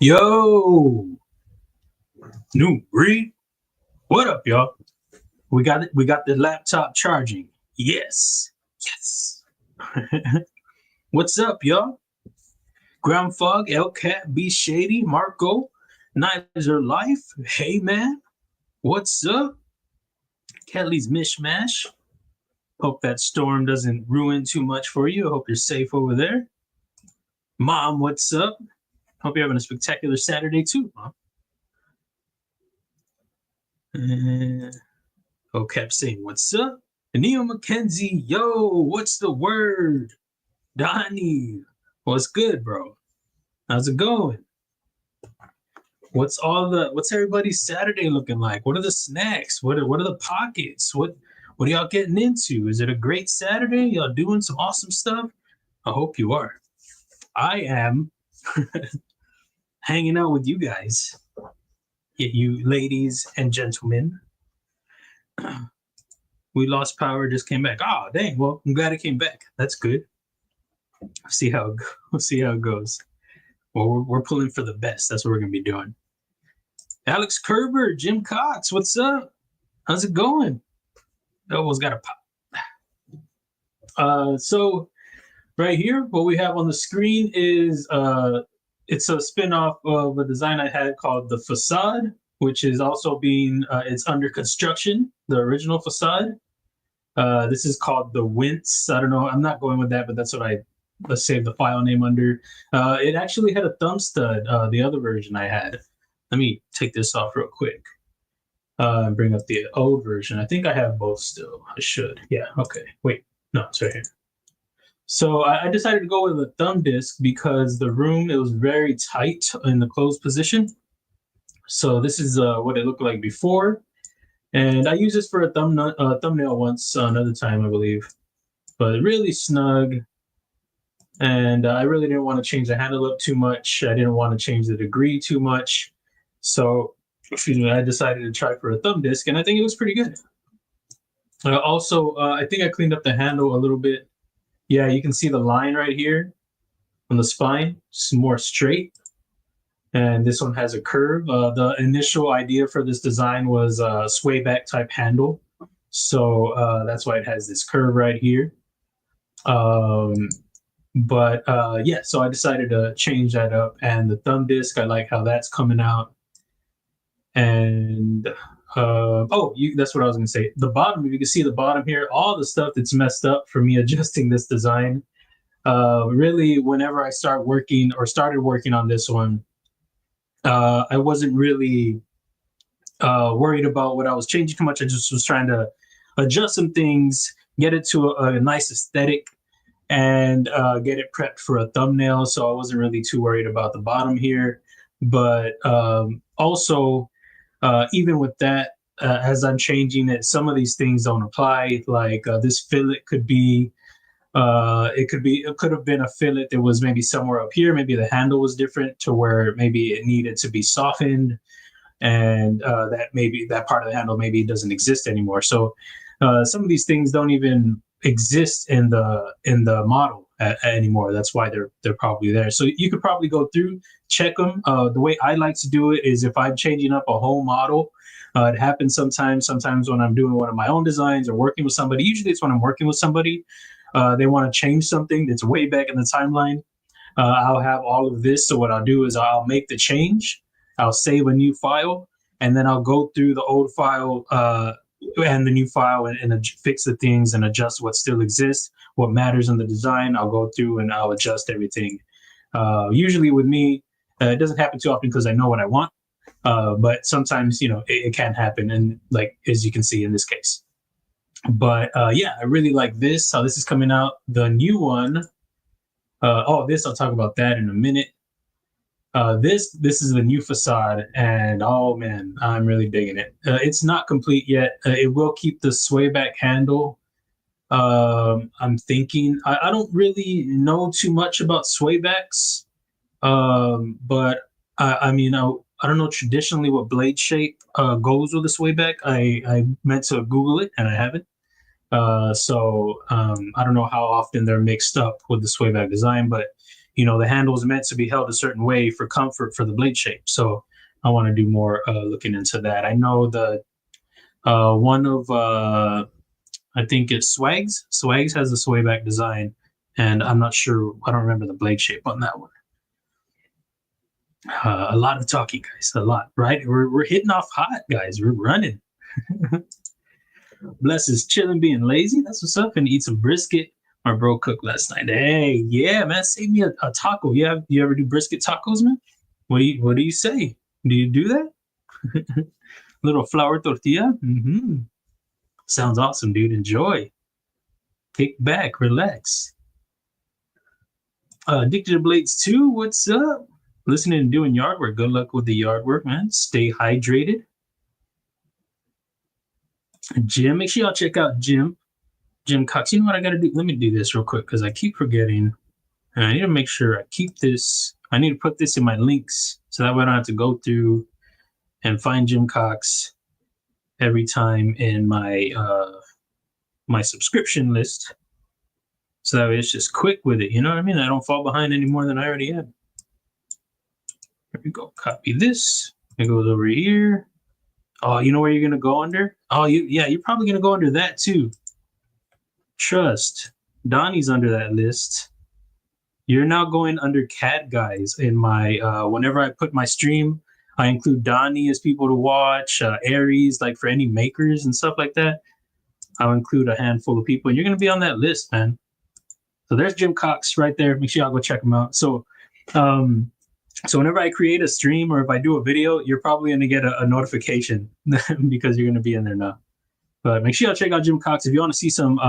Yo, new Breed. What up, y'all? We got it. We got the laptop charging. Yes, yes. What's up, y'all? Ground Fog, El Cat, B Shady, Marco, Nizer Life. Hey man, what's up? Kelly's Mishmash. Hope that storm doesn't ruin too much for you. I hope you're safe over there. Mom, what's up? Hope you're having a spectacular Saturday too, Mom. Kept saying, what's up? Neil McKenzie, yo, what's the word? Donnie, what's good, bro? How's it going? What's everybody's Saturday looking like? What are the snacks? What are the pockets? What are y'all getting into? Is it a great Saturday? Y'all doing some awesome stuff? I hope you are. I am hanging out with you guys. You ladies and gentlemen. We lost power, just came back. Oh, dang. Well, I'm glad it came back. That's good. See how it goes. Well, we're pulling for the best. That's what we're gonna be doing. Alex Kerber, Jim Cox, what's up? How's it going? Almost got a pop. So right here, what we have on the screen is it's a spin-off of a design I had called the Facade, which is also being it's under construction. The original Facade. This is called the Wince. I don't know. I'm not going with that, but that's what let's save the file name under. It actually had a thumb stud, the other version I had. Let me take this off real quick. Bring up the old version. I think I have both still. I should. Yeah, okay. Wait, no, it's right here. So I decided to go with a thumb disc because the room, it was very tight in the closed position. So this is what it looked like before. And I used this for a thumbnail once, another time, I believe. But really snug. And I really didn't want to change the handle up too much. I didn't want to change the degree too much. So, I decided to try for a thumb disc, and I think it was pretty good. Also, I think I cleaned up the handle a little bit. Yeah, you can see the line right here on the spine. It's more straight. And this one has a curve. The initial idea for this design was a sway back type handle. So that's why it has this curve right here. Yeah, so I decided to change that up. And the thumb disc, I like how that's coming out. And that's what I was gonna say. The bottom, if you can see the bottom here, all the stuff that's messed up for me adjusting this design. Really, whenever I started working on this one, I wasn't really worried about what I was changing too much. I just was trying to adjust some things, get it to a nice aesthetic, and get it prepped for a thumbnail. So I wasn't really too worried about the bottom here. But also, even with that, as I'm changing it, some of these things don't apply. Like this fillet could be, it could have been a fillet that was maybe somewhere up here. Maybe the handle was different to where maybe it needed to be softened, and that part of the handle maybe doesn't exist anymore. So some of these things don't even exist in the model anymore. That's why they're probably there. So you could probably go through, check them. The way I like to do it is if I'm changing up a whole model. It happens sometimes when I'm doing one of my own designs or working with somebody. Usually it's when I'm working with somebody. They want to change something that's way back in the timeline. I'll have all of this. So what I'll do is I'll make the change. I'll save a new file, and then I'll go through the old file and the new file and fix the things and adjust what still exists, what matters in the design. I'll go through and I'll adjust everything. Usually with me, it doesn't happen too often because I know what I want. But sometimes, it can happen. And like, as you can see in this case. But yeah, I really like this, how this is coming out. The new one, this, I'll talk about that in a minute. This is the new Facade, and oh man, I'm really digging it. It's not complete yet. It will keep the sway back handle. I'm thinking, I don't really know too much about sway backs, but I mean, I don't know traditionally what blade shape goes with a sway back. I meant to Google it and I haven't. So I don't know how often they're mixed up with the sway back design, but you know, the handle is meant to be held a certain way for comfort for the blade shape. So I want to do more looking into that. I know the one of I think it's Swags. Swags has a sway back design, and I'm not sure. I don't remember the blade shape on that one. A lot of talking, guys. A lot, right? We're hitting off hot, guys. We're running. Bless is chilling, being lazy. That's what's up. And eat some brisket. My bro cooked last night. Hey, yeah, man. Save me a taco. You ever do brisket tacos, man? What do you say? Do you do that? Little flour tortilla? Mm-hmm. Sounds awesome, dude. Enjoy. Kick back, relax. Addicted to Blades 2, what's up? Listening and doing yard work. Good luck with the yard work, man. Stay hydrated. Jim, make sure y'all check out Jim Cox. You know what I got to do? Let me do this real quick because I keep forgetting. And I need to make sure I keep this. I need to put this in my links so that way I don't have to go through and find Jim Cox every time in my my subscription list. So that way it's just quick with it. You know what I mean? I don't fall behind any more than I already am. There we go. Copy this. It goes over here. Oh, you know where you're gonna go under? Oh, you're probably gonna go under that too. Trust. Donnie's under that list. You're now going under CAD guys in my whenever I put my stream, I include Donnie as people to watch, Aries, like for any makers and stuff like that. I'll include a handful of people, and you're gonna be on that list, man. So there's Jim Cox right there. Make sure y'all go check him out. So so whenever I create a stream or if I do a video, you're probably going to get a notification because you're going to be in there now. But make sure y'all check out Jim Cox. If you want to see some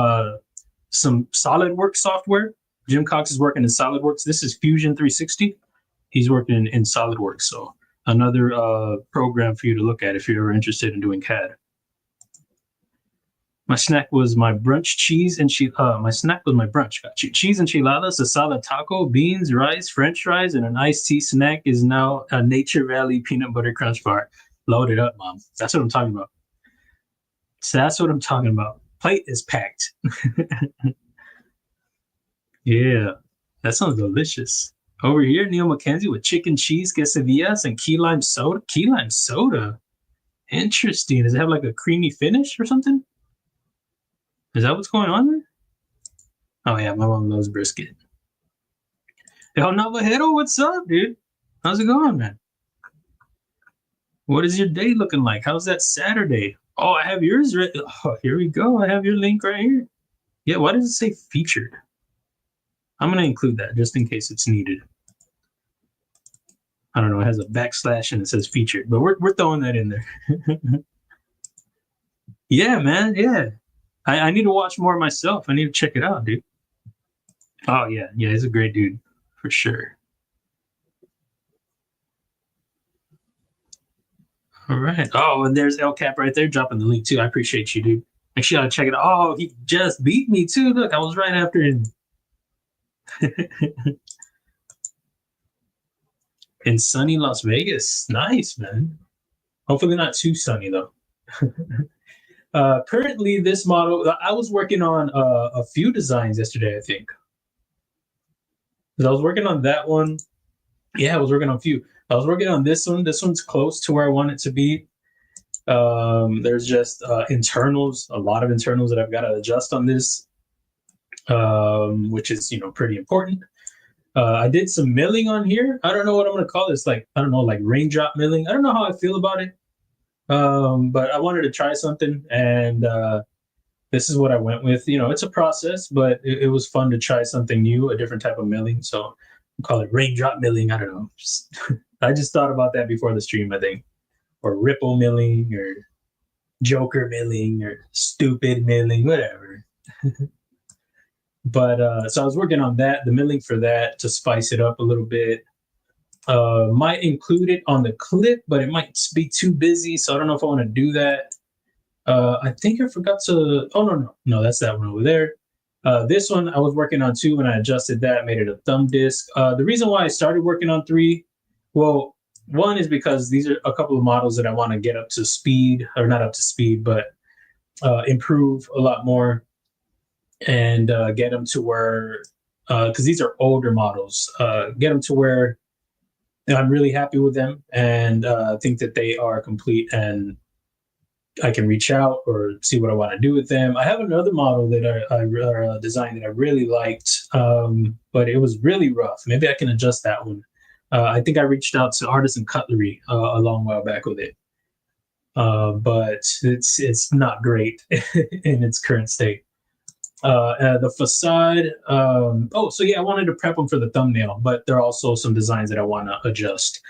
SolidWorks software, Jim Cox is working in SolidWorks. This is Fusion 360. He's working in SolidWorks. So another program for you to look at if you're ever interested in doing CAD. My snack was my brunch cheese and my snack was my brunch. Got you. Cheese enchiladas, a salad taco, beans, rice, French fries, and an iced tea. Snack is now a Nature Valley peanut butter crunch bar. Load it up, mom. That's what I'm talking about. So that's what I'm talking about. Plate is packed. Yeah, that sounds delicious. Over here, Neil McKenzie with chicken cheese quesadillas and key lime soda. Key lime soda. Interesting. Does it have like a creamy finish or something? Is that what's going on there? Oh, yeah, my mom loves brisket. El Navajero, what's up, dude? How's it going, man? What is your day looking like? How's that Saturday? Oh, I have yours right. Oh, here we go. I have your link right here. Yeah, why does it say featured? I'm going to include that just in case it's needed. I don't know. It has a backslash and it says featured, but we're throwing that in there. Yeah, man. Yeah. I need to watch more myself. I need to check it out, dude. Oh, yeah. Yeah, he's a great dude for sure. All right. Oh, and there's El Cap right there dropping the link too. I appreciate you, dude. Make sure y'all check it out. Oh, he just beat me too. Look, I was right after him. In sunny Las Vegas. Nice, man. Hopefully not too sunny, though. Currently, this model, I was working on a few designs yesterday, I think. I was working on that one. Yeah, I was working on a few. I was working on this one. This one's close to where I want it to be. There's just internals, a lot of internals that I've got to adjust on this, which is, pretty important. I did some milling on here. I don't know what I'm going to call this. Like, I don't know, like raindrop milling. I don't know how I feel about it. But I wanted to try something, and this is what I went with. It's a process, but it was fun to try something new, a different type of milling. So I'll call it raindrop milling. I don't know. I just thought about that before the stream, I think. Or ripple milling, or joker milling, or stupid milling, whatever. But so I was working on that, the milling for that, to spice it up a little bit. Might include it on the clip, but it might be too busy, so I don't know if I want to do that. I think I forgot to. Oh, no, that's that one over there. This one I was working on too. When I adjusted that, made it a thumb disc. The reason why I started working on 3, well, one is because these are a couple of models that I want to get up to speed, or not up to speed, but improve a lot more, and get them to where because these are older models, get them to where I'm really happy with them and think that they are complete and I can reach out or see what I want to do with them. I have another model that I designed that I really liked, but it was really rough. Maybe I can adjust that one. I think I reached out to Artisan Cutlery a long while back with it, but it's not great in its current state. The facade. So yeah, I wanted to prep them for the thumbnail, but there are also some designs that I want to adjust.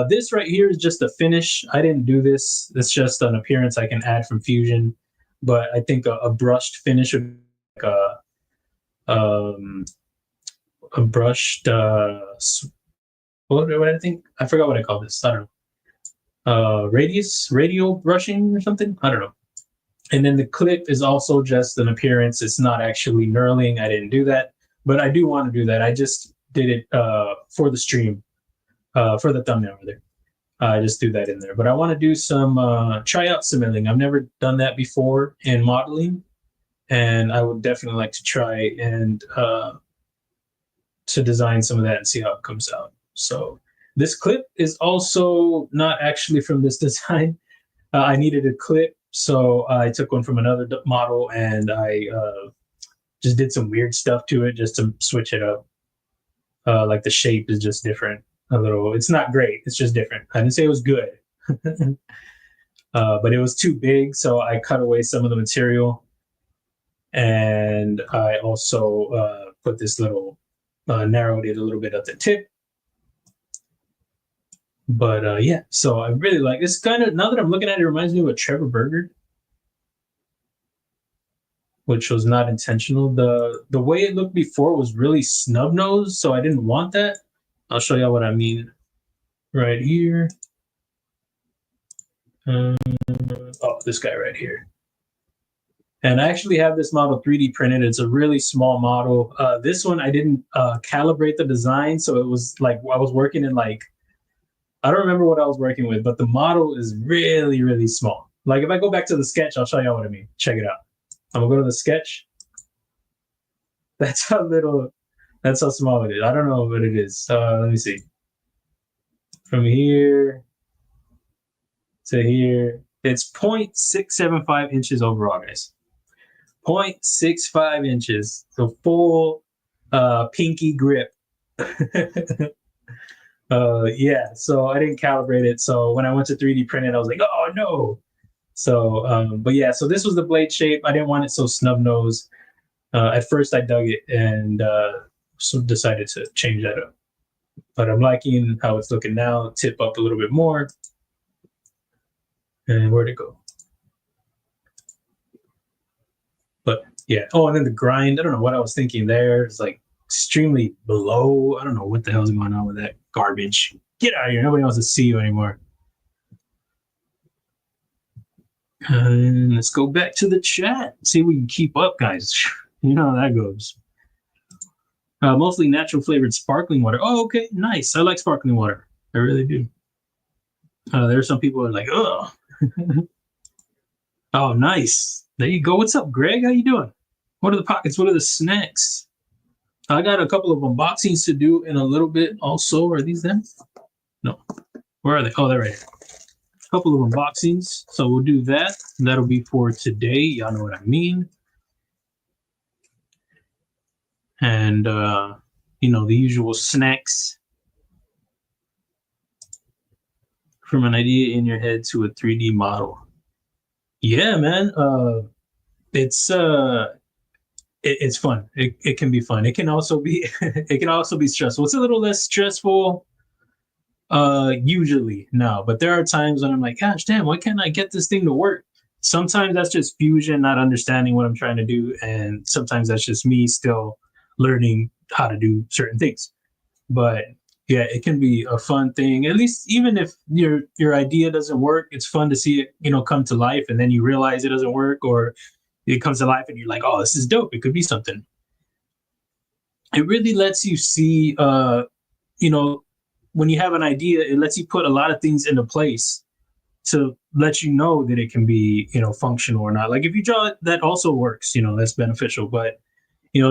This right here is just a finish. I didn't do this. It's just an appearance I can add from Fusion, but I think a brushed finish would be like a brushed. What do I think? I forgot what I call this. I don't know. Radial brushing or something. I don't know. And then the clip is also just an appearance. It's not actually knurling. I didn't do that, but I do want to do that. I just did it for the stream, for the thumbnail rather. I just threw that in there. But I want to do some try out some milling. I've never done that before in modeling, and I would definitely like to try and to design some of that and see how it comes out. So this clip is also not actually from this design. I needed a clip. So I took one from another model and I just did some weird stuff to it just to switch it up. Like the shape is just different a little. It's not great. It's just different. I didn't say it was good, but it was too big. So I cut away some of the material. And I also put this little, narrowed it a little bit at the tip. But yeah, so I really like this. Kind of, now that I'm looking at it, it reminds me of a Trevor Burger, which was not intentional. The way it looked before was really snub nosed, so I didn't want that. I'll show y'all what I mean right here. Oh, this guy right here. And I actually have this model 3D printed. It's a really small model. This one, I didn't calibrate the design, so it was like I was working in like, I don't remember what I was working with, but the model is really, really small. Like if I go back to the sketch, I'll show you what I mean. Check it out. I'm gonna go to the sketch. That's how small it is. I don't know what it is. Let me see. From here to here, it's 0.675 inches overall, guys. 0.65 inches. The full pinky grip. Yeah, so I didn't calibrate it. So when I went to 3D print it, I was like, oh no. So, but yeah, so this was the blade shape. I didn't want it so snub nose. At first I dug it and so decided to change that up. But I'm liking how it's looking now. Tip up a little bit more. And where'd it go? But yeah, oh, and then the grind. I don't know what I was thinking there. It's like extremely below. I don't know what the hell's going on with that garbage. Get out of here. Nobody wants to see you anymore. And let's go back to the chat. See if we can keep up, guys. You know how that goes. Mostly natural flavored sparkling water. Oh, okay. Nice. I like sparkling water. I really do. There are some people who are like, oh. Oh, nice. There you go. What's up, Greg? How you doing? What are the pockets? What are the snacks? I got a couple of unboxings to do in a little bit also. Are these them? No. Where are they? Oh, they're right here. A couple of unboxings. So we'll do that. That'll be for today. Y'all know what I mean. And, you know, the usual snacks. From an idea in your head to a 3D model. Yeah, man. It's fun. It can be fun. It can also be stressful. It's a little less stressful usually now, but there are times when I'm like, gosh damn, why can't I get this thing to work? Sometimes that's just Fusion not understanding what I'm trying to do, and sometimes that's just me still learning how to do certain things. But yeah, it can be a fun thing. At least even if your idea doesn't work, it's fun to see it, you know, come to life, and then you realize it doesn't work, or it comes to life and you're like, oh, this is dope. It could be something. It really lets you see, you know, when you have an idea, it lets you put a lot of things into place to let you know that it can be, you know, functional or not. Like if you draw it, that also works, you know, that's beneficial. But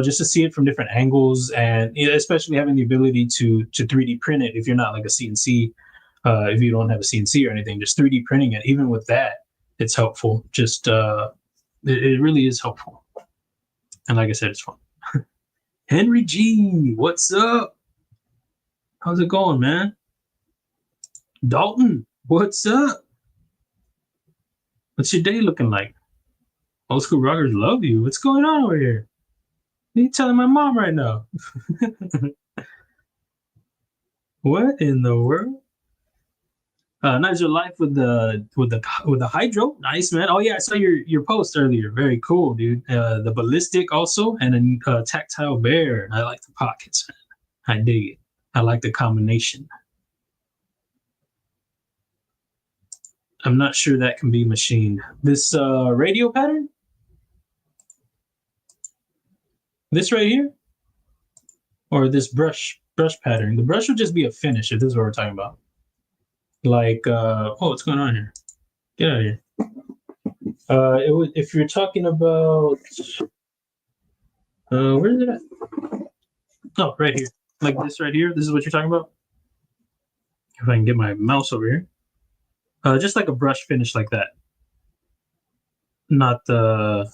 just to see it from different angles, and especially having the ability to 3D print it if you're not like a CNC, if you don't have a CNC or anything, just 3D printing it. Even with that, it's helpful. Just it really is helpful. And like I said, it's fun. Henry G, what's up? How's it going, man? Dalton, what's up? What's your day looking like? Old school rockers love you. What's going on over here? What are you telling my mom right now? What in the world? Nice your life with the hydro. Nice, man. Oh yeah, I saw your post earlier. Very cool, dude. The ballistic also, and a tactile bear. I like the pockets, man. I dig it. I like the combination. I'm not sure that can be machined. This radio pattern? This right here? Or this brush pattern? The brush would just be a finish if this is what we're talking about. Like, oh, what's going on here? Get out of here. It would, if you're talking about, where is it at? Oh, right here. Like this right here. This is what you're talking about? If I can get my mouse over here. Just like a brush finish like that. Not the,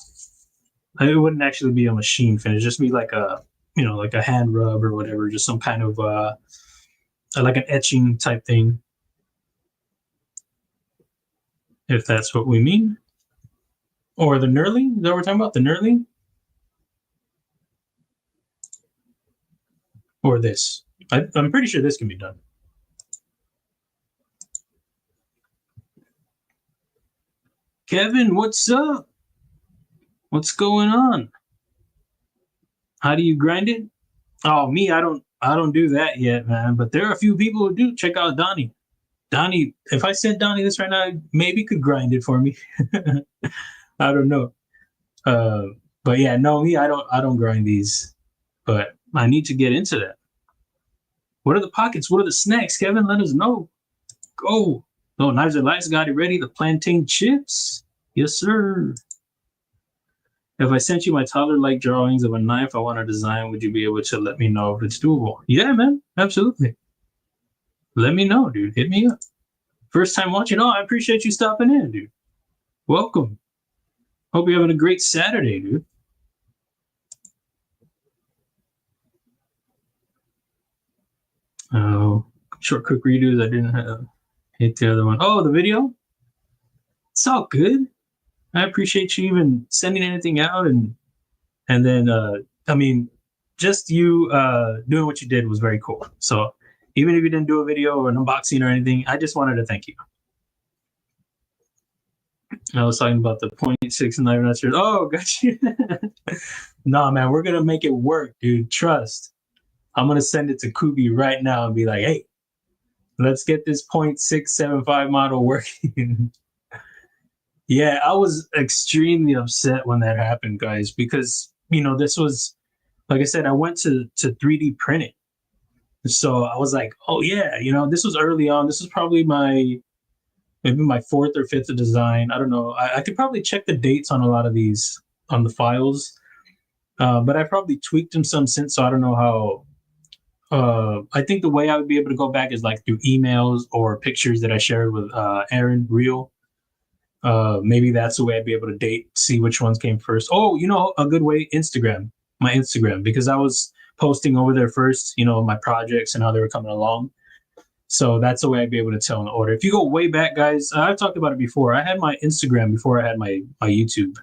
it wouldn't actually be a machine finish. Just be like a, like a hand rub or whatever. Just some kind of, like an etching type thing. If that's what we mean. Or the knurling, is that what we're talking about? The knurling? Or this. I'm pretty sure this can be done. Kevin, what's up? What's going on? How do you grind it? Oh, me, I don't do that yet, man. But there are a few people who do. Check out Donnie. Donnie, if I sent Donnie this right now, maybe could grind it for me. I don't know. But yeah, no, me, I don't grind these. But I need to get into that. What are the pockets? What are the snacks, Kevin? Let us know. Go. Oh, Knives and Lights got it ready. The plantain chips. Yes, sir. If I sent you my toddler-like drawings of a knife I want to design, would you be able to let me know if it's doable? Yeah, man. Absolutely. Let me know, dude. Hit me up. First time watching. Oh, I appreciate you stopping in, dude. Welcome. Hope you're having a great Saturday, dude. Oh, short quick redos. I didn't have hit the other one. Oh, the video? It's all good. I appreciate you even sending anything out, and then I mean, just you doing what you did was very cool. So even if you didn't do a video or an unboxing or anything, I just wanted to thank you. I was talking about the 0.6 knife notch. Oh, gotcha. Nah, man, we're gonna make it work, dude. Trust. I'm gonna send it to Kubey right now and be like, hey, let's get this 0.675 model working. Yeah, I was extremely upset when that happened, guys, because this was, like I said, I went to 3D print it. So I was like, oh yeah, this was early on. This was probably maybe my fourth or fifth design. I don't know. I could probably check the dates on a lot of these on the files, but I probably tweaked them some since. So I don't know how. I think the way I would be able to go back is like through emails or pictures that I shared with Aaron Real. Maybe that's the way I'd be able to see which ones came first. Oh, a good way, my Instagram, because I was posting over there first, my projects and how they were coming along. So that's the way I'd be able to tell in order. If you go way back, guys, I've talked about it before. I had my Instagram before I had my YouTube.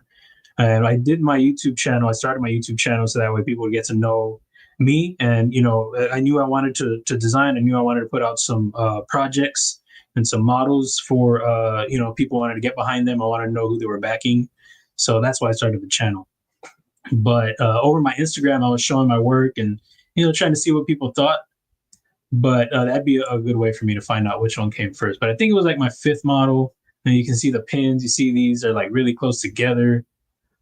And I did my YouTube channel. I started my YouTube channel so that way people would get to know me. And, I knew I wanted to design. I knew I wanted to put out some projects and some models for, people wanted to get behind them. I wanted to know who they were backing. So that's why I started the channel. But over my Instagram, I was showing my work and, trying to see what people thought. But that'd be a good way for me to find out which one came first. But I think it was like my fifth model. And you can see the pins. You see these are like really close together.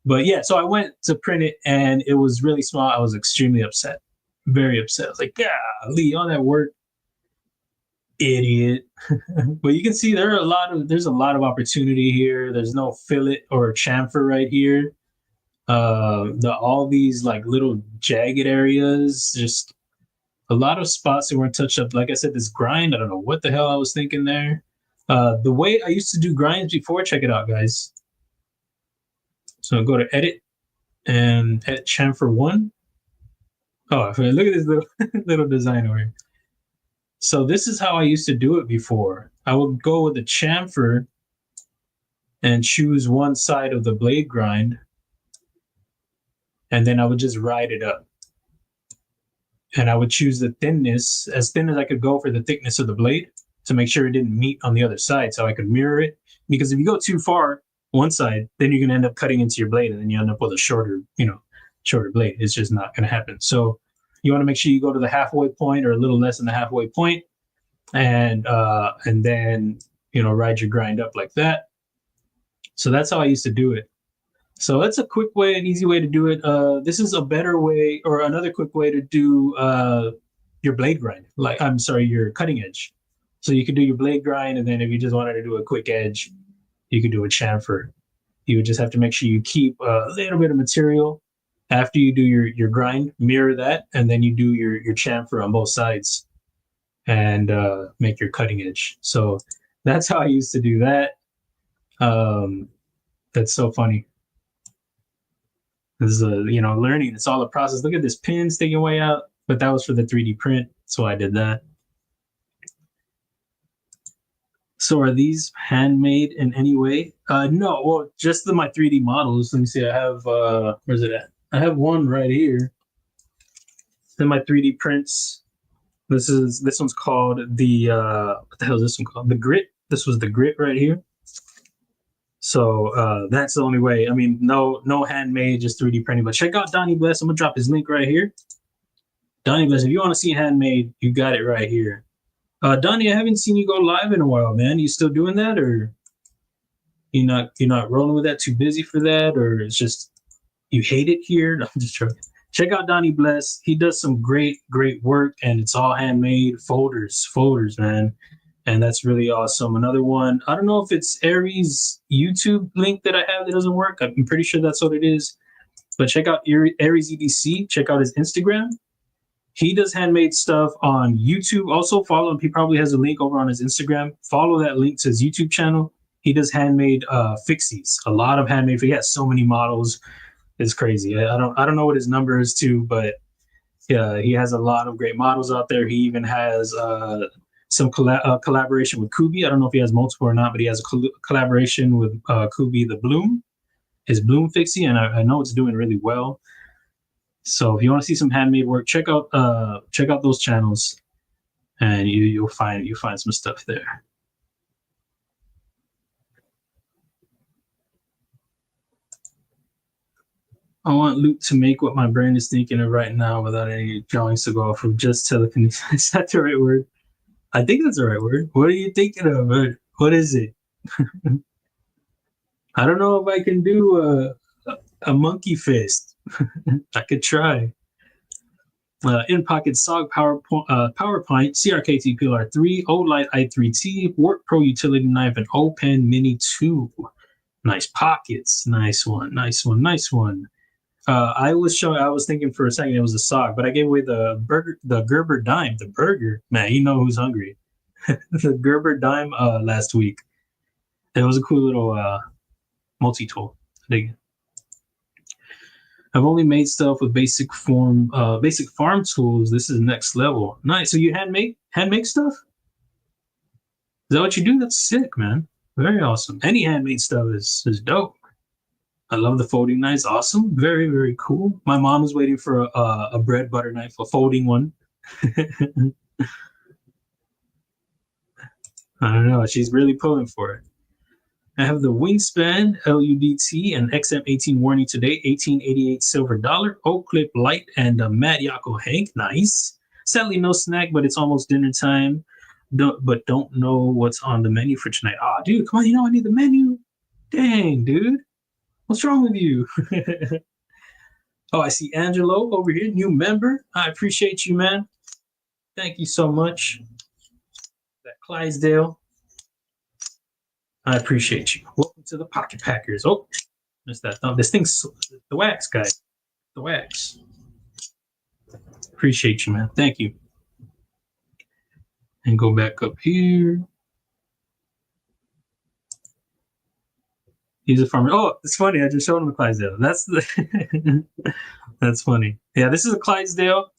But yeah, so I went to print it and it was really small. I was extremely upset. Very upset. I was like, golly, all that work. Idiot. But you can see there's a lot of opportunity here. There's no fillet or chamfer right here. All these like little jagged areas, just a lot of spots that weren't touched up. Like I said, this grind, I don't know what the hell I was thinking there. The way I used to do grinds before, check it out, guys. So go to edit and edit chamfer 1. Oh, look at this little, little design over here. So this is how I used to do it before. I would go with the chamfer and choose one side of the blade grind, and then I would just ride it up. And I would choose the thinness, as thin as I could go for the thickness of the blade, to make sure it didn't meet on the other side, so I could mirror it. Because if you go too far one side, then you're going to end up cutting into your blade, and then you end up with a shorter, shorter blade. It's just not going to happen. So you want to make sure you go to the halfway point, or a little less than the halfway point, and then ride your grind up like that. So that's how I used to do it. So that's a quick way, an easy way to do it. This is a better way, or another quick way to do your blade grind. Your cutting edge. So you could do your blade grind, and then if you just wanted to do a quick edge, you could do a chamfer. You would just have to make sure you keep a little bit of material after you do your grind, mirror that, and then you do your chamfer on both sides and make your cutting edge. So that's how I used to do that. That's so funny. This is learning. It's all a process. Look at this pin sticking way out, but that was for the 3D print, so I did that. So are these handmade in any way? No, well, just my 3D models. Let me see. I have where's it at? I have one right here. Then my 3D prints. This one's called the what the hell is this one called? The grit. This was the grit right here. So that's the only way. I mean, no handmade, just 3D printing. But check out Donnie Bless. I'm gonna drop his link right here. Donnie Bless, if you want to see handmade, you got it right here. Donnie, I haven't seen you go live in a while, man. You still doing that, or you're not rolling with that? Too busy for that, or it's just you hate it here? No, I'm just joking. Check out Donnie Bless. He does some great work, and it's all handmade folders, man. And that's really awesome. Another one, I don't know if it's Aries' YouTube link that I have that doesn't work. I'm pretty sure that's what it is. But check out Aries EDC. Check out his Instagram. He does handmade stuff on YouTube. Also follow him. He probably has a link over on his Instagram. Follow that link to his YouTube channel. He does handmade fixies. A lot of handmade. He has so many models. It's crazy. I don't know what his number is too, but yeah, he has a lot of great models out there. He even has some collaboration with Kubey. I don't know if he has multiple or not, but he has a collaboration with Kubey, the Bloom, his Bloom fixie, and I know it's doing really well. So if you want to see some handmade work, check out those channels, and you'll find some stuff there. I want Loot to make what my brain is thinking of right now without any drawings to go off of, just telekinesis. Is that the right word? I think that's the right word. What are you thinking of? What is it? I don't know if I can do a monkey fist. I could try. In pocket SOG PowerPoint, CRKT Pillar 3, OLight i3T, Work Pro Utility Knife, and O-Pen Mini 2. Nice pockets. Nice one. I was thinking for a second it was a SOG, but I gave away the Gerber dime, the burger. Man, you know who's hungry. The Gerber dime last week. It was a cool little multi-tool. I dig it. I've only made stuff with basic farm tools. This is next level. Nice. So you handmade stuff? Is that what you do? That's sick, man. Very awesome. Any handmade stuff is dope. I love the folding knives. Awesome. Very, very cool. My mom is waiting for a bread butter knife, a folding one. I don't know. She's really pulling for it. I have the Wingspan LUDT and XM18 warning today, 1888 silver dollar, Oak Clip Light, and Matt Yako Hank. Nice. Sadly, no snack, but it's almost dinner time. Don't know what's on the menu for tonight. Ah, dude, come on, I need the menu. Dang, dude. What's wrong with you? Oh, I see Angelo over here, new member. I appreciate you, man. Thank you so much. That Clydesdale. I appreciate you. Welcome to the Pocket Packers. Oh, What's that? Oh, this thing's the wax, guys. The wax. Appreciate you, man. Thank you. And go back up here. He's a farmer. Oh, it's funny. I just showed him the Clydesdale. That's the. That's funny. Yeah, this is a Clydesdale.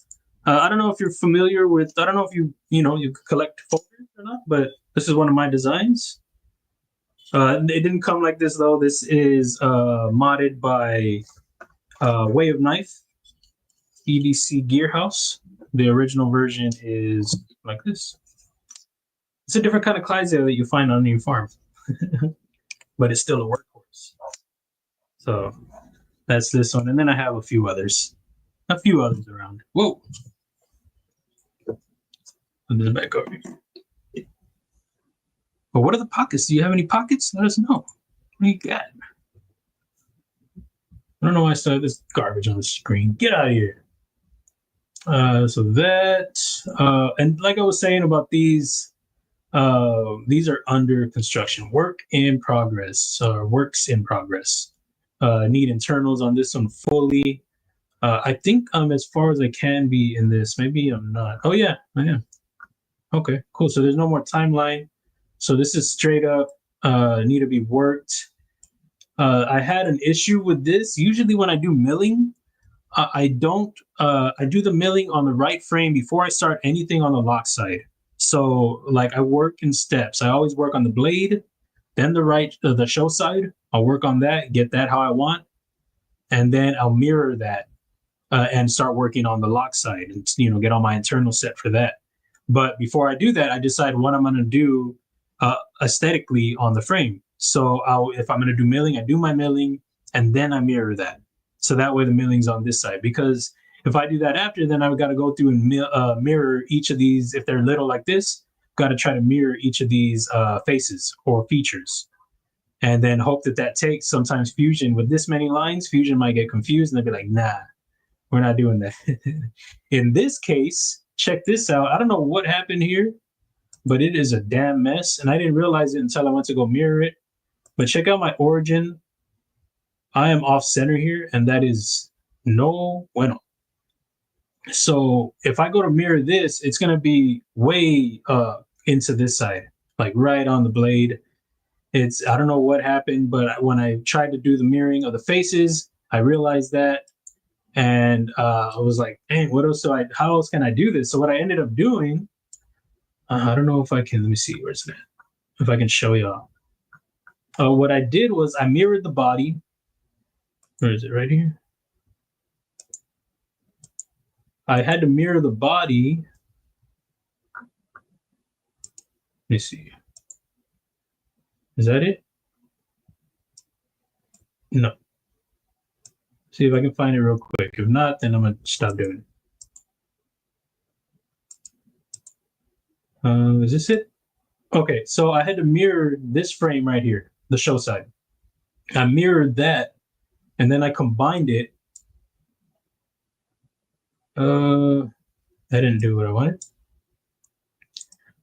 I don't know if you're familiar with. I don't know if you collect folders or not, but this is one of my designs. It didn't come like this though. This is modded by Way of Knaf EDC Gearhouse. The original version is like this. It's a different kind of Clydesdale that you find on your farm, but it's still a workhorse. So that's this one, and then I have a few others around. Whoa! Put this back over here. But what are the pockets? Do you have any pockets? Let us know. What do you got? I don't know why I saw this garbage on the screen. Get out of here. So that, and like I was saying about these are under construction, work in progress, works in progress. Need internals on this one fully. I think I'm as far as I can be in this. Maybe I'm not. Oh yeah, I am. Okay, cool. So there's no more timeline. So this is straight up need to be worked. I had an issue with this. Usually when I do milling, I do the milling on the right frame before I start anything on the lock side. So like I work in steps. I always work on the blade, then the show side. I'll work on that, get that how I want, and then I'll mirror that and start working on the lock side and get all my internal set for that. But before I do that, I decide what I'm going to do aesthetically on the frame. So if I'm going to do milling, I do my milling and then I mirror that. So that way the milling's on this side. Because if I do that after, then I've got to go through and mirror each of these. If they're little like this, got to try to mirror each of these faces or features. And then hope that takes. Sometimes Fusion, with this many lines, Fusion might get confused and they'll be like, nah, we're not doing that. In this case, check this out. I don't know what happened here, but it is a damn mess. And I didn't realize it until I went to go mirror it. But check out my origin. I am off center here, and that is no bueno. So if I go to mirror this, it's going to be way into this side, like right on the blade. I don't know what happened, but when I tried to do the mirroring of the faces, I realized that. And I was like, dang, how else can I do this? So what I ended up doing, I don't know if I can, let me see, where's that? If I can show y'all. What I did was I mirrored the body. Where is it? Right here. I had to mirror the body. Let me see. Is that it? No. See if I can find it real quick. If not, then I'm going to stop doing it. Is this it? Okay, so I had to mirror this frame right here, the show side. I mirrored that, and then I combined it. That didn't do what I wanted.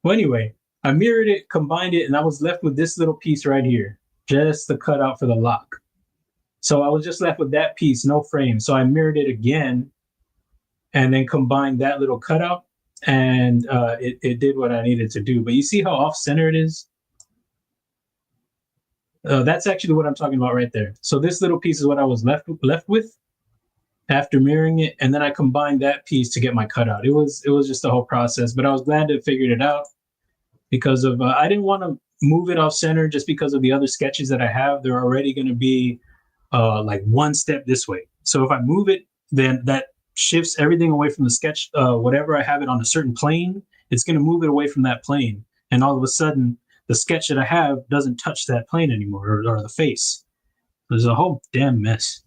Well, anyway, I mirrored it, combined it, and I was left with this little piece right here, just the cutout for the lock. So I was just left with that piece, no frame. So I mirrored it again, and then combined that little cutout, and it did what I needed to do. But you see how off-center it is? That's actually what I'm talking about right there. So this little piece is what I was left with after mirroring it, and then I combined that piece to get my cutout. It was just a whole process, but I was glad to have figured it out because of I didn't want to move it off center just because of the other sketches that I have. They're already going to be like one step this way. So if I move it, then that shifts everything away from the sketch. Whatever I have it on a certain plane, it's going to move it away from that plane, and all of a sudden, the sketch that I have doesn't touch that plane anymore, or the face. There's a whole damn mess.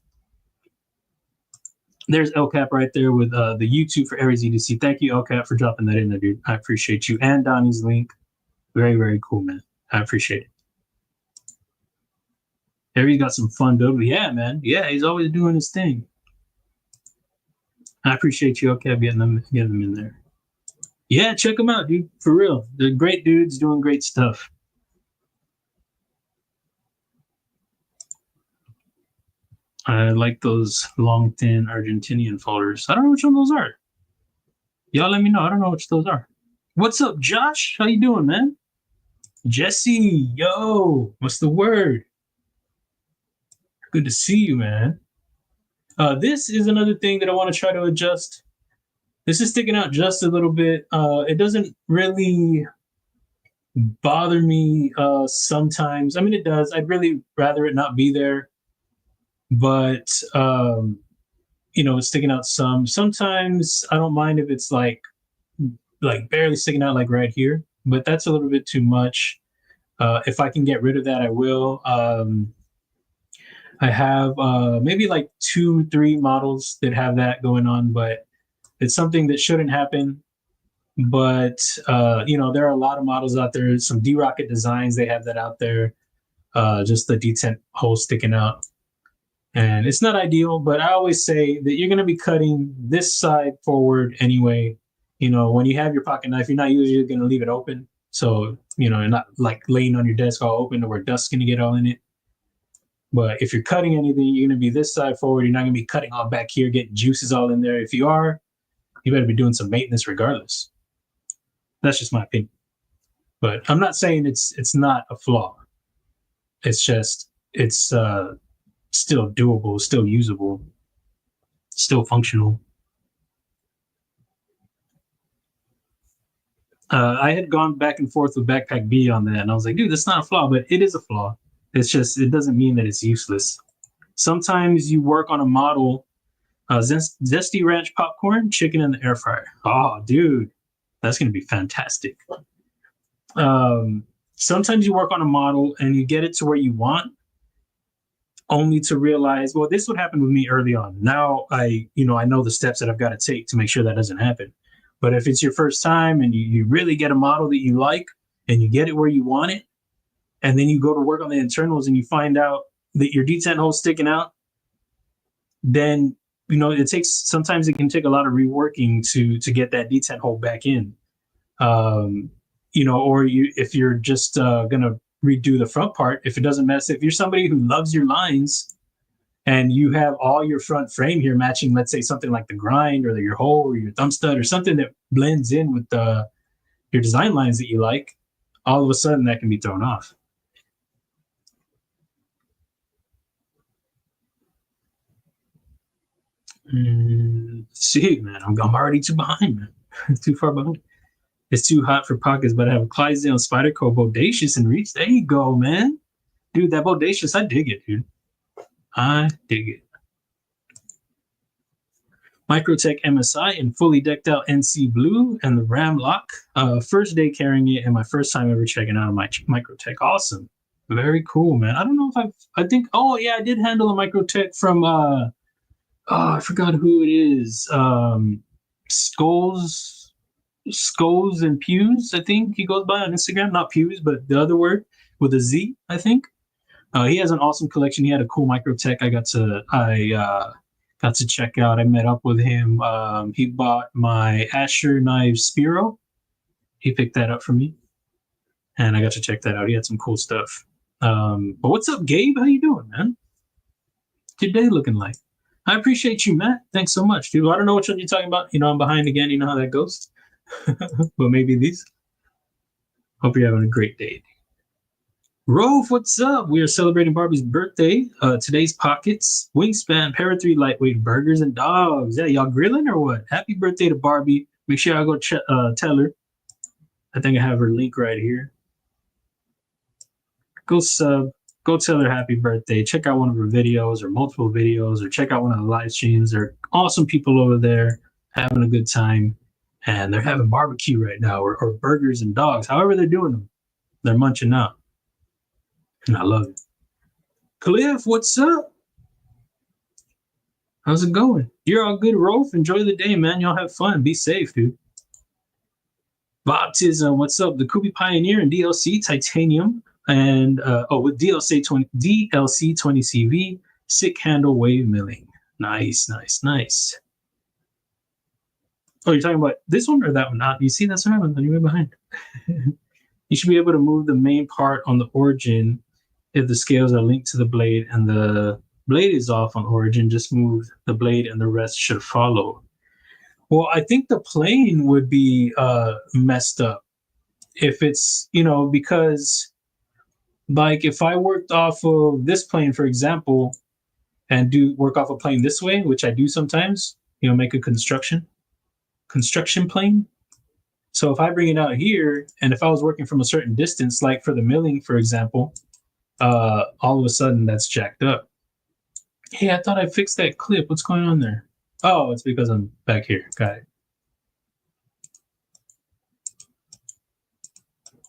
There's LCap right there with the YouTube for Aries EDC. Thank you, LCap, for dropping that in there, dude. I appreciate you. And Donnie's link. Very, very cool, man. I appreciate it. Aries got some fun building. Yeah, man. Yeah, he's always doing his thing. I appreciate you, LCap, getting them in there. Yeah, check them out, dude. For real. They're great dudes doing great stuff. I like those long, thin Argentinian folders. I don't know which one those are. Y'all let me know. I don't know which those are. What's up, Josh? How you doing, man? Jesse, yo, what's the word? Good to see you, man. This is another thing that I want to try to adjust. This is sticking out just a little bit. It doesn't really bother me sometimes. I mean, it does. I'd really rather it not be there. But, you know, it's sticking out some. Sometimes I don't mind if it's like barely sticking out like right here. But that's a little bit too much. If I can get rid of that, I will. I have maybe like 2-3 models that have that going on, but it's something that shouldn't happen. But you know, there are a lot of models out there. Some D-Rocket Designs, they have that out there. Just the detent hole sticking out, and it's not ideal. But I always say that you're going to be cutting this side forward anyway. You know, when you have your pocket knife, you're not usually going to leave it open. So you know, you're not like laying on your desk all open, or where dust's going to get all in it. But if you're cutting anything, you're going to be this side forward. You're not going to be cutting all back here, getting juices all in there. If you are, you better be doing some maintenance regardless. That's just my opinion. But I'm not saying it's not a flaw. It's just it's still doable, still usable, still functional. I had gone back and forth with Backpack B on that, and I was like, dude, that's not a flaw, but it is a flaw. It's just, it doesn't mean that it's useless. Sometimes you work on a model, Zesty Ranch popcorn, chicken in the air fryer. Oh, dude, that's going to be fantastic. Sometimes you work on a model and you get it to where you want, only to realize, well, this would happen with me early on. Now I know the steps that I've got to take to make sure that doesn't happen. But if it's your first time and you really get a model that you like and you get it where you want it, and then you go to work on the internals and you find out that your detent hole's sticking out, then, you know, sometimes it can take a lot of reworking to get that detent hole back in. You know, or if you're just going to redo the front part, if it doesn't mess, if you're somebody who loves your lines and you have all your front frame here matching, let's say something like the grind or your hole or your thumb stud or something that blends in with your design lines that you like, all of a sudden that can be thrown off. See, man, I'm already too behind, man. Too far behind. It's too hot for pockets, but I have a Clydesdale Spyderco Bodacious in reach. There you go, man. Dude, that Bodacious, I dig it, dude. I dig it. Microtech MSI in fully decked out NC blue and the Ram lock. First day carrying it and my first time ever checking out my Microtech. Awesome. Very cool, man. I don't know if I did handle a Microtech from I forgot who it is. Skulls and Pews, I think he goes by on Instagram. Not Pews, but the other word with a Z, I think. He has an awesome collection. He had a cool Microtech I got to check out. I met up with him. He bought my Asher Knives Spiro. He picked that up for me, and I got to check that out. He had some cool stuff. But what's up, Gabe? How you doing, man? What's your day looking like? I appreciate you, Matt. Thanks so much, dude. I don't know which one you're talking about. You know, I'm behind again. You know how that goes. But maybe these. Hope you're having a great day. Rove, what's up? We are celebrating Barbie's birthday. Today's pockets, wingspan, Para 3 lightweight burgers and dogs. Yeah, y'all grilling or what? Happy birthday to Barbie. Make sure I go tell her. I think I have her link right here. Go sub. Go tell her happy birthday. Check out one of her videos or multiple videos, or check out one of the live streams. They're awesome people over there having a good time. And they're having barbecue right now, or burgers and dogs. However they're doing them, they're munching out. And I love it. Cliff, what's up? How's it going? You're all good, Rolf. Enjoy the day, man. Y'all have fun. Be safe, dude. Baptism, what's up? The Kubey Pioneer and DLC Titanium. And with DLC 20 CV, sick handle wave milling. Nice. Oh, you're talking about this one or that one? You see, that's what happens when you're way behind. You should be able to move the main part on the origin if the scales are linked to the blade and the Blade is off on origin. Just move the blade and the rest should follow. Well, I think the plane would be messed up if it's, you know, because like if I worked off of this plane, for example, and do work off a plane this way, which I do sometimes, you know, make a construction plane. So if I bring it out here, and if I was working from a certain distance, like for the milling, for example, all of a sudden that's jacked up. Hey, I thought I fixed that clip. What's going on there? Oh, it's because I'm back here. Got it.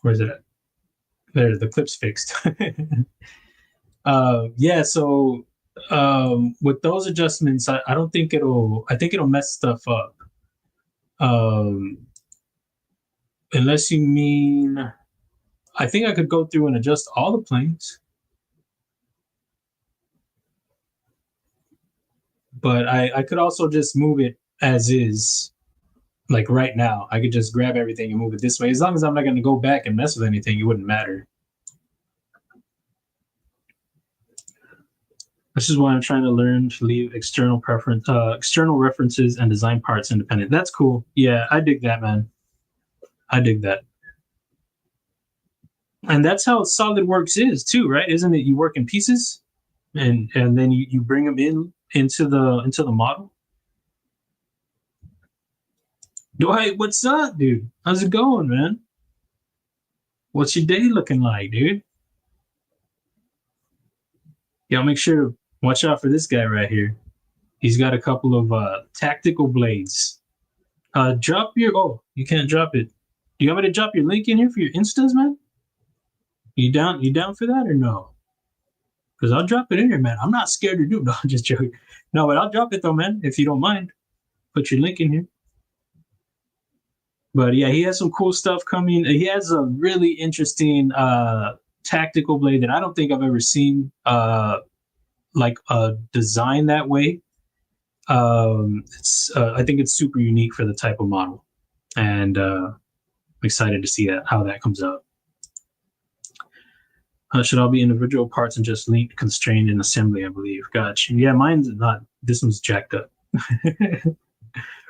Where's it at? There, the clip's fixed. Yeah, so with those adjustments, I don't think I think it'll mess stuff up. Unless you mean, I think I could go through and adjust all the planes. But I could also just move it as is. Like right now, I could just grab everything and move it this way. As long as I'm not going to go back and mess with anything, it wouldn't matter. This is why I'm trying to learn to leave external references and design parts independent. That's cool. Yeah, I dig that, man. I dig that. And that's how SolidWorks is too, right? Isn't it? You work in pieces, and then you bring them into the model. Dwight, what's up, dude? How's it going, man? What's your day looking like, dude? Yeah, make sure to watch out for this guy right here. He's got a couple of tactical blades. Drop your, oh, you can't drop it. Do you want me to drop your link in here for your instas, man? You down for that or no? Because I'll drop it in here, man. I'm not scared to do it. No, I'm just joking. No, but I'll drop it though, man, if you don't mind. Put your link in here. But yeah, he has some cool stuff coming. He has a really interesting tactical blade that I don't think I've ever seen like a design that way. I think it's super unique for the type of model, and I'm excited to see how that comes out. Should all be individual parts and just linked, constrained in assembly, I believe. Gotcha. Yeah, mine's not. This one's jacked up.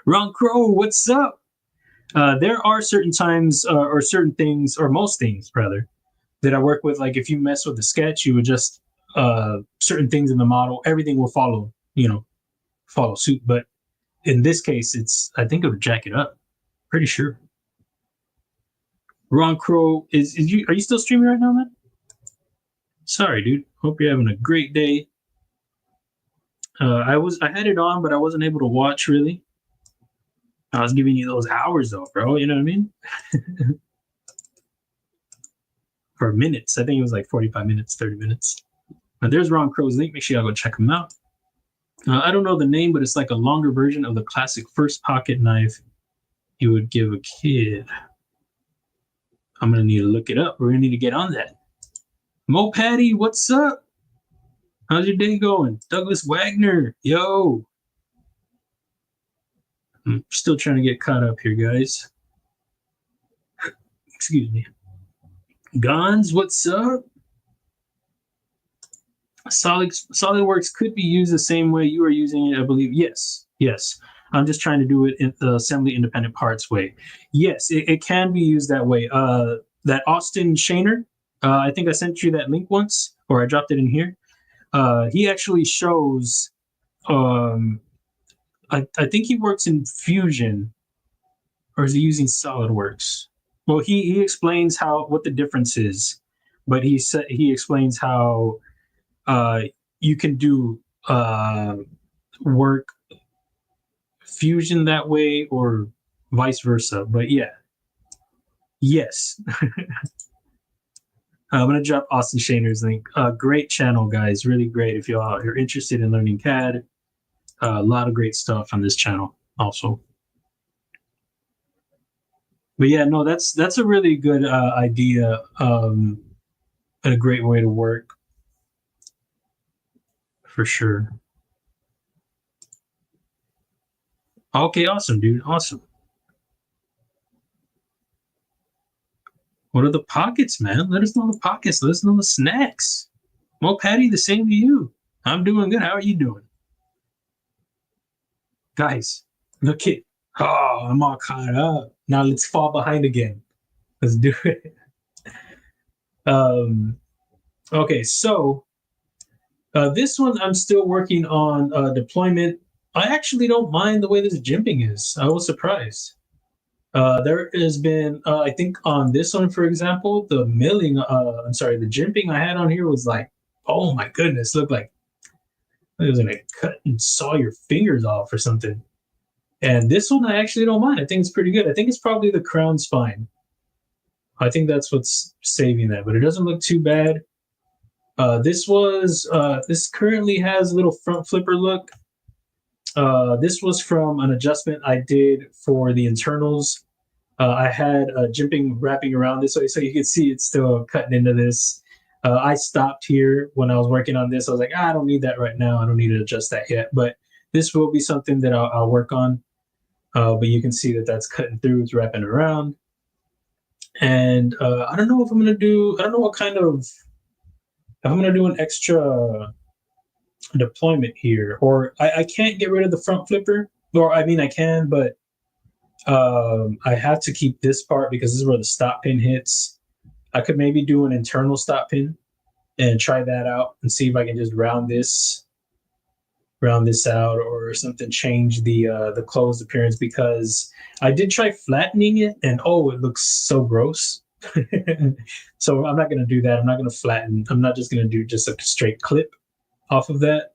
Ron Crow, what's up? There are certain times or certain things, or most things rather, that I work with. Like if you mess with the sketch, you adjust certain things in the model, everything will follow, follow suit. But in this case, I think it would jack it up. Pretty sure. Ron Crow, are you still streaming right now, man? Sorry, dude. Hope you're having a great day. I had it on, but I wasn't able to watch really. I was giving you those hours though, bro. You know what I mean? For minutes. I think it was like 45 minutes, 30 minutes. There's Ron Crow's link. Make sure y'all go check him out. I don't know the name, but it's like a longer version of the classic first pocket knife you would give a kid. I'm going to need to look it up. We're going to need to get on that. Mo Patty, what's up? How's your day going? Douglas Wagner, yo. I'm still trying to get caught up here, guys. Excuse me. Gons, what's up? SolidWorks could be used the same way you are using it, I believe. Yes. I'm just trying to do it in the assembly independent parts way. Yes, it can be used that way. That Austin Shaner, I think I sent you that link once, or I dropped it in here. He actually shows, I think he works in Fusion, or is he using SolidWorks? Well, he explains what the difference is, but he explains how you can do work Fusion that way or vice versa. But yeah, yes. I'm going to drop Austin Shaner's link. Great channel, guys. Really great. If you're interested in learning CAD, a lot of great stuff on this channel also. But yeah, no, that's a really good idea and a great way to work for sure. Okay, awesome, dude. Awesome. What are the pockets, man? Let us know the pockets. Let us know the snacks. Well, Patty, the same to you. I'm doing good. How are you doing? Guys, look it. Oh, I'm all caught up. Now let's fall behind again. Let's do it. Um, okay, so this one I'm still working on deployment. I actually don't mind the way this jimping is. I was surprised. There has been, I think on this one, for example, the milling, I'm sorry, the jimping I had on here was like, oh my goodness, looked like it was gonna cut and saw your fingers off or something. And this one I actually don't mind. I think it's pretty good. I think it's probably the crown spine. I think that's what's saving that, but it doesn't look too bad. This currently has a little front flipper look. This was from an adjustment I did for the internals. I had jimping wrapping around this way, so you can see it's still cutting into this. I stopped here when I was working on this. I was like, I don't need that right now. I don't need to adjust that yet. But this will be something that I'll work on. But you can see that that's cutting through, it's wrapping around. And I don't know if I'm gonna do. I don't know what kind of. If I'm gonna do an extra deployment here, or I can't get rid of the front flipper, or I mean I can, but I have to keep this part because this is where the stop pin hits. I could maybe do an internal stop pin and try that out and see if I can just round this out or something, change the closed appearance, because I did try flattening it and oh, it looks so gross. So I'm not going to do that. I'm not going to flatten. I'm not just going to do just a straight clip off of that.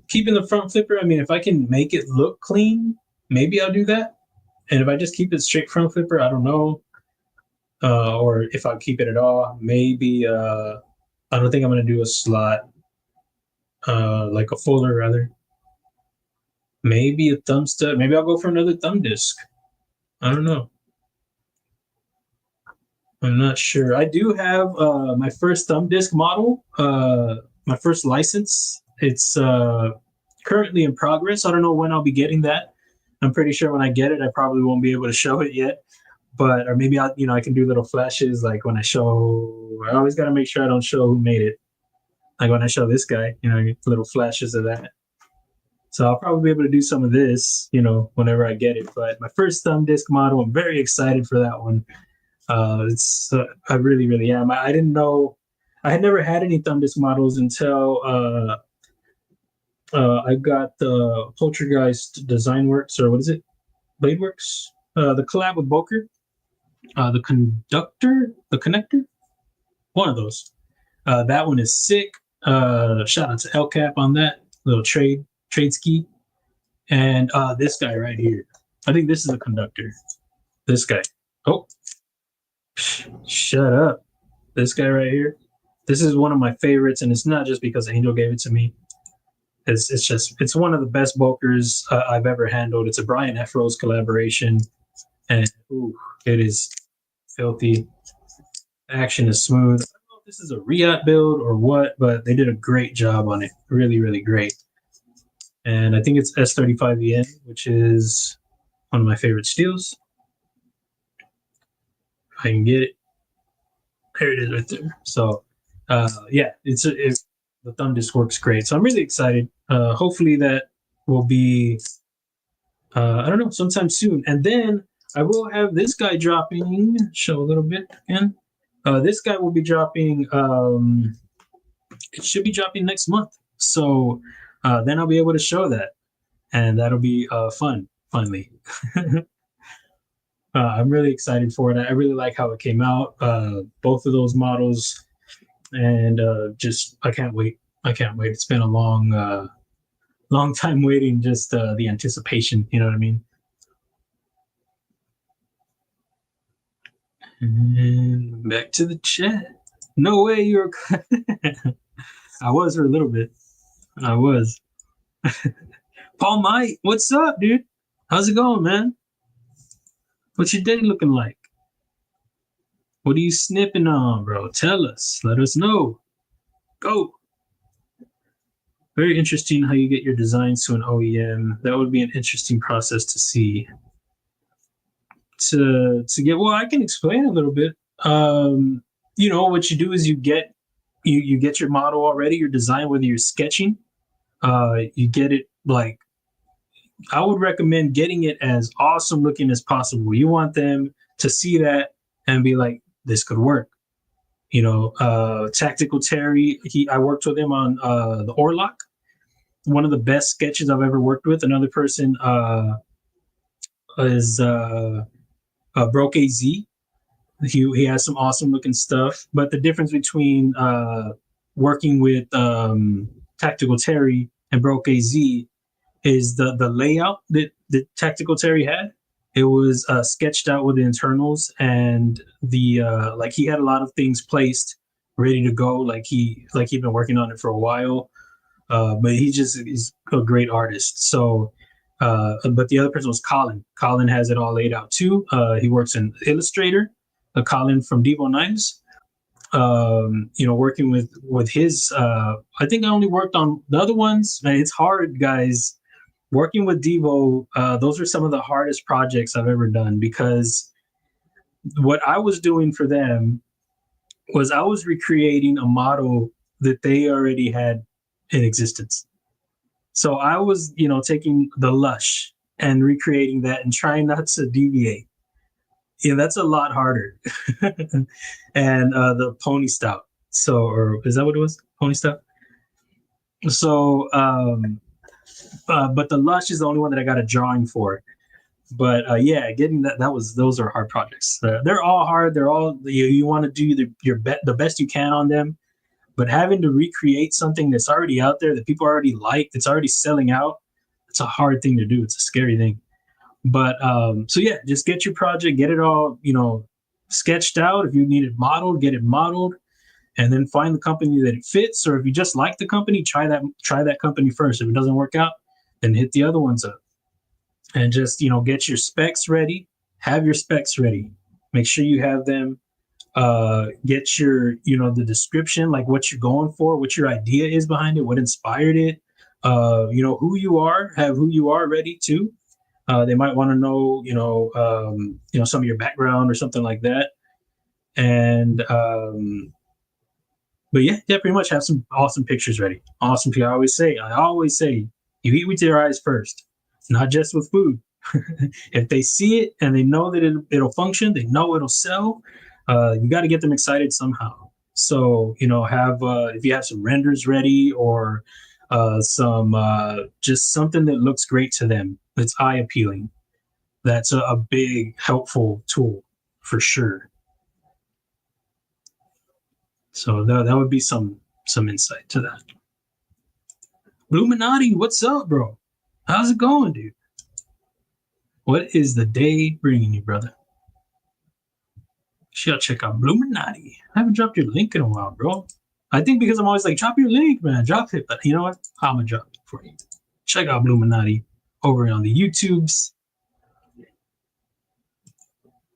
Keeping the front flipper, I mean, if I can make it look clean, maybe I'll do that. And if I just keep it straight front flipper, I don't know. Or if I keep it at all, maybe I don't think I'm going to do a slot, like a folder rather. Maybe a thumb stud. Maybe I'll go for another thumb disc. I don't know. I'm not sure. I do have my first thumb disc model, my first license. It's currently in progress. I don't know when I'll be getting that. I'm pretty sure when I get it, I probably won't be able to show it yet. But or maybe I can do little flashes like when I show. I always got to make sure I don't show who made it. Like when I show this guy, little flashes of that. So I'll probably be able to do some of this, whenever I get it. But my first thumb disc model, I'm very excited for that one. I really, really am. I didn't know. I had never had any thumb disc models until I got the Poltergeist Design Works, or what is it? Blade Works. The collab with Boker. The connector, one of those. That one is sick. Shout out to El Cap on that little trade ski. And this guy right here. I think this is a conductor. This guy. Oh, shut up. This guy right here. This is one of my favorites, and it's not just because Angel gave it to me. It's one of the best Bokers I've ever handled. It's a Brian F. Rose collaboration, and ooh, it is filthy. Action is smooth. I don't know if this is a Riot build or what, but they did a great job on it. Really, really great. And I think it's S35VN, which is one of my favorite steels. If I can get it. There it is right there. So, yeah, the thumb disc works great. So I'm really excited. Hopefully that will be, I don't know, sometime soon. And then I will have this guy dropping, show a little bit again. This guy will be dropping, it should be dropping next month. So then I'll be able to show that. And that'll be fun, finally. I'm really excited for it. I really like how it came out, both of those models. And just, I can't wait. I can't wait. It's been a long time waiting, just the anticipation, you know what I mean? And back to the chat. No way you were. I was for a little bit. I was. Paul Mike, what's up, dude? How's it going, man? What's your day looking like? What are you snipping on, bro? Tell us. Let us know. Go. Very interesting how you get your designs to an OEM. That would be an interesting process to see. To get, well, I can explain a little bit. What you do is you get you get your model already, your design, whether you're sketching, you get it like, I would recommend getting it as awesome looking as possible. You want them to see that and be like, this could work. You know, Tactical Terry, I worked with him on the Orlock, one of the best sketches I've ever worked with. Another person is Broke AZ. He has some awesome looking stuff. But the difference between working with Tactical Terry and Broke AZ is the layout that Tactical Terry had. It was sketched out with the internals, and the like he had a lot of things placed ready to go, like he'd been working on it for a while. But he just is a great artist. So but the other person was Colin. Colin has it all laid out too. He works in Illustrator. Colin from Devo Knives. You know, working with his I think I only worked on the other ones. Man, it's hard, guys. Working with Devo, those are some of the hardest projects I've ever done, because what I was doing for them was I was recreating a model that they already had in existence. So I was, you know, taking the Lush and recreating that and trying not to deviate. Yeah, that's a lot harder. And the Pony Stout. So, or is that what it was? Pony Stout? So, but the Lush is the only one that I got a drawing for. But yeah, getting those are hard projects. They're all hard. They're all, you want to do the best you can on them, but having to recreate something that's already out there that people already like, that's already selling out, it's a hard thing to do. It's a scary thing. But so yeah, just get your project, get it all, you know, sketched out. If you need it modeled, get it modeled, and then find the company that it fits. Or if you just like the company, try that company first. If it doesn't work out, then hit the other ones up. And just, you know, get your specs ready. Have your specs ready. Make sure you have them. Get your, you know, the description, like what you're going for, what your idea is behind it, what inspired it. You know, who you are. Have who you are ready too. They might want to know, you know, some of your background or something like that. And but yeah, pretty much have some awesome pictures ready. Awesome. I always say, you eat with your eyes first, not just with food. If they see it and they know that it'll function, they know it'll sell. You got to get them excited somehow. So, you know, have if you have some renders ready, or some just something that looks great to them, that's eye appealing. That's a big helpful tool for sure. So that would be some insight to that. Illuminati, what's up, bro? How's it going, dude? What is the day bringing you, brother? Should check out Illuminati. I haven't dropped your link in a while, bro. I think because I'm always like, drop your link, man, drop it. But you know what? I'm gonna drop it for you. Check out Illuminati over on the YouTubes.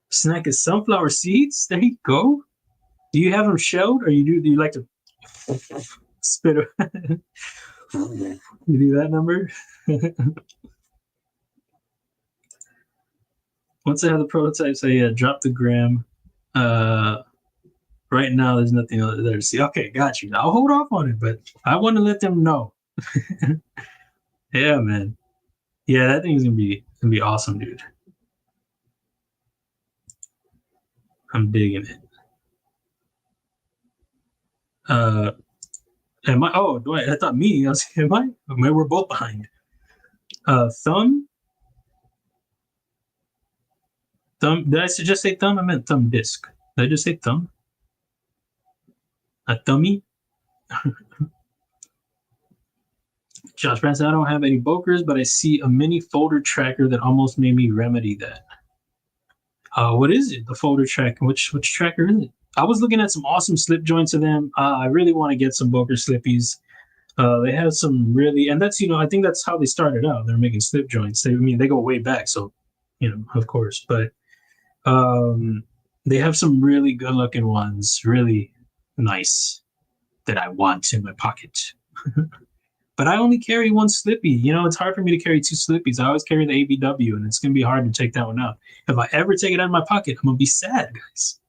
Snack is sunflower seeds. There you go. Do you have them shelled, or do you like to spit? You do that number? Once I have the prototypes, I drop the gram. Right now, there's nothing there to see. Okay, got you. I'll hold off on it, but I want to let them know. Yeah, man. Yeah, that thing's gonna be awesome, dude. I'm digging it. Am I? Oh, I thought me. I was. Am I? Maybe we're both behind. Thumb. Thumb. Did I just say thumb? I meant thumb disc. Did I just say thumb? A thummy. Josh Branson, I don't have any bokers, but I see a mini folder tracker that almost made me remedy that. What is it? The folder tracker. Which tracker is it? I was looking at some awesome slip joints of them. I really want to get some boker slippies. They have some really, and that's, you know, I think that's how they started out. They're making slip joints. They go way back, so, you know, of course. But they have some really good looking ones, really nice, that I want in my pocket. But I only carry one slippy. You know, it's hard for me to carry two slippies. I always carry the ABW, and it's going to be hard to take that one out. If I ever take it out of my pocket, I'm going to be sad, guys.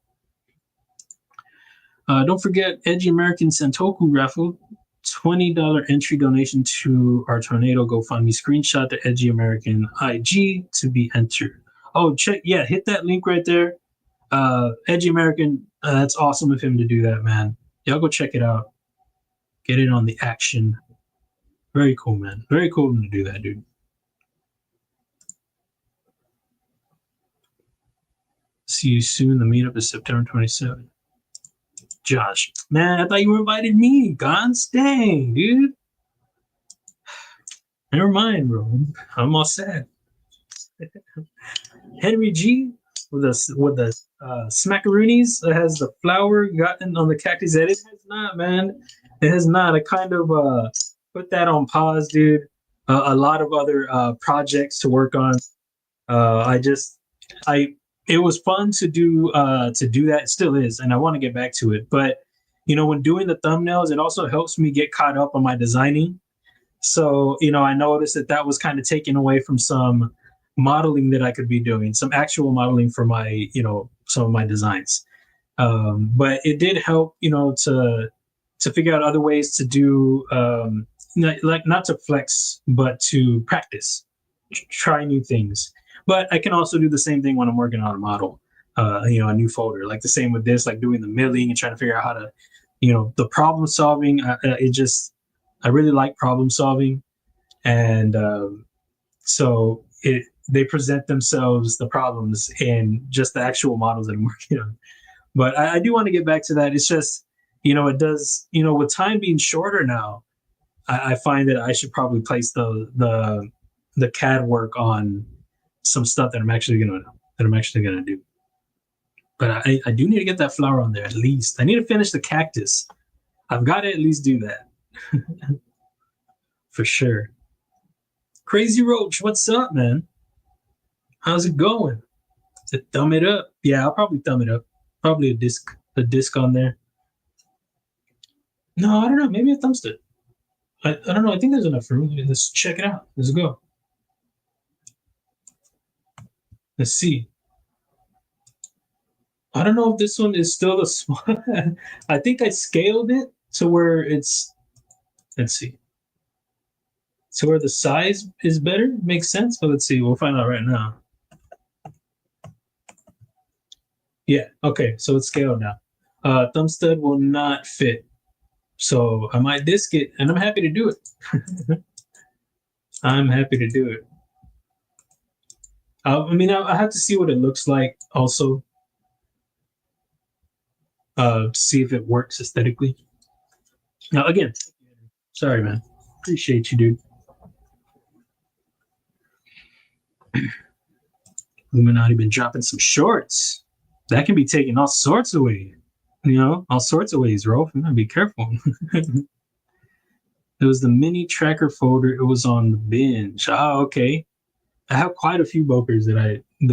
Don't forget Edgy American Santoku raffle. $20 entry donation to our tornado GoFundMe. Screenshot the Edgy American IG to be entered. Oh, check, yeah, hit that link right there. Edgy American, that's awesome of him to do that, man. Y'all go check it out. Get in on the action. Very cool, man. Very cool of him to do that, dude. See you soon. The meetup is September 27th. Josh, man, I thought you invited me. Gons, dang, dude. Never mind, bro. I'm all sad. Henry G with the smackaroonies that has the flower gotten on the cactus head. It has not, man. It has not. I kind of put that on pause, dude. A lot of other projects to work on. It was fun to do that. It still is, and I want to get back to it. But you know, when doing the thumbnails, it also helps me get caught up on my designing. So you know, I noticed that was kind of taken away from some modeling that I could be doing, some actual modeling for my, you know, some of my designs. But it did help, you know, to figure out other ways to do, not to flex, but to practice, try new things. But I can also do the same thing when I'm working on a model, you know, a new folder. Like the same with this, like doing the milling and trying to figure out how to, you know, the problem solving. I really like problem solving, and so they present themselves, the problems, in just the actual models that I'm working on. But I do want to get back to that. It's just, you know, it does, you know, with time being shorter now, I find that I should probably place the CAD work on some stuff that I'm actually gonna do. But I do need to get that flower on there at least. I need to finish the cactus. I've got to at least do that. For sure. Crazy Roach, what's up, man? How's it going? To thumb it up. Yeah, I'll probably thumb it up. Probably a disc on there. No, I don't know. Maybe a thumbstick. I don't know. I think there's enough room. Let's check it out. Let's go. Let's see. I don't know if this one is still the small. I think I scaled it to where it's. Let's see. So where the size is better, makes sense. But let's see. We'll find out right now. Yeah. Okay. So it's scaled now. Thumb stud will not fit. So I might disc it, and I'm happy to do it. I'm happy to do it. I mean, I have to see what it looks like also. To see if it works aesthetically. Now, again, sorry, man. Appreciate you, dude. Illuminati been dropping some shorts. That can be taken all sorts of ways. You know, all sorts of ways, Rolf. You gotta be careful. It was the mini tracker folder. It was on the binge. Oh, okay. I have quite a few bokers that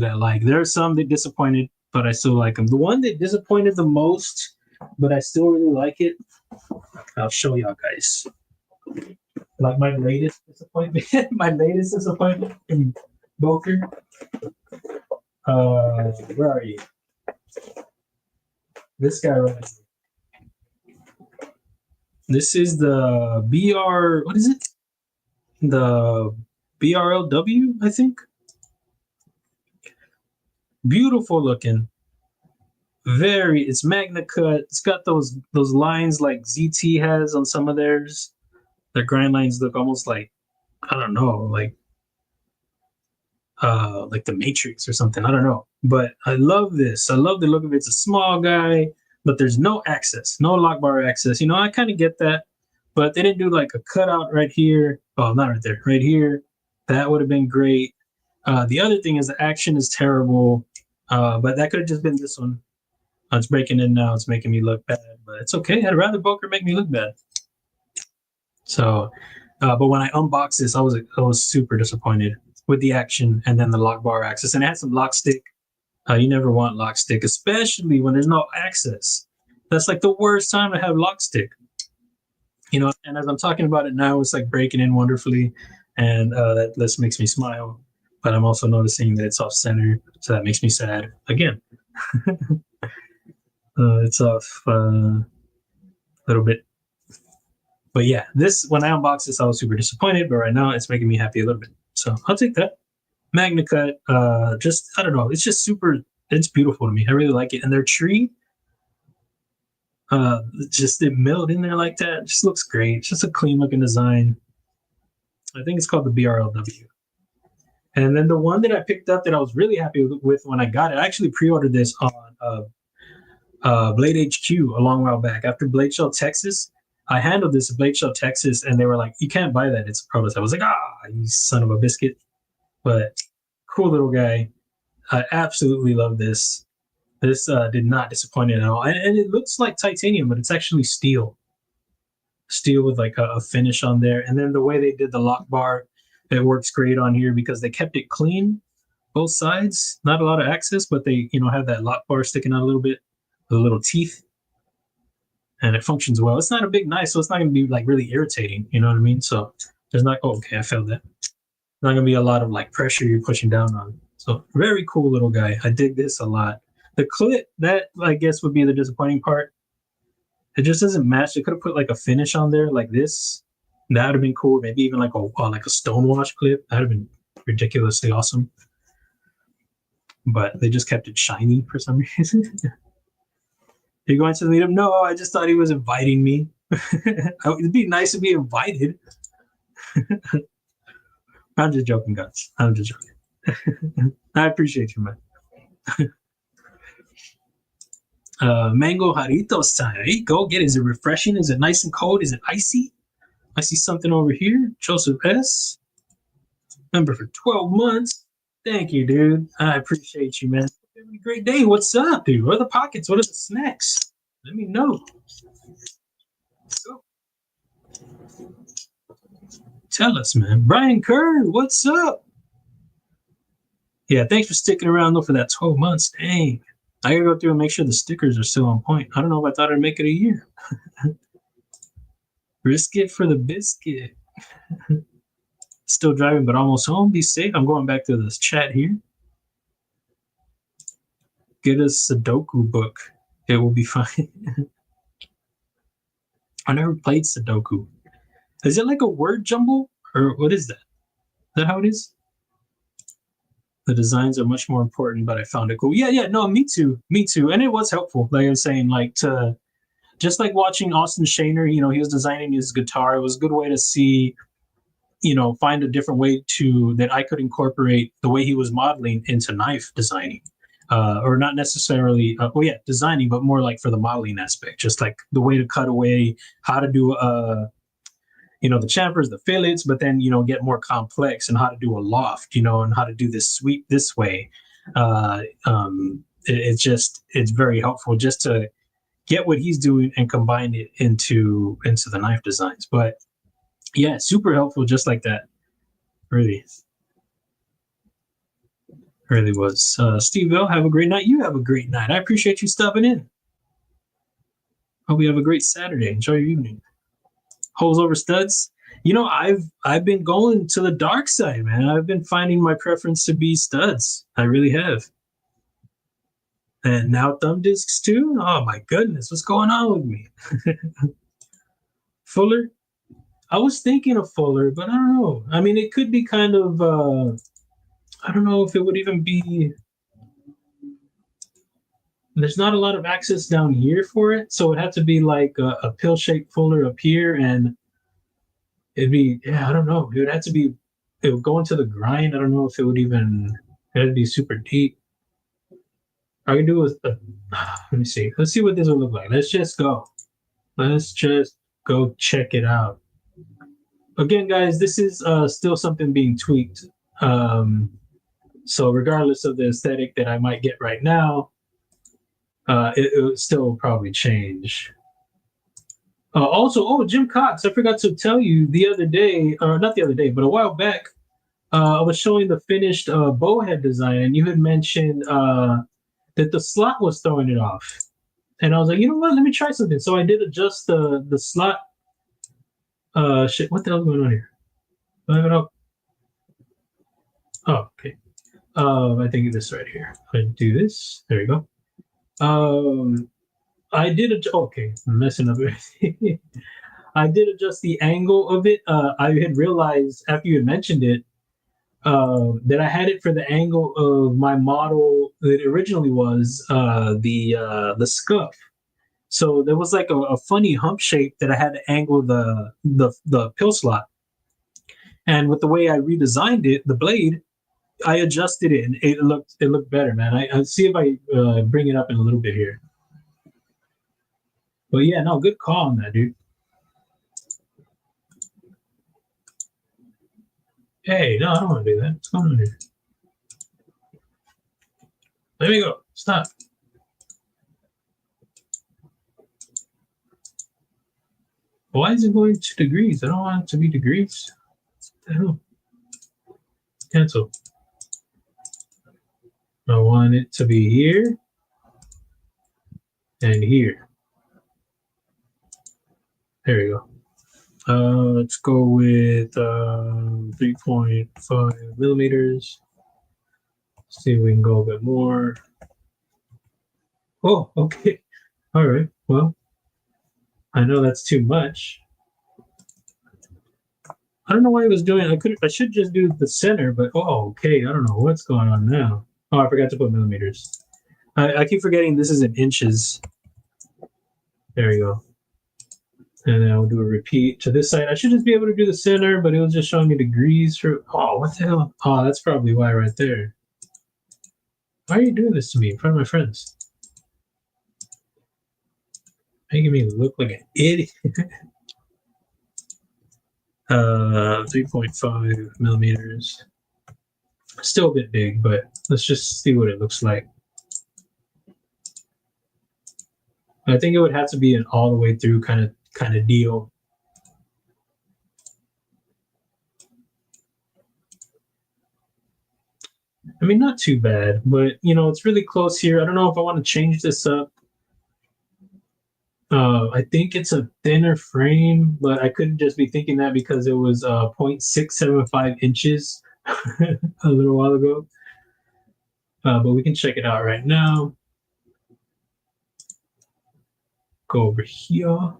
I like. There are some that disappointed, but I still like them. The one that disappointed the most, but I still really like it. I'll show y'all guys. Like my latest disappointment. My latest disappointment in Boker. Where are you? This guy right here. This is the BR. What is it? The BRLW, I think. Beautiful looking. It's Magna cut. It's got those lines like ZT has on some of theirs. Their grind lines look almost like, I don't know, like the Matrix or something. I don't know. But I love this. I love the look of it. It's a small guy, but there's no access, no lock bar access. You know, I kind of get that, but they didn't do like a cutout right here. Oh, not right there, right here. That would have been great. The other thing is the action is terrible, but that could have just been this one. It's breaking in now. It's making me look bad, but it's okay. I'd rather Boker make me look bad. So, but when I unboxed this, I was super disappointed with the action and then the lock bar access. And it had some lock stick. You never want lock stick, especially when there's no access. That's like the worst time to have lock stick. You know, and as I'm talking about it now, it's like breaking in wonderfully, and that makes me smile. But I'm also noticing that it's off center, so that makes me sad again. It's off a little bit. But yeah, this when I unboxed this, I was super disappointed. But right now, it's making me happy a little bit. So I'll take that. Magna Cut, just I don't know. It's just super. It's beautiful to me. I really like it. And their tree, just it milled in there like that. It just looks great. It's just a clean looking design. I think it's called the BRLW. And then the one that I picked up that I was really happy with when I got it, I actually pre-ordered this on Blade HQ a long while back. After Blade Show Texas, I handled this at Blade Show Texas, and they were like, "You can't buy that. It's a prototype." I was like, you son of a biscuit." But cool little guy. I absolutely love this. This did not disappoint at all. And it looks like titanium, but it's actually steel. Steel with like a finish on there. And then the way they did the lock bar, it works great on here because they kept it clean, both sides. Not a lot of access, but they, have that lock bar sticking out a little bit, the little teeth. And it functions well. It's not a big knife, so it's not going to be like really irritating. You know what I mean? So there's not, okay, I failed that. Not going to be a lot of like pressure you're pushing down on. So very cool little guy. I dig this a lot. The clip, that I guess would be the disappointing part. It just doesn't match. They could have put like a finish on there like this. That would have been cool. Maybe even like a stonewash clip. That would have been ridiculously awesome. But they just kept it shiny for some reason. Are you going to the meetup? No, I just thought he was inviting me. It'd be nice to be invited. I'm just joking, guys. I'm just joking. I appreciate you, man. Mango Jarritos time. There you go. Get it. Is it refreshing? Is it nice and cold? Is it icy? I see something over here. Joseph S. Member for 12 months. Thank you, dude. I appreciate you, man. Having a great day. What's up, dude? What are the pockets? What are the snacks? Let me know. Let's go. Tell us, man. Brian Kerr, what's up? Yeah, thanks for sticking around, though, for that 12 months. Dang. I gotta go through and make sure the stickers are still on point. I don't know if I thought I'd make it a year. Risk it for the biscuit. Still driving, but almost home. Be safe. I'm going back to this chat here. Get a Sudoku book. It will be fine. I never played Sudoku. Is it like a word jumble? Or what is that? Is that how it is? The designs are much more important, but I found it cool. Yeah, no, me too. And it was helpful. Like I was saying, just like watching Austin Shaner, he was designing his guitar. It was a good way to see, find a different way that I could incorporate the way he was modeling into knife designing. Or not necessarily, designing, but more like for the modeling aspect, just like the way to cut away, how to do, the chamfers, the fillets, but then, get more complex and how to do a loft, and how to do this sweep this way. It's very helpful just to get what he's doing and combine it into the knife designs. But yeah, super helpful, just like that. Really was. Steve Bell, have a great night. You have a great night. I appreciate you stopping in. Hope you have a great Saturday. Enjoy your evening. Holes over studs. I've been going to the dark side, man. I've been finding my preference to be studs. I really have. And now thumb discs too. Oh my goodness, what's going on with me? Fuller. I was thinking of Fuller, but I don't know. I mean, it could be kind of. I don't know if it would even be. There's not a lot of access down here for it, so it'd have to be like a pill-shaped Fuller up here, and it'd be, I don't know. It would have to be, it would go into the grind. I don't know if it would even, it'd be super deep. I can do with, let me see. Let's see what this would look like. Let's just go. Let's just go check it out. Again, guys, this is still something being tweaked. So regardless of the aesthetic that I might get right now, it would still probably change. Also, Jim Cox, I forgot to tell you the other day, or not the other day, but a while back, I was showing the finished bowhead design, and you had mentioned that the slot was throwing it off. And I was like, you know what? Let me try something. So I did adjust the slot. Shit, what the hell is going on here? Oh, okay. I think this right here. I do this. There you go. I did okay, I'm messing up everything. I did adjust the angle of it. I had realized after you had mentioned it that I had it for the angle of my model that originally was the scuff. So there was like a funny hump shape that I had to angle the pill slot. And with the way I redesigned it, the blade, I adjusted it and it looked better, man. I see if I bring it up in a little bit here. But yeah, no, good call on that, dude. Hey, no, I don't want to do that. What's going on here? There we go. Stop. Why is it going to degrees? I don't want it to be degrees. What the hell? Cancel. I want it to be here and here. There we go. Let's go with 3.5 millimeters. See if we can go a bit more. Oh, okay. All right. Well, I know that's too much. I don't know why I was doing. I should just do the center, but oh, okay. I don't know what's going on now. Oh, I forgot to put millimeters. I keep forgetting this is in inches. There you go. And then I'll do a repeat to this side. I should just be able to do the center, but it was just showing me degrees for. Oh, what the hell? Oh, that's probably why right there. Why are you doing this to me in front of my friends? Making me look like an idiot. 3.5 millimeters. Still a bit big, but let's just see what it looks like. I think it would have to be an all the way through kind of deal. I mean, not too bad, but you know, it's really close here. I don't know if I want to change this up. I think it's a thinner frame, but I couldn't just be thinking that because it was 0.675 inches a little while ago. But we can check it out right now. Go over here.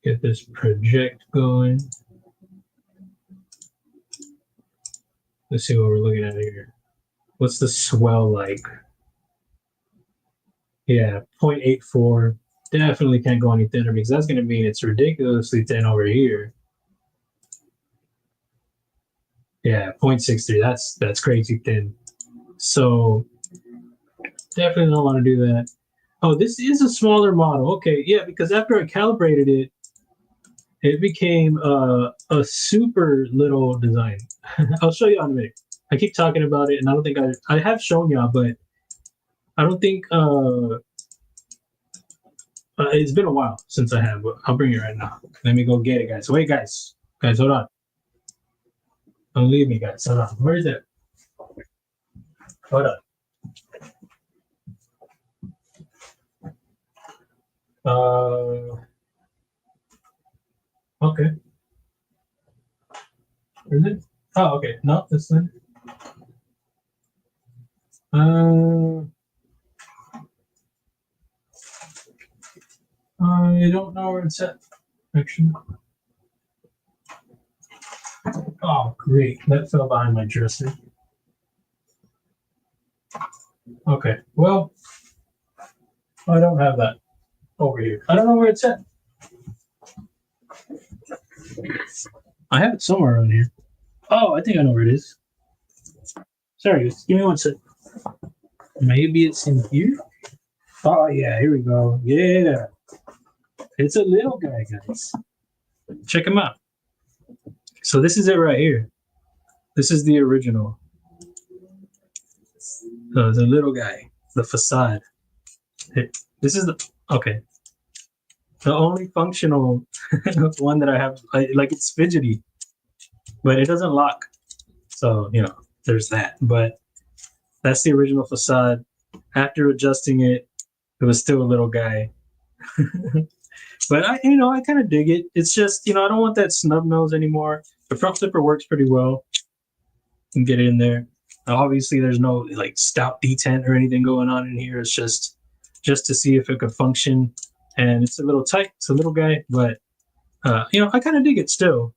Get this project going. Let's see what we're looking at here. What's the swell like? Yeah, 0.84. Definitely can't go any thinner because that's going to mean it's ridiculously thin over here. Yeah, 0.63. That's crazy thin. So definitely don't want to do that. Oh, this is a smaller model. Okay, yeah, because after I calibrated it, it became a super little design. I'll show you on a minute. I keep talking about it, and I don't think I have shown y'all, but I don't think it's been a while since I have. But I'll bring it right now. Let me go get it, guys. Wait, guys, hold on. Don't leave me, guys. Hold on. Where is it? Hold on. Okay. Is it? Oh, okay. No, this one. I don't know where it's at, actually. Oh, great. That fell behind my dresser. Okay. Well, I don't have that over here. I don't know where it's at. I have it somewhere around here. Oh, I think I know where it is. Sorry, just give me one sec. Maybe it's in here. Oh yeah, here we go. Yeah, it's a little guy, guys. Check him out. So this is it right here. This is the original. The little guy, the facade. This is the okay. The only functional one that I have, like it's fidgety, but it doesn't lock. So you know, there's that. But that's the original facade. After adjusting it, it was still a little guy. But I kind of dig it. It's just, I don't want that snub nose anymore. The front flipper works pretty well. You can get it in there. Obviously, there's no like stout detent or anything going on in here. It's just just to see if it could function. And it's a little tight. It's a little guy, but you know, I kind of dig it still.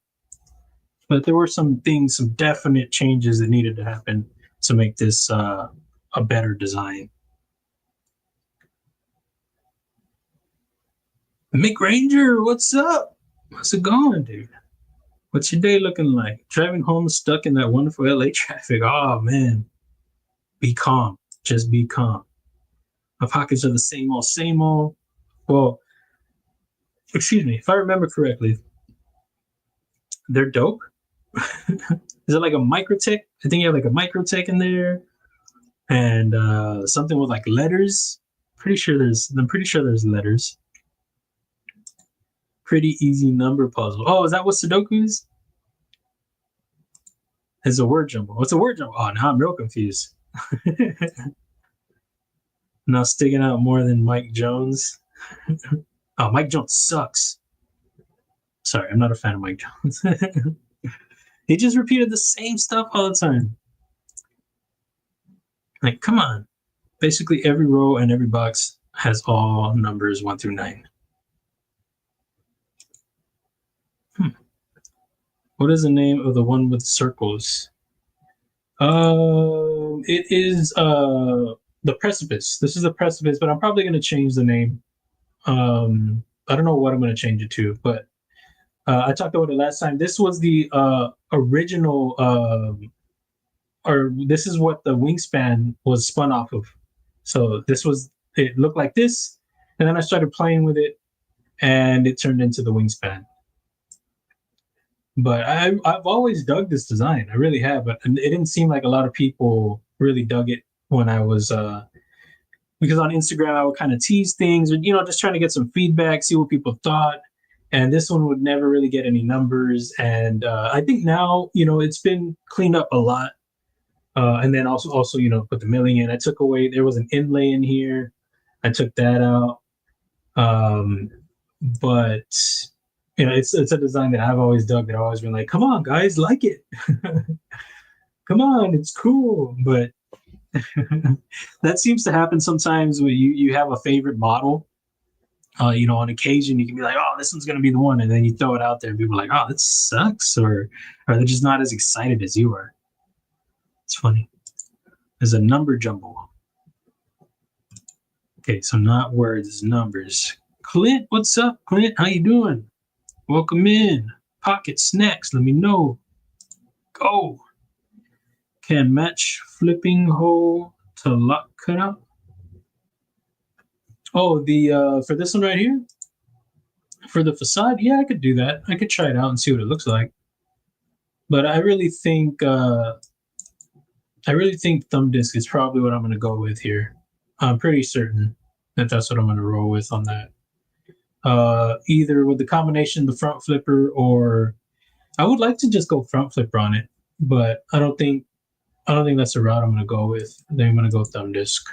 But there were some things, some definite changes that needed to happen to make this a better design. Mick Ranger, what's up? How's it going, dude? What's your day looking like? Driving home stuck in that wonderful LA traffic. Oh, man. Be calm. Just be calm. My pockets are the same old, same old. Well, excuse me. If I remember correctly, they're dope. Is it like a microtech? I think you have like a microtech in there, and something with like letters. I'm pretty sure there's letters. Pretty easy number puzzle. Oh, is that what Sudoku is? It's a word jumble. What's a word jumble? Oh, now I'm real confused. Not sticking out more than Mike Jones. Oh, Mike Jones sucks. Sorry, I'm not a fan of Mike Jones. He just repeated the same stuff all the time. Like, come on. Basically, every row and every box has all numbers 1 through 9. What is the name of the one with circles? It is the precipice. This is the precipice, but I'm probably going to change the name. I don't know what I'm going to change it to, but I talked about it last time. This was the original, or this is what the wingspan was spun off of. So it looked like this, and then I started playing with it, and it turned into the wingspan. But I've always dug this design. I really have, but it didn't seem like a lot of people really dug it when I was, because on Instagram I would kind of tease things, or just trying to get some feedback, see what people thought. And this one would never really get any numbers. And I think now, it's been cleaned up a lot. And then also, put the milling in. I took away, there was an inlay in here. I took that out. But it's a design that I've always dug, that I've always been like, come on, guys, like it. Come on, it's cool. But that seems to happen sometimes when you have a favorite model. On occasion you can be like, oh, this one's going to be the one. And then you throw it out there and people are like, oh, that sucks. Or they're just not as excited as you are. It's funny. There's a number jumble. Okay, so not words, numbers. Clint, what's up, Clint? How you doing? Welcome in. Pocket snacks, let me know. Go. Can match flipping hole to lock cutout. Oh, the for this one right here? For the facade? Yeah, I could do that. I could try it out and see what it looks like. But I really think thumb disc is probably what I'm going to go with here. I'm pretty certain that that's what I'm going to roll with on that. Either with the combination of the front flipper, or I would like to just go front flipper on it, but I don't think that's the route I'm going to go with. I think I'm going to go thumb disc.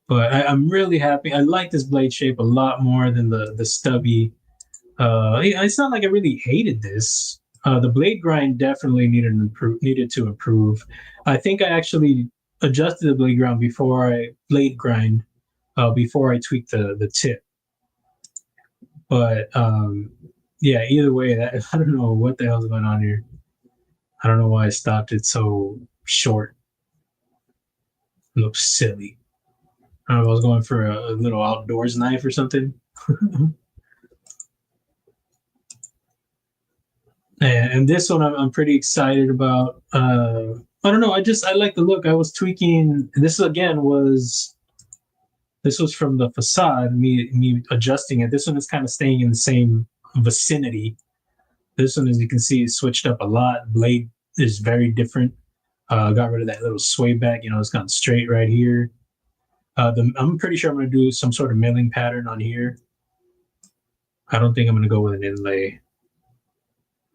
But I'm really happy. I like this blade shape a lot more than the stubby. It's not like I really hated this. The blade grind definitely needed to improve. I think I actually adjusted the blade grind before I tweaked the tip. But yeah, either way, I don't know what the hell's going on here. I don't know why I stopped it so short. It looks silly. I don't know if I was going for a little outdoors knife or something. And this one I'm pretty excited about. I don't know. I like the look. I was tweaking. This was from the facade. Me adjusting it. This one is kind of staying in the same vicinity. This one, as you can see, is switched up a lot. Blade is very different. Got rid of that little sway back. It's gone straight right here. I'm pretty sure I'm going to do some sort of milling pattern on here. I don't think I'm going to go with an inlay.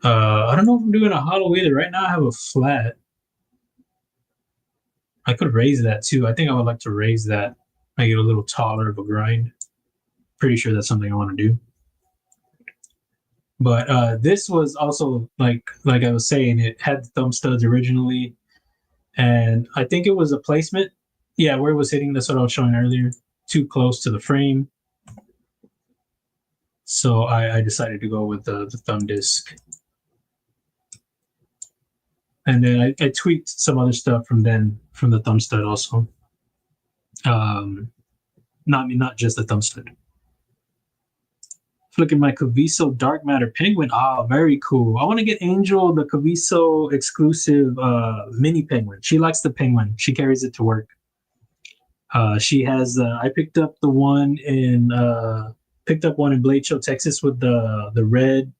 I don't know if I'm doing a hollow either. Right now I have a flat. I could raise that too. I think I would like to raise that. I get a little taller of a grind. Pretty sure that's something I want to do. But this was also like I was saying, it had the thumb studs originally. And I think it was a placement. Yeah, where it was hitting, that's what I was showing earlier. Too close to the frame. So I decided to go with the thumb disc. And then I tweaked some other stuff from the thumb stud also. Not just the thumb stud. Look at my Kaviso Dark Matter Penguin. Oh, very cool. I want to get Angel the Kaviso exclusive mini penguin. She likes the penguin. She carries it to work. She has. I picked up one in Blade Show, Texas, with the red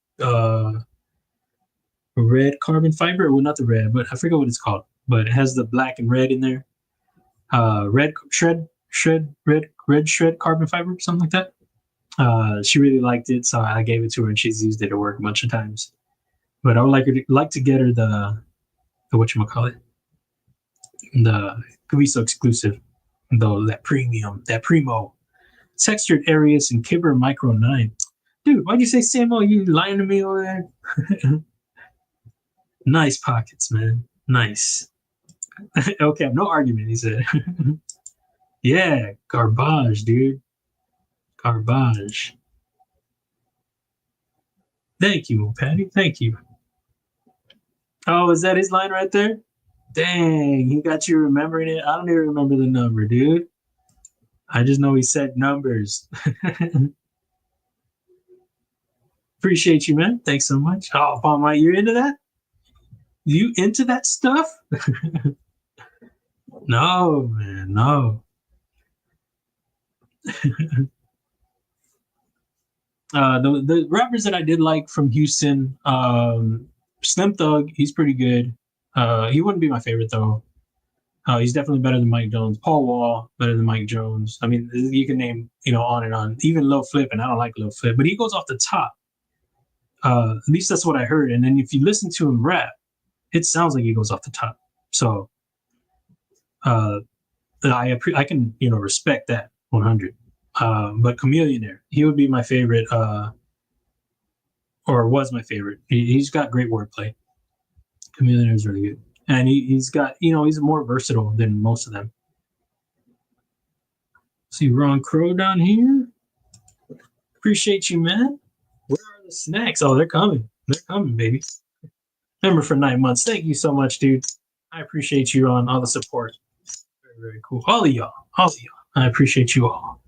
carbon fiber. Well, not the red, but I forget what it's called. But it has the black and red in there. Red shred carbon fiber, something like that. She really liked it, so I gave it to her, and she's used it at work a bunch of times. But I would like to get her the whatchamacallit, the Kaviso exclusive, though, that primo textured areas and Kibber Micro 9. Dude, why'd you say Samo? You lying to me over there? Nice pockets, man. Nice. Okay, no argument, he said. Yeah, garbage, dude. Garbage. Thank you, Patty. Thank you. Oh, is that his line right there? Dang, he got you remembering it. I don't even remember the number, dude. I just know he said numbers. Appreciate you, man. Thanks so much. Oh, Palm Mike, you into that? You into that stuff? No, man, no. The rappers that I did like from Houston, Slim Thug, he's pretty good. He wouldn't be my favorite though. He's definitely better than Mike Jones. Paul Wall, better than Mike Jones. I mean, you can name, on and on. Even Lil Flip, and I don't like Lil Flip, but he goes off the top. At least that's what I heard. And then if you listen to him rap, it sounds like he goes off the top. So I can respect that 100. But Chameleonaire, he would be my favorite, or was my favorite. He's got great wordplay. Chameleonaire is really good, and he's got he's more versatile than most of them. See Ron Crow down here. Appreciate you, man. Where are the snacks? Oh, they're coming. They're coming, baby. Remember for 9 months. Thank you so much, dude. I appreciate you on all the support. Very, very cool. All of y'all. I appreciate you all.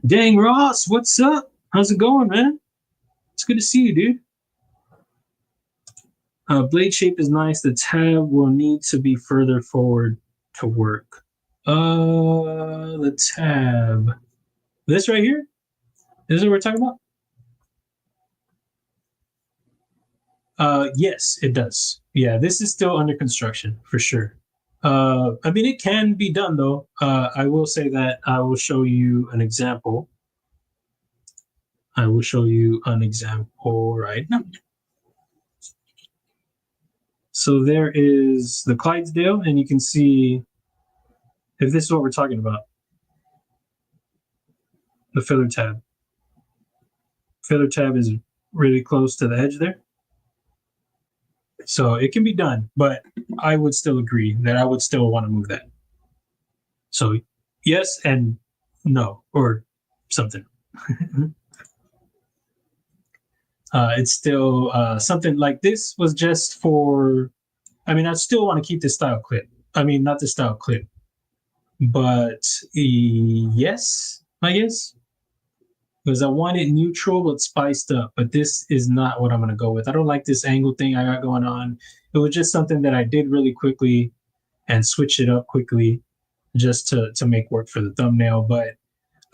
Dang, Ross, what's up? How's it going, man? It's good to see you, dude. Blade shape is nice. The tab will need to be further forward to work. The tab. This right here? Is what we're talking about? Yes, it does. Yeah, this is still under construction for sure. I mean, it can be done though. I will say that I will show you an example. Right now. So there is the Clydesdale, and you can see if this is what we're talking about. The filler tab. Filler tab is really close to the edge there. So it can be done, but I would still agree that I would still want to move that. So yes and no, or something. It's still something like this was just for, I mean, I still want to keep this style clip. I mean, not the style clip, but yes, I guess. Because I want it neutral but spiced up, but this is not what I'm going to go with. I don't like this angle thing I got going on. It was just something that I did really quickly and switched it up quickly just to make work for the thumbnail. But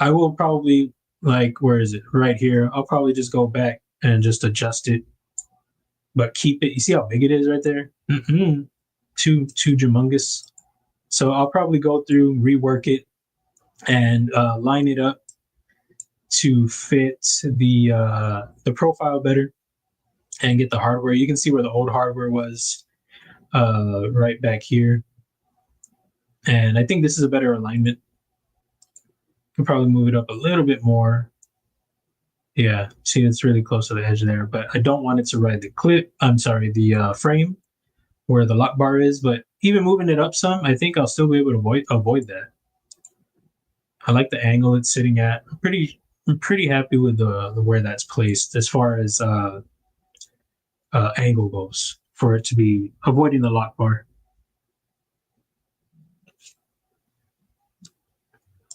I will probably, where is it? Right here. I'll probably just go back and just adjust it, but keep it. You see how big it is right there? Too humongous. So I'll probably go through, rework it, and line it up to fit the profile better and get the hardware. You can see where the old hardware was right back here. And I think this is a better alignment. Can probably move it up a little bit more. Yeah, see, it's really close to the edge there, but I don't want it to ride the frame where the lock bar is. But even moving it up some, I think I'll still be able to avoid that. I like the angle it's sitting at. I'm pretty happy with the where that's placed as far as angle goes for it to be avoiding the lock bar.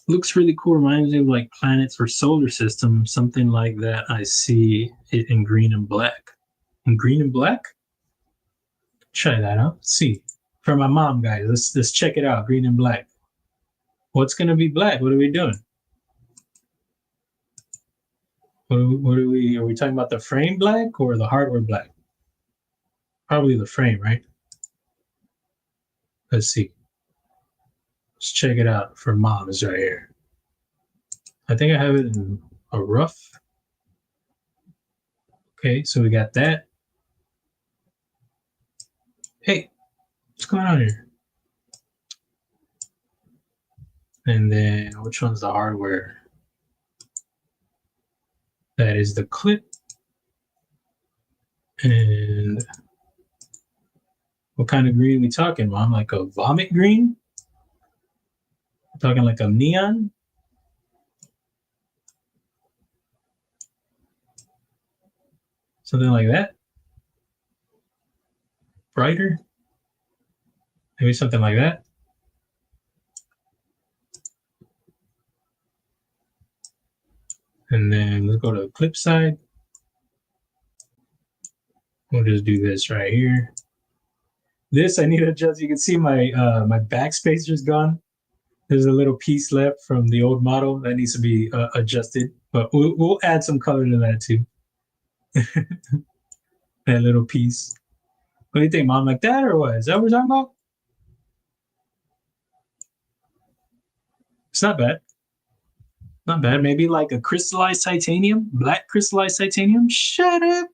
Looks really cool. Reminds me of like planets or solar system, something like that. I see it in green and black. In green and black? Try that out. Let's see. For my mom, guys, let's check it out. Green and black. What's gonna be black? What are we doing? What are we talking about the frame black or the hardware black? Probably the frame, right? Let's see. Let's check it out for moms right here. I think I have it in a rough. Okay, so we got that. Hey, what's going on here? And then which one's the hardware? That is the clip. And what kind of green are we talking, Mom? Like a vomit green? Talking like a neon? Something like that? Brighter? Maybe something like that? And then let's go to the clip side. We'll just do this right here. This I need to adjust. You can see my my backspace just gone. There's a little piece left from the old model that needs to be adjusted, but we'll add some color to that too. That little piece. What do you think, Mom? Like that or what? Is that what we're talking about? It's not bad. Not bad. Maybe like a crystallized titanium, black crystallized titanium. Shut up.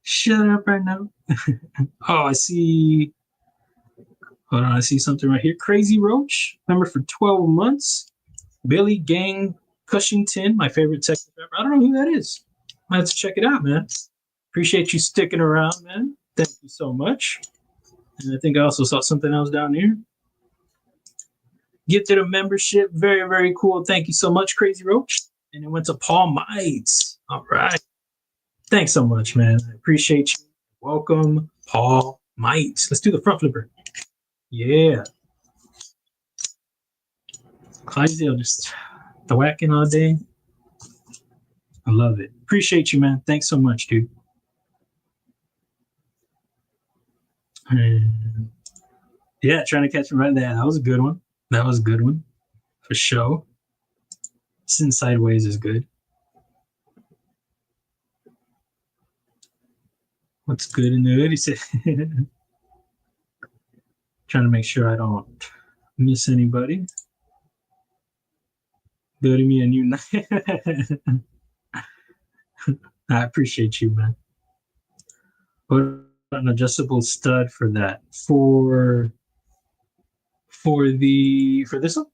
Shut up right now. Oh, I see. Hold on, I see something right here. Crazy Roach, member for 12 months. Billy Gang Cushington, my favorite Texas rapper. I don't know who that is. I have to check it out, man. Appreciate you sticking around, man. Thank you so much. And I think I also saw something else down here. Gifted a membership. Very, very cool. Thank you so much, Crazy Roach. And it went to Paul Mites. All right. Thanks so much, man. I appreciate you. Welcome, Paul Mites. Let's do the front flipper. Yeah. Clydesdale just the whacking all day. I love it. Appreciate you, man. Thanks so much, dude. And yeah, trying to catch him right there. That was a good one. That was a good one. For sure. Sitting sideways is good. What's good in the hood? He said trying to make sure I don't miss anybody. Building me a new knife. I appreciate you, man. Put an adjustable stud for that. For this one?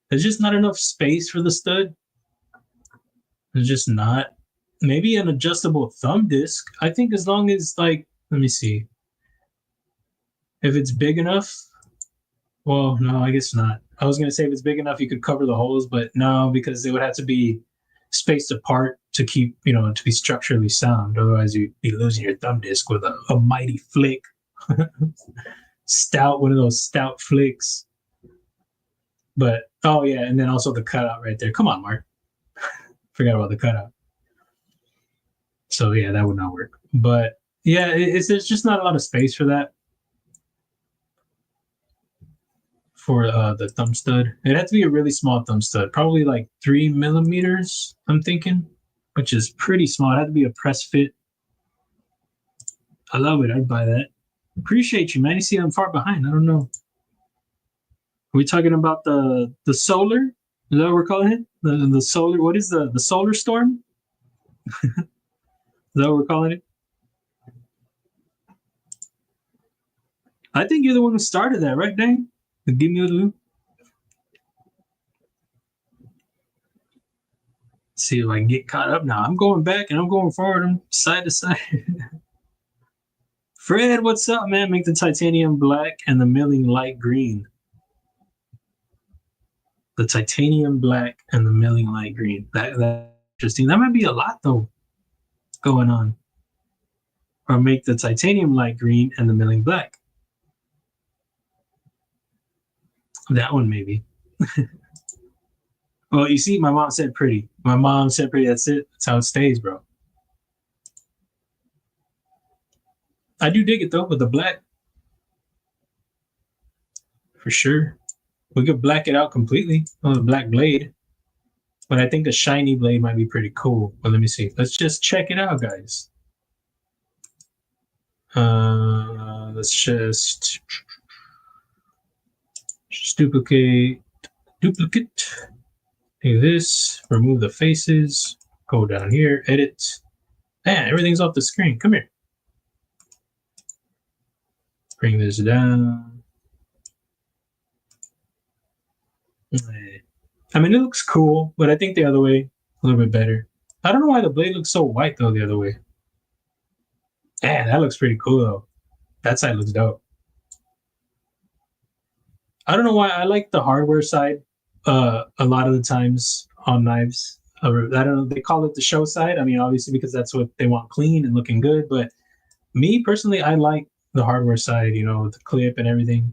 There's just not enough space for the stud. There's just not. Maybe an adjustable thumb disc. I think as long as like, let me see. If it's big enough, well, no, I guess not. I was gonna say if it's big enough, you could cover the holes, but no, because it would have to be spaced apart to keep, to be structurally sound. Otherwise, you'd be losing your thumb disc with a mighty flick. One of those stout flicks. But oh yeah, and then also the cutout right there. Come on, Mark. Forgot about the cutout. So yeah, that would not work. But yeah, there's just not a lot of space for that. For the thumb stud. It had to be a really small thumb stud, probably like 3 millimeters, I'm thinking, which is pretty small. It had to be a press fit. I love it. I'd buy that. Appreciate you, man. You see I'm far behind. I don't know. Are we talking about the solar? Is that what we're calling it? The solar, what is the solar storm? Is that what we're calling it? I think you're the one who started that, right, Dang? Give me a loop. See if I can get caught up now. I'm going back and I'm going forward. I'm side to side. Fred, what's up, man? Make the titanium black and the milling light green. The titanium black and the milling light green. That's interesting. That might be a lot though going on. Or make the titanium light green and the milling black. That one maybe. Well, you see, my mom said pretty. My mom said pretty. That's it. That's how it stays, bro. I do dig it though with the black. For sure. We could black it out completely on the black blade. But I think a shiny blade might be pretty cool. But let me see. Let's just check it out, guys. Let's just duplicate. Do this. Remove the faces. Go down here. Edit. Man, everything's off the screen. Come here. Bring this down. I mean, it looks cool, but I think the other way a little bit better. I don't know why the blade looks so white though the other way. Man, that looks pretty cool though. That side looks dope. I don't know why I like the hardware side a lot of the times on knives. I don't know, they call it the show side. I mean, obviously because that's what they want, clean and looking good. But me personally, I like the hardware side, you know, the clip and everything.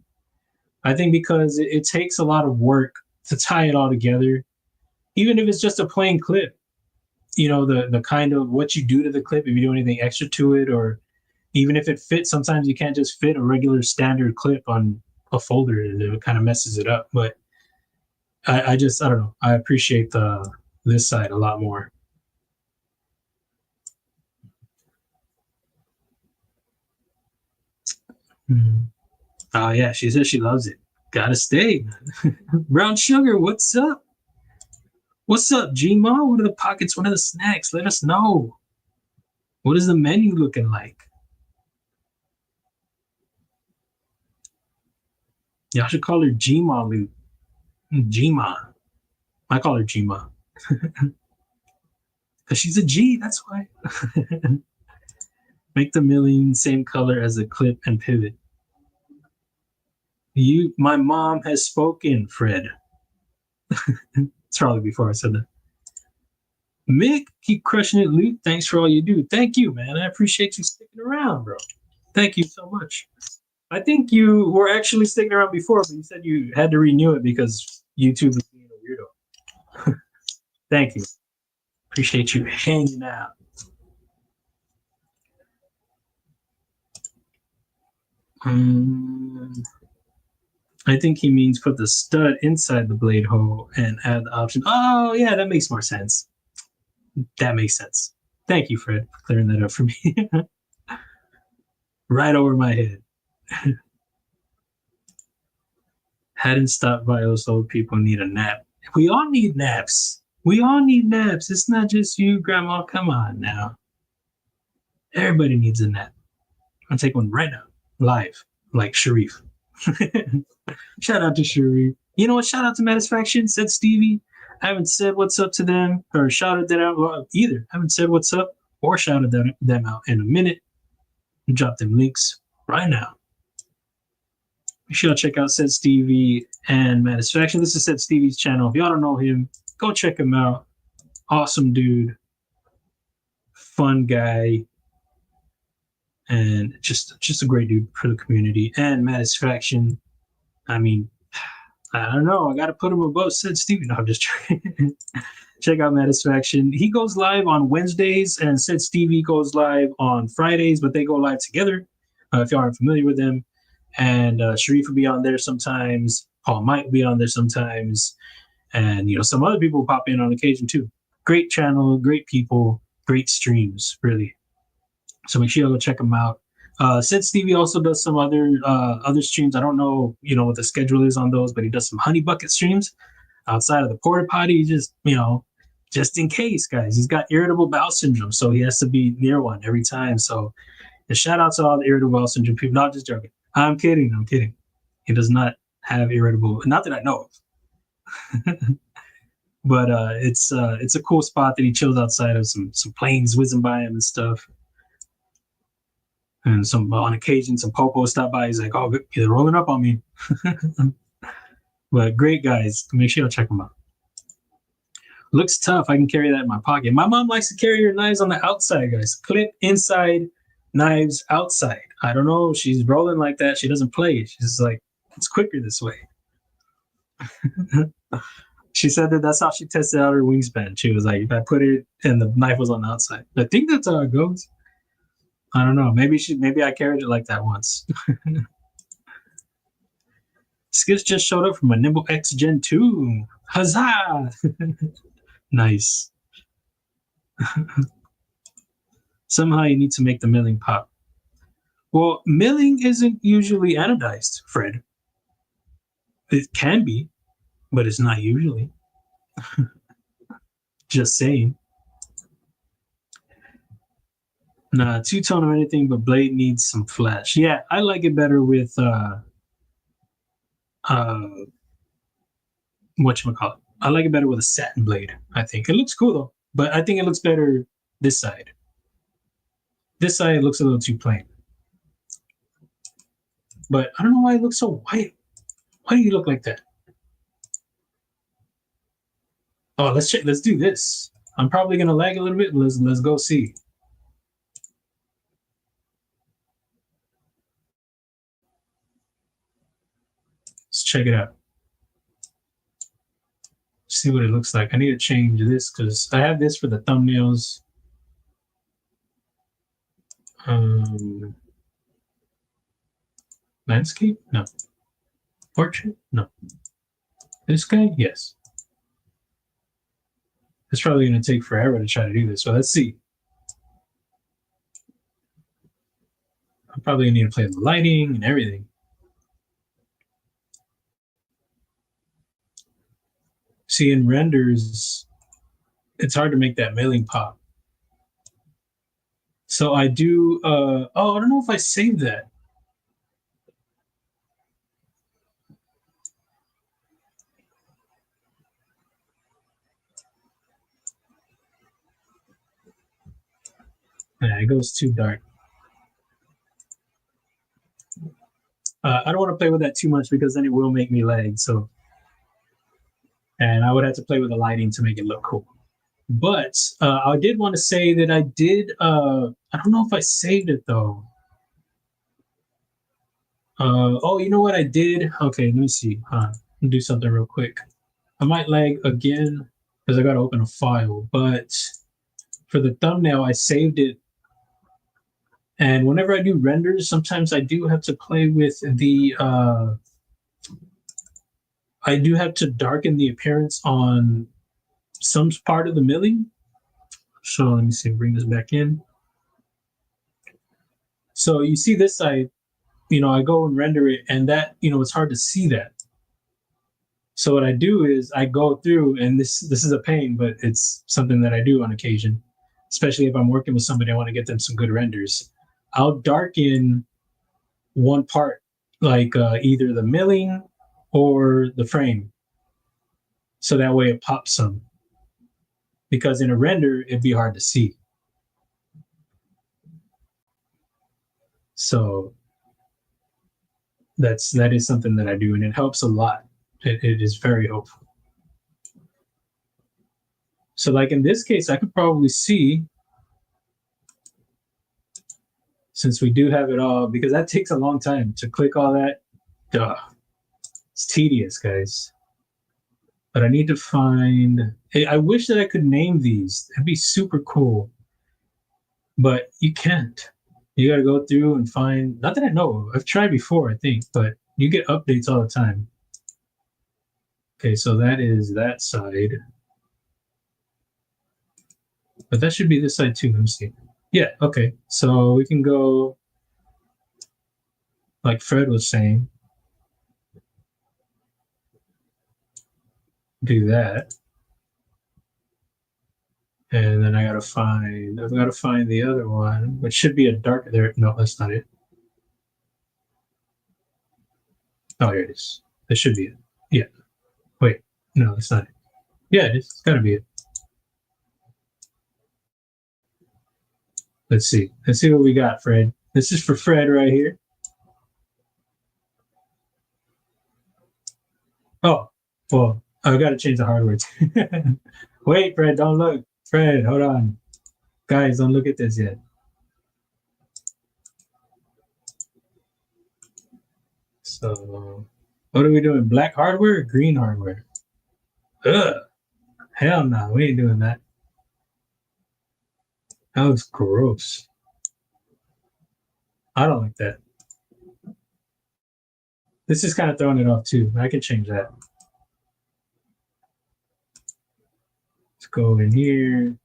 I think because it takes a lot of work to tie it all together, even if it's just a plain clip. You know, the kind of what you do to the clip, if you do anything extra to it, or even if it fits, sometimes you can't just fit a regular standard clip on a folder and it kind of messes it up. But I don't know. I appreciate this side a lot more. Oh yeah, she says she loves it. Gotta stay. Brown Sugar, what's up? What's up, G-Ma? What are the pockets? What are the snacks? Let us know. What is the menu looking like? Y'all should call her G-Ma Loot. G-Ma. I call her G-Ma. Because she's a G, that's why. Make the milling same color as the clip and pivot. My mom has spoken, Fred. It's probably before I said that. Mick, keep crushing it, Loot. Thanks for all you do. Thank you, man. I appreciate you sticking around, bro. Thank you so much. I think you were actually sticking around before, but you said you had to renew it because YouTube is being a weirdo. Thank you. Appreciate you hanging out. I think he means put the stud inside the blade hole and add the option. Oh, yeah, that makes more sense. That makes sense. Thank you, Fred, for clearing that up for me. Right over my head. Hadn't stopped by those old people need a nap. We all need naps. We all need naps. It's not just you, Grandma. Come on now. Everybody needs a nap. I'll take one right now, live, like Sharif. Shout out to Sharif. You know what? Shout out to Satisfaction, said Stevie. I haven't said what's up to them or shouted them out either. I haven't said what's up or shouted them out in a minute. Drop them links right now. Make sure y'all check out Said Stevie and Satisfaction. This is Said Stevie's channel. If y'all don't know him, go check him out. Awesome dude. Fun guy. And just a great dude for the community. And Satisfaction, I mean, I don't know. I got to put him above Said Stevie. No, I'm just trying. Check out Satisfaction. He goes live on Wednesdays, and Said Stevie goes live on Fridays, but they go live together. If y'all aren't familiar with them, and Sharif will be on there sometimes. Paul might be on there sometimes, and some other people pop in on occasion too. Great channel, great people, great streams, really. So make sure y'all go check them out. Said Stevie also does some other streams. I don't know, what the schedule is on those, but he does some honey bucket streams outside of the porta potty. Just in case, guys. He's got irritable bowel syndrome, so he has to be near one every time. So, shout out to all the irritable bowel syndrome people. Not just joking. I'm kidding. He does not have irritable, not that I know of. But it's a cool spot that he chills outside of some planes whizzing by him and stuff. And on occasion, some popo stop by. He's like, "Oh, they're rolling up on me." But great guys. Make sure you check them out. Looks tough. I can carry that in my pocket. My mom likes to carry her knives on the outside, guys. Clip inside, knives outside. I don't know. She's rolling like that. She doesn't play. She's like, it's quicker this way. She said that that's how she tested out her wingspan. She was like, if I put it and the knife was on the outside. I think that's how it goes. I don't know. Maybe I carried it like that once. Skits just showed up from a Nimble X Gen 2. Huzzah! Nice. Somehow you need to make the milling pop. Well, milling isn't usually anodized, Fred. It can be, but it's not usually. Just saying. Nah, two-tone or anything, but blade needs some flash. Yeah, I like it better with whatchamacallit. I like it better with a satin blade, I think. It looks cool though, but I think it looks better this side. This side looks a little too plain. But I don't know why it looks so white. Why do you look like that? Oh, let's check. Let's do this. I'm probably gonna lag a little bit. Let's go see. Let's check it out. See what it looks like. I need to change this because I have this for the thumbnails. Landscape? No. Portrait? No. This guy? Yes. It's probably going to take forever to try to do this. So let's see. I'm probably going to need to play with the lighting and everything. See, in renders, it's hard to make that milling pop. So I do, oh, I don't know if I saved that. Yeah, it goes too dark. I don't want to play with that too much because then it will make me lag. So, and I would have to play with the lighting to make it look cool. But I did want to say that I did. I don't know if I saved it though. Oh, you know what I did? Okay, let me see. Let me do something real quick. I might lag again because I got to open a file. But for the thumbnail, I saved it. And whenever I do renders, sometimes I do have to play with the. I do have to darken the appearance on some part of the milling. So let me see, bring this back in. So you see this side, you know, I go and render it and that, you know, it's hard to see that. So what I do is I go through, and this is a pain, but it's something that I do on occasion, especially if I'm working with somebody, I want to get them some good renders. I'll darken one part, like either the milling or the frame. So that way it pops some. Because in a render, it'd be hard to see. So that is something that I do, and it helps a lot. It is very helpful. So like in this case, I could probably see, since we do have it all, because that takes a long time to click all that. Duh. It's tedious, guys. But I need to find, I wish that I could name these. That'd be super cool. But you can't. You got to go through and find, not that I know, I've tried before, I think, but you get updates all the time. Okay, so that is that side. But that should be this side too. Let me see. Yeah, okay. So we can go, like Fred was saying, do that. And then I've got to find the other one, which should be a dark there. No, that's not it. Oh, here it is. That should be it. Yeah. Wait, no, that's not it. Yeah, it is. It's got to be it. Let's see. Let's see what we got, Fred. This is for Fred right here. Oh, well, I got to change the hardware. Wait, Fred, don't look. Fred, hold on. Guys, don't look at this yet. So, what are we doing? Black hardware or green hardware? Ugh. Hell no, we ain't doing that. That was gross. I don't like that. This is kind of throwing it off too. I can change that. Let's go in here.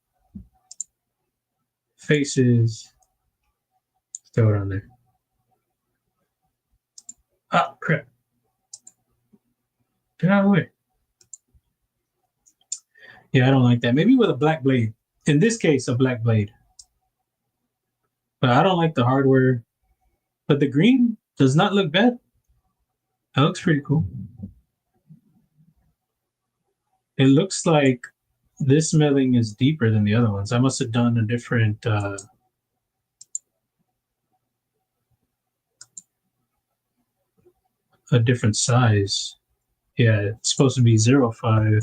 Faces. Let's throw it on there. Oh, crap. Get out of the way. Yeah, I don't like that. Maybe with a black blade. In this case, a black blade. But I don't like the hardware. But the green does not look bad. That looks pretty cool. It looks like this milling is deeper than the other ones. I must have done a different size. Yeah, it's supposed to be 0.5.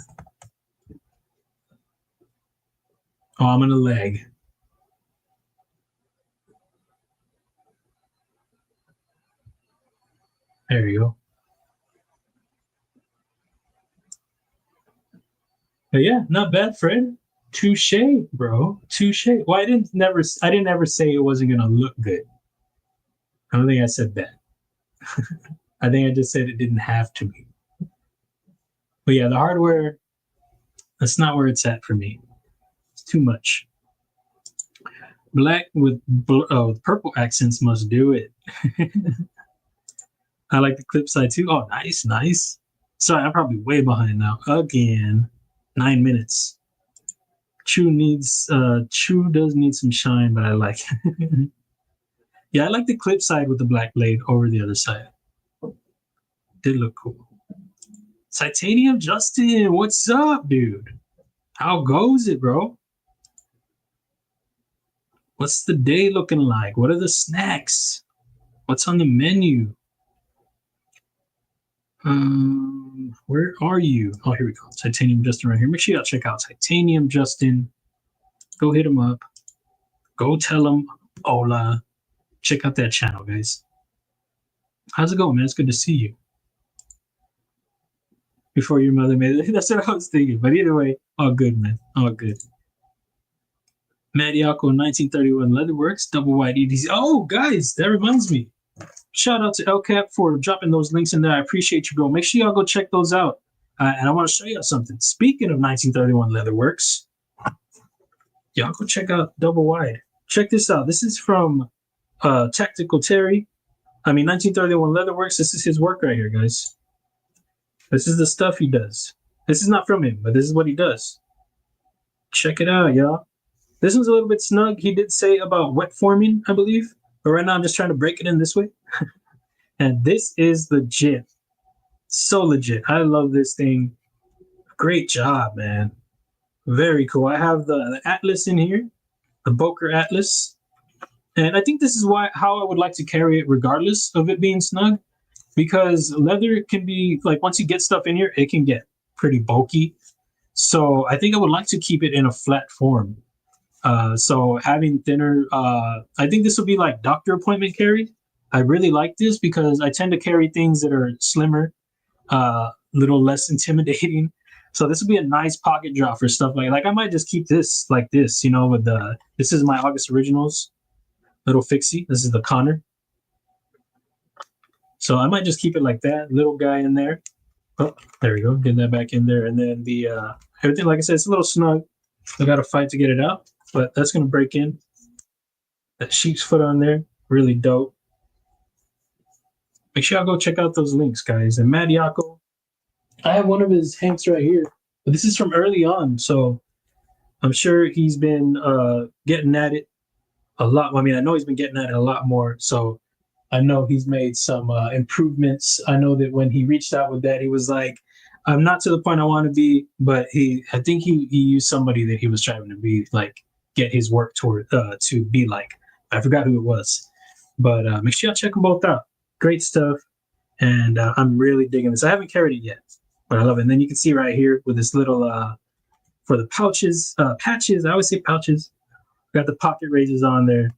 Oh, I'm gonna lag. There you go. But yeah, not bad, Fred. Touche, bro. Touche. Well, I didn't ever say it wasn't gonna look good. I don't think I said that. I think I just said it didn't have to be. But yeah, the hardware, that's not where it's at for me. It's too much. Black with purple accents must do it. I like the clip side too. Oh, nice, nice. Sorry, I'm probably way behind now. Again, 9 minutes. Chew does need some shine, but I like it. Yeah, I like the clip side with the black blade over the other side. Did look cool. Titanium Justin, what's up, dude? How goes it, bro? What's the day looking like? What are the snacks? What's on the menu? Where are you? Oh, here we go. Titanium Justin right here. Make sure y'all check out Titanium Justin. Go hit him up. Go tell him hola. Check out that channel, guys. How's it going, man? It's good to see you. Before your mother made it. That's what I was thinking. But either way, all good, man. All good. Matt Yako, 1931 Leatherworks, double wide EDC. Oh, guys, that reminds me. Shout out to LCAP for dropping those links in there. I appreciate you, bro. Make sure y'all go check those out. And I want to show you something. Speaking of 1931 Leatherworks, y'all go check out double wide. Check this out. This is from Tactical Terry. 1931 Leatherworks. This is his work right here, guys. This is the stuff he does. This is not from him, but this is what he does. Check it out, y'all. This one's a little bit snug. He did say about wet forming, I believe. But right now I'm just trying to break it in this way. And this is legit. So legit. I love this thing. Great job, man. Very cool. I have the Atlas in here, the Boker Atlas. And I think this is how I would like to carry it regardless of it being snug. Because leather can be, like, once you get stuff in here, it can get pretty bulky. So I think I would like to keep it in a flat form. So having thinner, I think this would be like doctor appointment carry. I really like this because I tend to carry things that are slimmer, little less intimidating. So this would be a nice pocket drop for stuff like I might just keep this like this, with this is my August Originals little fixie. This is the Connor. So I might just keep it like that, little guy in there. Oh, there we go. Get that back in there. And then the everything, like I said, it's a little snug. I got to fight to get it out, but that's going to break in. That sheep's foot on there, really dope. Make sure y'all go check out those links, guys. And Matt Yako, I have one of his hanks right here, but this is from early on, so I'm sure he's been getting at it a lot. I know he's been getting at it a lot more, so I know he's made some improvements. I know that when he reached out with that, he was like, I'm not to the point I want to be, but I think he used somebody that he was trying to be like, get his work toward to be like. I forgot who it was. But make sure y'all check them both out. Great stuff. And I'm really digging this. I haven't carried it yet, but I love it. And then you can see right here with this little, for the pouches, patches, I always say pouches. Got the pocket razors on there.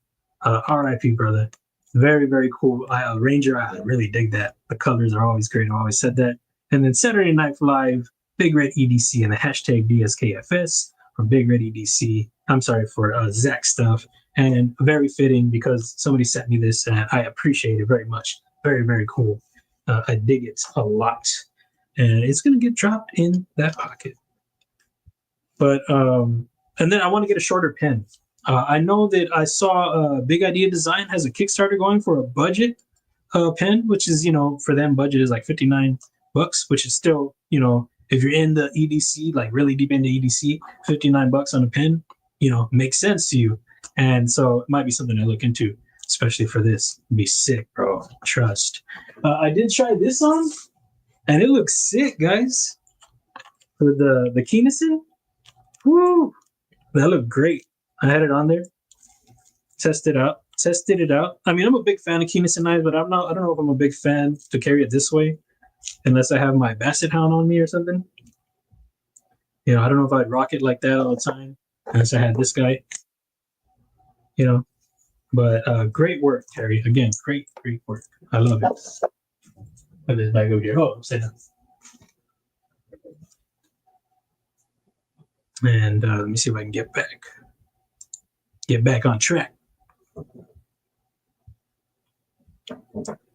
RIP, brother. Very, very cool. Ranger, I really dig that. The colors are always great. I've always said that. And then Saturday Night Live, Big Red EDC, and the hashtag BSKFS for Big Red EDC. I'm sorry, for Zach stuff. And very fitting because somebody sent me this and I appreciate it very much. Very, very cool. I dig it a lot. And it's going to get dropped in that pocket. But, and then I want to get a shorter pen. I know that I saw Big Idea Design has a Kickstarter going for a budget pen, which is, you know, for them, budget is like $59, which is still, you know, if you're in the EDC, like really deep into EDC, $59 on a pen, you know, makes sense to you. And so it might be something I look into, especially for this. It'd be sick, bro. Trust. I did try this on, and it looks sick, guys. For the Keynesen, woo, that looked great. I had it on there, tested it out. I mean, I'm a big fan of Keynesen knives, but I don't know if I'm a big fan to carry it this way, unless I have my Basset Hound on me or something. You know, I don't know if I'd rock it like that all the time, unless I had this guy. You know, but great work, Terry. Again, great work. I love it. Put this back over here. Oh, sit down. And let me see if I can get back on track.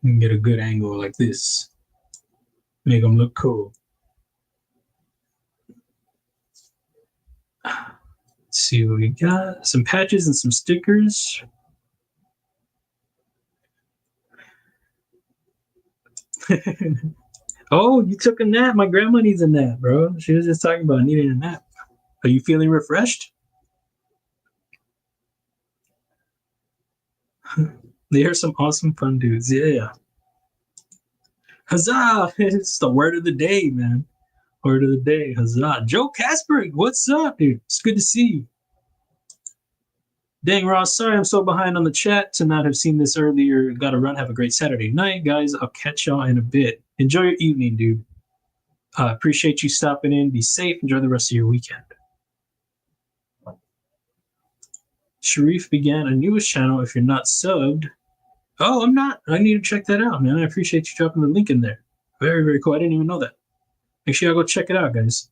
And get a good angle like this. Make them look cool. Let's see what we got. Some patches and some stickers. Oh, you took a nap. My grandma needs a nap, bro. She was just talking about needing a nap. Are you feeling refreshed? They are some awesome fun dudes. Yeah. Huzzah! It's the word of the day, man. Word of the day. Huzzah. Joe Casper, what's up, dude? It's good to see you. Dang, Ross, sorry I'm so behind on the chat to not have seen this earlier. Got to run. Have a great Saturday night, guys. I'll catch y'all in a bit. Enjoy your evening, dude. Appreciate you stopping in. Be safe. Enjoy the rest of your weekend. Sharif began a newest channel. If you're not subbed, oh, I'm not. I need to check that out, man. I appreciate you dropping the link in there. Very, very cool. I didn't even know that. Make sure y'all go check it out, guys.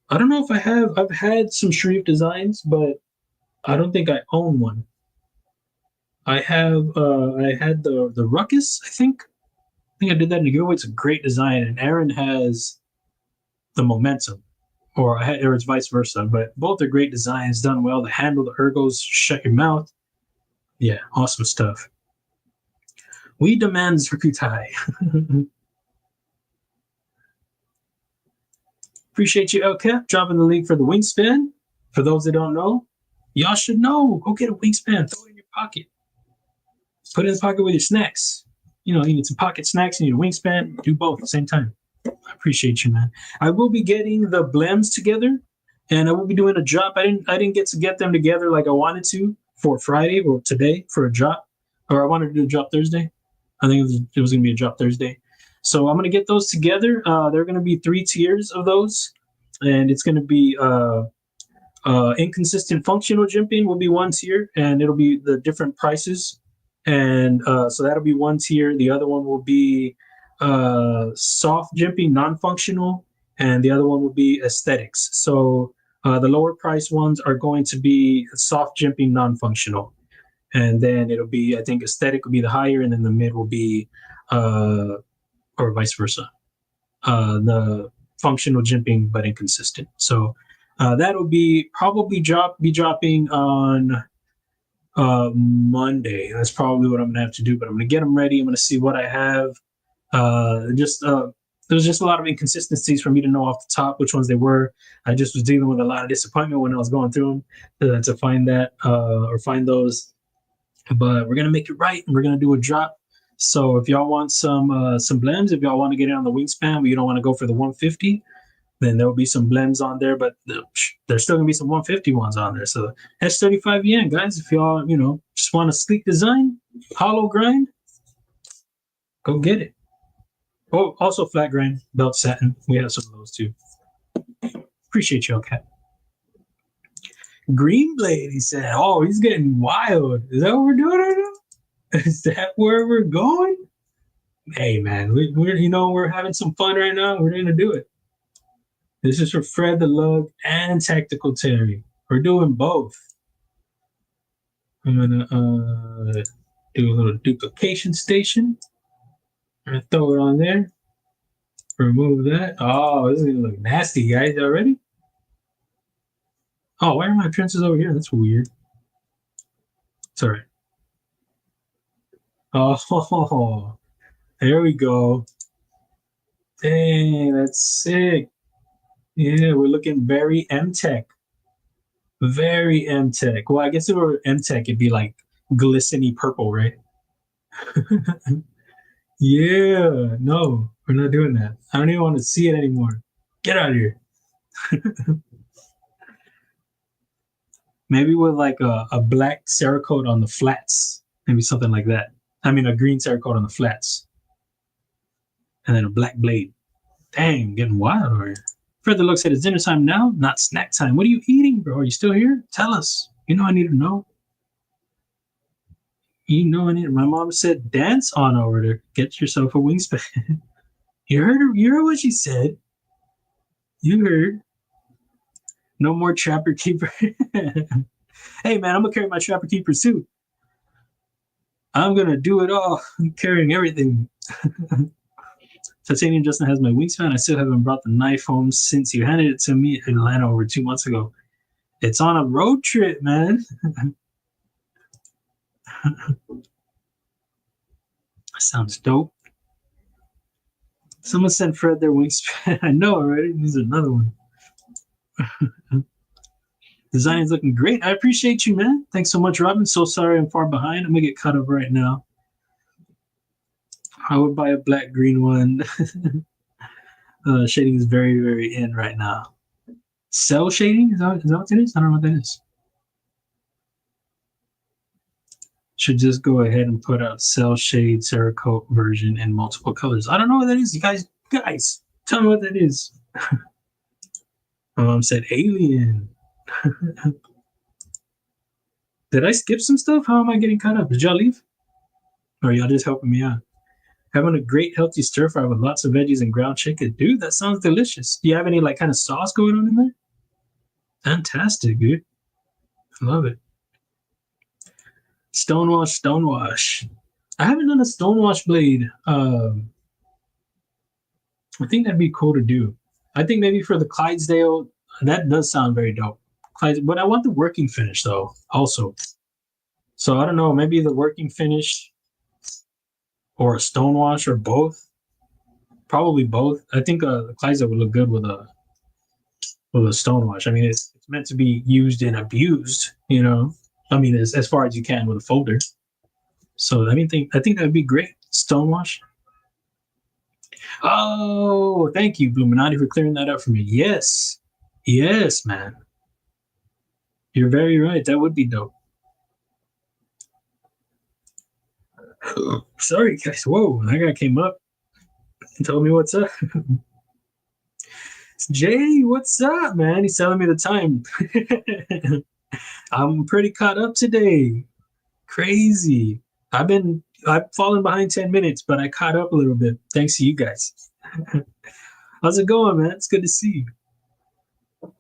I don't know if I have. I've had some Sharif designs, but I don't think I own one. I have. I had the Ruckus. I think I did that in a giveaway. It's a great design, and Aaron has the Momentum, or it's vice versa. But both are great designs, done well. The handle, the ergos, shut your mouth. Yeah, awesome stuff. We demand Zirkutai. Appreciate you, LCAP, dropping the link for the wingspan. For those that don't know, y'all should know. Go get a wingspan. Throw it in your pocket. Put it in the pocket with your snacks. You know, you need some pocket snacks, you need a wingspan. Do both at the same time. I appreciate you, man. I will be getting the blems together, and I will be doing a drop. I didn't get to get them together like I wanted to for Friday or today for a drop, or I wanted to do a drop Thursday. I think it was going to be a drop Thursday. So I'm going to get those together. There are going to be 3 tiers of those, and it's going to be inconsistent functional jimping will be one tier, and it'll be the different prices. And so that'll be one tier. The other one will be soft jimping, non-functional, and the other one will be aesthetics. So the lower price ones are going to be soft jimping, non-functional. And then it'll be, I think aesthetic will be the higher, and then the mid will be, or vice versa, the functional jimping but inconsistent. So that'll be probably be dropping on Monday. That's probably what I'm gonna have to do, but I'm gonna get them ready. I'm gonna see what I have. There's just a lot of inconsistencies for me to know off the top which ones they were. I just was dealing with a lot of disappointment when I was going through them to find that or find those. But we're gonna make it right, and we're gonna do a drop. So if y'all want some blems, if y'all want to get it on the wingspan, but you don't want to go for the 150, Then there will be some blends on there, but there's still gonna be some 150 ones on there. So S35 yen, guys. If y'all, just want a sleek design, hollow grind, go get it. Oh, also flat grind, belt satin. We have some of those too. Appreciate y'all, Cat. Green Blade, he said. Oh, he's getting wild. Is that what we're doing right now? Is that where we're going? Hey, man, we're having some fun right now. We're gonna do it. This is for Fred the Lug and Tactical Terry. We're doing both. I'm gonna do a little duplication station. I'm gonna throw it on there. Remove that. Oh, this is gonna look nasty, guys. Y'all ready? Oh, why are my princes over here? That's weird. It's all right. Oh, there we go. Dang, that's sick. Yeah, we're looking very M-Tech. Very M-Tech. Well, I guess if it were M-Tech, it'd be like glistening purple, right? Yeah, no, we're not doing that. I don't even want to see it anymore. Get out of here. Maybe with like a black Cerakote on the flats. Maybe something like that. I mean, a green Cerakote on the flats. And then a black blade. Dang, getting wild over here. Fred the Look said, it's dinner time now, not snack time. What are you eating, bro? Are you still here? Tell us. I need to know. My mom said, dance on over there. Get yourself a wingspan. You heard her? You heard what she said. You heard. No more Trapper Keeper. Hey, man, I'm going to carry my Trapper Keeper suit. I'm going to do it all. I'm carrying everything. Titanium Justin has my wingspan. I still haven't brought the knife home since you handed it to me in Atlanta over 2 months ago. It's on a road trip, man. Sounds dope. Someone sent Fred their wingspan. I know already. Needs another one. Design is looking great. I appreciate you, man. Thanks so much, Robin. So sorry I'm far behind. I'm gonna get caught up right now. I would buy a black-green one. Shading is very, very in right now. Cell shading? Is that what it is? I don't know what that is. Should just go ahead and put out cell shade Cerakote version in multiple colors. I don't know what that is. You guys, tell me what that is. My mom said alien. Did I skip some stuff? How am I getting caught up? Did y'all leave? Or are y'all just helping me out? Having a great healthy stir fry with lots of veggies and ground chicken. Dude, that sounds delicious. Do you have any like kind of sauce going on in there? Fantastic, dude. I love it. Stonewash. I haven't done a stonewash blade. I think that'd be cool to do. I think maybe for the Clydesdale, that does sound very dope. But I want the working finish though, also. So I don't know, maybe the working finish or a stonewash or both. Probably both. I think the Clydesdale would look good with a stonewash. I mean, it's meant to be used and abused, I mean, as far as you can with a folder. So I think that'd be great. Stonewash. Oh, thank you, Bluminati, for clearing that up for me. Yes, man. You're very right. That would be dope. Sorry, guys. Whoa, that guy came up and told me what's up. Jay, what's up, man? He's telling me the time. I'm pretty caught up today. Crazy. I've fallen behind 10 minutes, but I caught up a little bit thanks to you guys. How's it going, man? It's good to see you.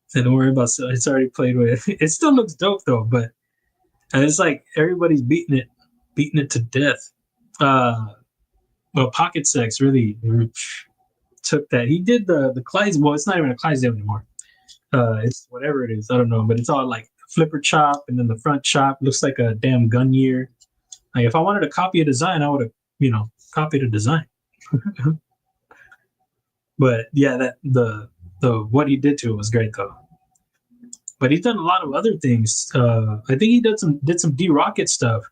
So don't worry about it. It's already played with. It still looks dope though, but it's like everybody's beating it to death. Well, Pocket Sex really took that. He did the Clydesdale. Well, it's not even a Clydesdale anymore. It's whatever it is. I don't know, but it's all like flipper chop, and then the front chop looks like a damn gun year. Like if I wanted to copy a design, I would have, copied a design. But yeah, that the what he did to it was great though. But he's done a lot of other things. I think he did some D-Rocket stuff.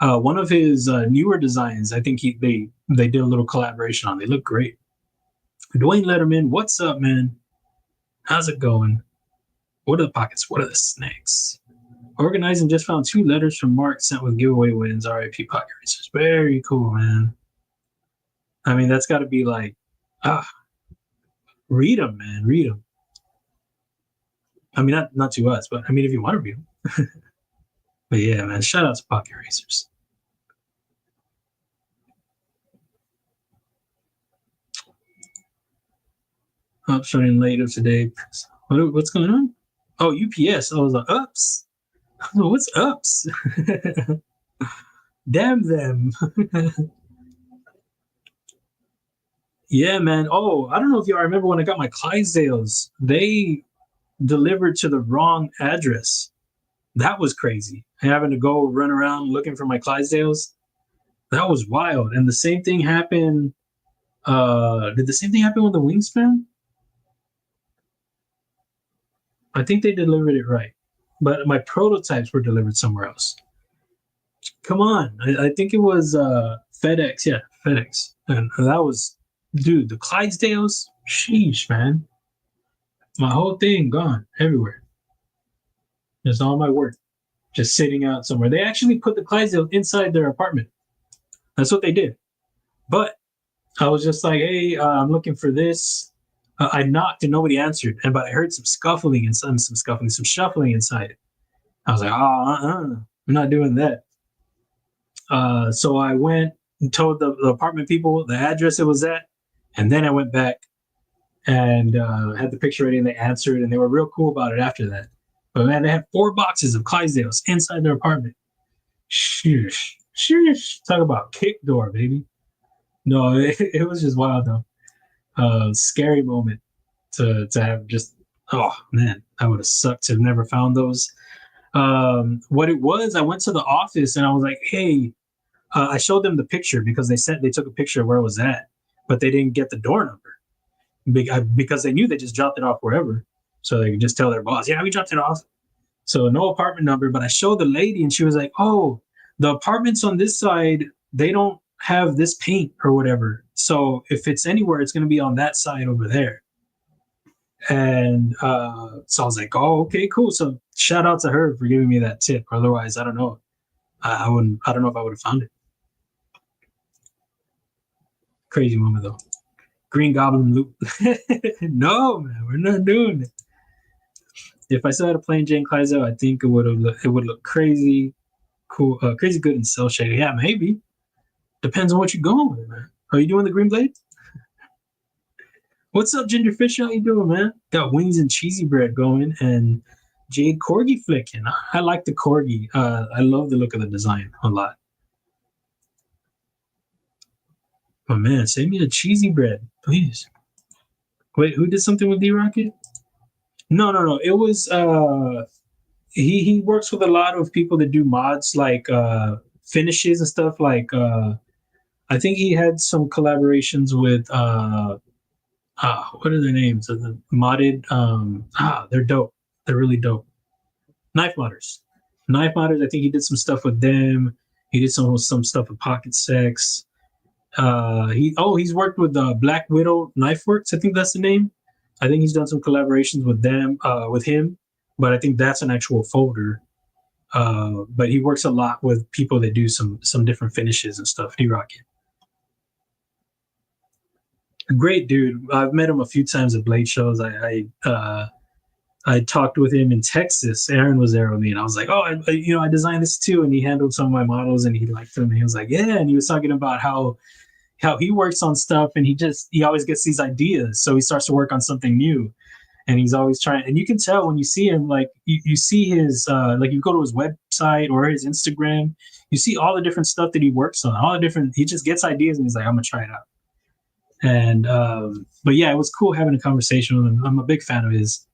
One of his newer designs, I think they did a little collaboration on. They look great. Dwayne Letterman, what's up, man? How's it going? What are the pockets? What are the snakes? Organizing just found 2 letters from Mark sent with giveaway wins. RIP Pocket Racers. Very cool, man. I mean, that's got to be like, read them, man. Read them. I mean, not to us, but I mean, if you want to read them. But yeah, man, shout out to Pocket Racers. Up starting later today. What's going on? Oh, UPS. I was like, ups. What's ups? Damn them. Yeah, man. Oh, I don't know if y'all remember when I got my Clydesdales. They delivered to the wrong address. That was crazy. Having to go run around looking for my Clydesdales. That was wild. And the same thing happened. Did the same thing happen with the Wingspan? I think they delivered it right. But my prototypes were delivered somewhere else. Come on. I think it was FedEx. Yeah, FedEx. And that was, dude, the Clydesdales. Sheesh, man. My whole thing gone everywhere. Just all my work just sitting out somewhere. They actually put the Clydesdales inside their apartment. That's what they did. But I was just like, hey, I'm looking for this. I knocked and nobody answered. But I heard some scuffling and some shuffling inside. I was like, I'm not doing that. So I went and told the apartment people the address it was at. And then I went back and had the picture ready and they answered. And they were real cool about it after that. But man, they had 4 boxes of Clydesdales inside their apartment. Sheesh. Talk about kick door, baby. No, it was just wild though. Scary moment to have just, oh man, I would have sucked to have never found those. What it was, I went to the office and I was like, hey, I showed them the picture because they took a picture of where it was at, but they didn't get the door number because they knew they just dropped it off wherever. So they could just tell their boss, yeah, we dropped it off. So no apartment number, but I showed the lady and she was like, oh, the apartments on this side, they don't have this paint or whatever. So if it's anywhere, it's going to be on that side over there. And so I was like, oh, okay, cool. So shout out to her for giving me that tip. Otherwise, I don't know. I don't know if I would have found it. Crazy moment though. Green Goblin loop. No, man, we're not doing it. If I still had a plain Jane Clydesdale, I think it would look crazy cool, crazy good in cell shading. Yeah, maybe. Depends on what you're going with, man. Are you doing the green blade? What's up, Ginger Fish? How you doing, man? Got wings and cheesy bread going and Jade Corgi flicking. I like the Corgi. I love the look of the design a lot. Oh man, send me the cheesy bread, please. Wait, who did something with D-Rocket? No. It was he works with a lot of people that do mods like finishes and stuff. Like I think he had some collaborations with what are their names? The modded they're dope. They're really dope. Knife modders. Knife modders, I think he did some stuff with them. He did some stuff with Pocket Sex. He's worked with Black Widow Knife Works. I think that's the name. I think he's done some collaborations with them, with him, but I think that's an actual folder. But he works a lot with people that do some different finishes and stuff. D-Rocket. Great dude. I've met him a few times at Blade shows. I talked with him in Texas. Aaron was there with me, and I was like, "Oh, I designed this too." And he handled some of my models, and he liked them. And he was like, "Yeah," and he was talking about how he works on stuff, and he always gets these ideas, so he starts to work on something new, and he's always trying. And you can tell when you see him, like you see his like you go to his website or his Instagram, you see all the different stuff that he works on, all the different. He just gets ideas, and he's like, "I'm gonna try it out." And but yeah, it was cool having a conversation with him. I'm a big fan of his.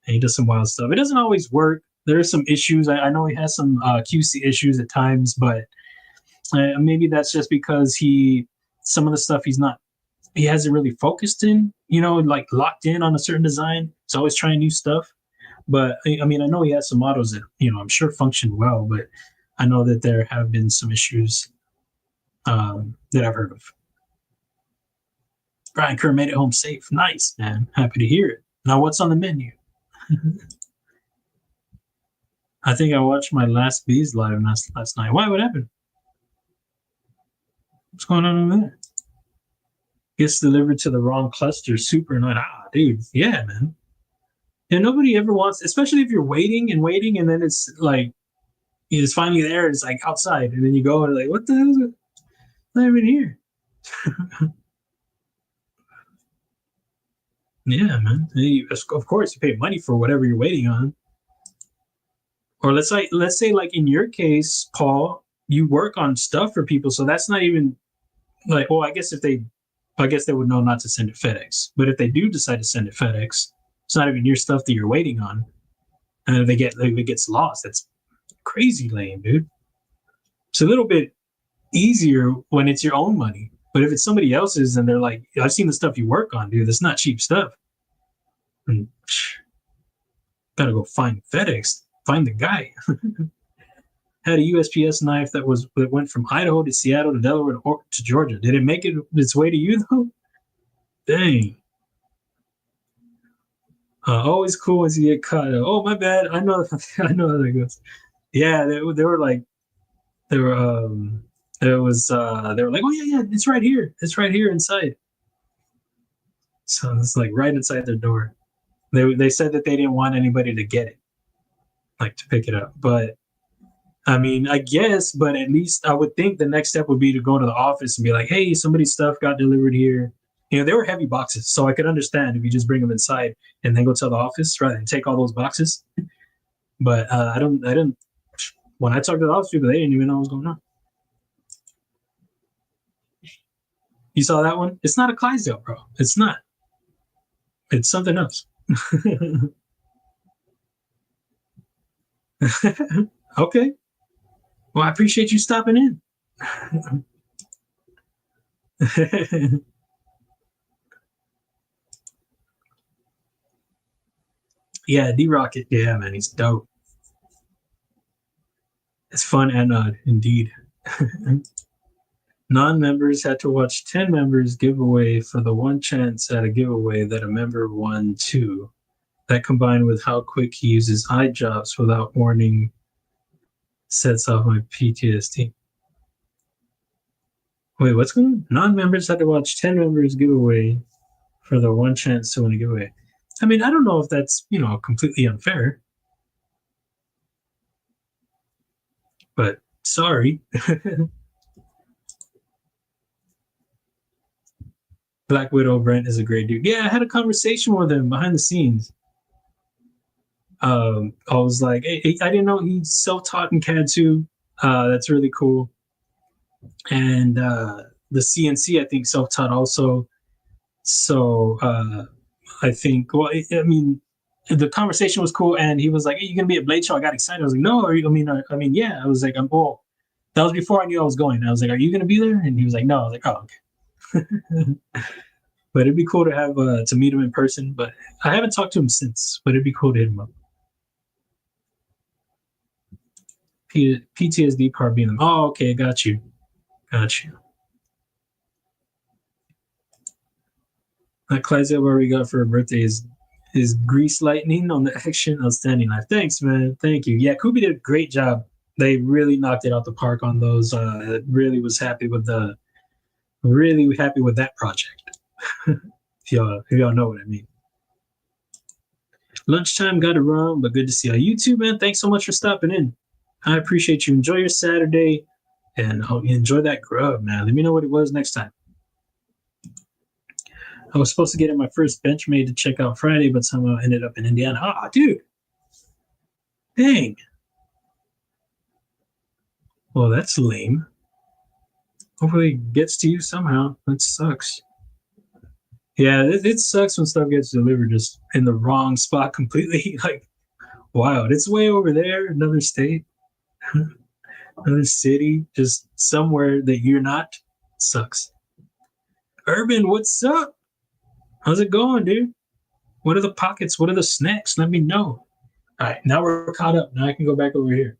And he does some wild stuff. It doesn't always work. There are some issues. I know he has some QC issues at times, but maybe that's just because some of the stuff he hasn't really focused in, like locked in on a certain design. He's always trying new stuff. But I mean, I know he has some models that, I'm sure function well, but I know that there have been some issues that I've heard of. Brian Kerr made it home safe. Nice, man. Happy to hear it. Now, what's on the menu? I think I watched my last Bees live last night. Why? What happened? What's going on over there? Gets delivered to the wrong cluster. Super annoying. Dude. Yeah, man. And nobody ever wants, especially if you're waiting, and then it's like, it's finally there. It's like outside, and then you go and like, what the hell is it? Not even here. Yeah, man. Of course, you pay money for whatever you're waiting on. Or let's say like in your case, Paul, you work on stuff for people, so that's not even like. Well, I guess they would know not to send it FedEx. But if they do decide to send it FedEx, it's not even your stuff that you're waiting on, and if it gets lost, that's crazy lame, dude. It's a little bit easier when it's your own money. But if it's somebody else's and they're like, I've seen the stuff you work on, dude, that's not cheap stuff. And gotta go find FedEx, find the guy. Had a USPS knife that went from Idaho to Seattle to Delaware to Georgia. Did it make its way to you though? Dang. Always cool as you get caught. Oh, my bad. I know how that goes. Yeah, they were like, they were like, oh yeah, it's right here. It's right here inside. So it's like right inside their door. They said that they didn't want anybody to get it, like to pick it up. But I mean, I guess, but at least I would think the next step would be to go to the office and be like, hey, somebody's stuff got delivered here. You know, they were heavy boxes, so I could understand if you just bring them inside and then go to the office rather than take all those boxes. But I didn't. When I talked to the office people, they didn't even know what was going on. You saw that one? It's not a Clydesdale, bro. It's not. It's something else. Okay. Well, I appreciate you stopping in. Yeah, D-Rocket. Yeah, man, he's dope. It's fun and odd, indeed. Non-members had to watch 10 members give away for the one chance at a giveaway that a member won too. That combined with how quick he uses eye drops without warning sets off my PTSD. Wait, what's going on? Non-members had to watch 10 members give away for the one chance to win a giveaway. I mean, I don't know if that's, completely unfair. But sorry. Black Widow Brent is a great dude. Yeah, I had a conversation with him behind the scenes. I was like, hey, I didn't know he's self-taught in CAD too. That's really cool. And the CNC, I think, self-taught also. So I think, well, I mean, the conversation was cool, and he was like, hey, you gonna be at Blade Show? I got excited. I was like, no, yeah. I was like, well, that was before I knew I was going. I was like, are you gonna be there? And he was like, no. I was like, oh, okay. But it'd be cool to have to meet him in person. But I haven't talked to him since. But it'd be cool to hit him up. PTSD part being them. Oh, okay, got you. That Clydesdale where we got for her birthday is grease lightning on the action outstanding knife. Thanks, man. Thank you. Yeah, Kubey did a great job. They really knocked it out the park on those. Really was happy with that project. if y'all know what I mean. Lunchtime, got to run, but good to see you too, man. Thanks so much for stopping in. I appreciate you. Enjoy your Saturday, and enjoy that grub, man. Let me know what it was next time. I was supposed to get in my first Benchmade to check out Friday, but somehow ended up in Indiana. Ah, dude. Dang. Well, that's lame. Hopefully it gets to you somehow. That sucks. Yeah, it sucks when stuff gets delivered just in the wrong spot completely. Like, wow, it's way over there, another state, another city, just somewhere that you're not. Sucks. Urban, what's up? How's it going, dude? What are the pockets? What are the snacks? Let me know. All right, now we're caught up. Now I can go back over here.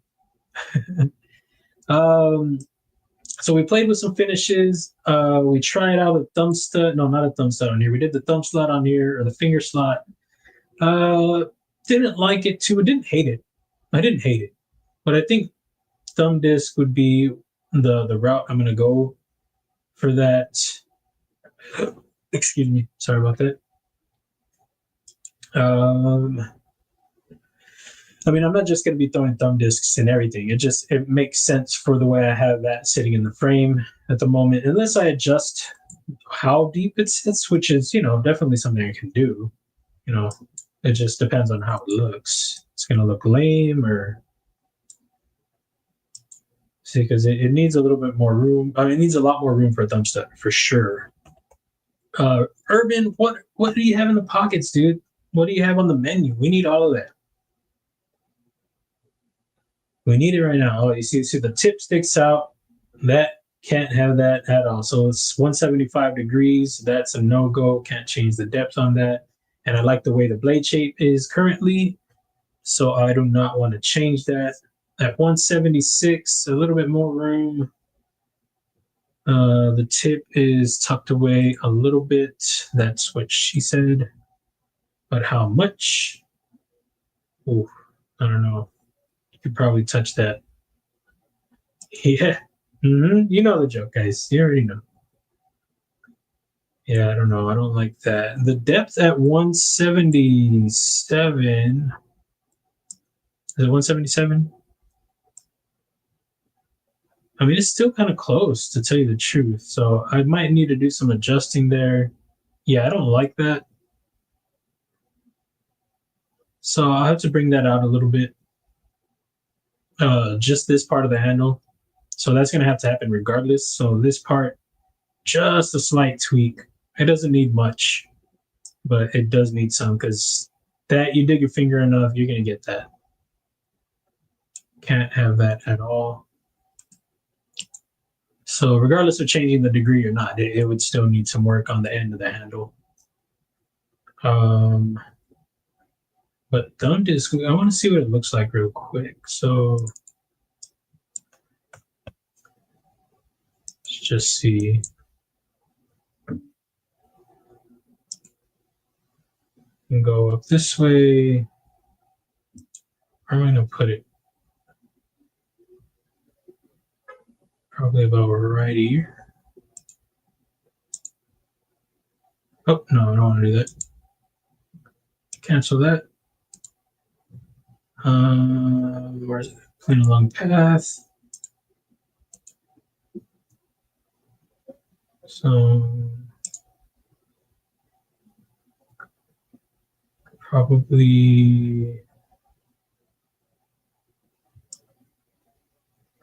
So we played with some finishes. We tried out a thumb stud. No, not a thumb stud on here. We did the thumb slot on here, or the finger slot. Didn't like it too. Didn't hate it. I didn't hate it, but I think thumb disc would be the route I'm gonna go for that. Excuse me. Sorry about that. I mean, I'm not just going to be throwing thumb discs and everything. It makes sense for the way I have that sitting in the frame at the moment, unless I adjust how deep it sits, which is, definitely something I can do. It just depends on how it looks. It's going to look lame or see, because it needs a little bit more room. I mean, it needs a lot more room for a thumb stud for sure. Urban, what do you have in the pockets, dude? What do you have on the menu? We need all of that. We need it right now. Oh, you see the tip sticks out. That can't have that at all. So it's 175 degrees. That's a no-go. Can't change the depth on that. And I like the way the blade shape is currently. So I do not want to change that. At 176, a little bit more room. The tip is tucked away a little bit. That's what she said. But how much? Oh, I don't know. You could probably touch that. Yeah. You know the joke, guys. You already know. Yeah, I don't know. I don't like that. The depth at 177. Is it 177? I mean, it's still kind of close, to tell you the truth. So I might need to do some adjusting there. Yeah, I don't like that. So I'll have to bring that out a little bit. Just this part of the handle. So that's going to have to happen regardless. So this part, just a slight tweak. It doesn't need much, but it does need some, because that, you dig your finger enough, you're going to get that. Can't have that at all. So regardless of changing the degree or not, it would still need some work on the end of the handle. But thumb disc, I want to see what it looks like real quick. So let's just see. And go up this way. Where am I going to put it? Probably about right here. Oh, no, I don't want to do that. Cancel that. Where's it? Clean along path. So probably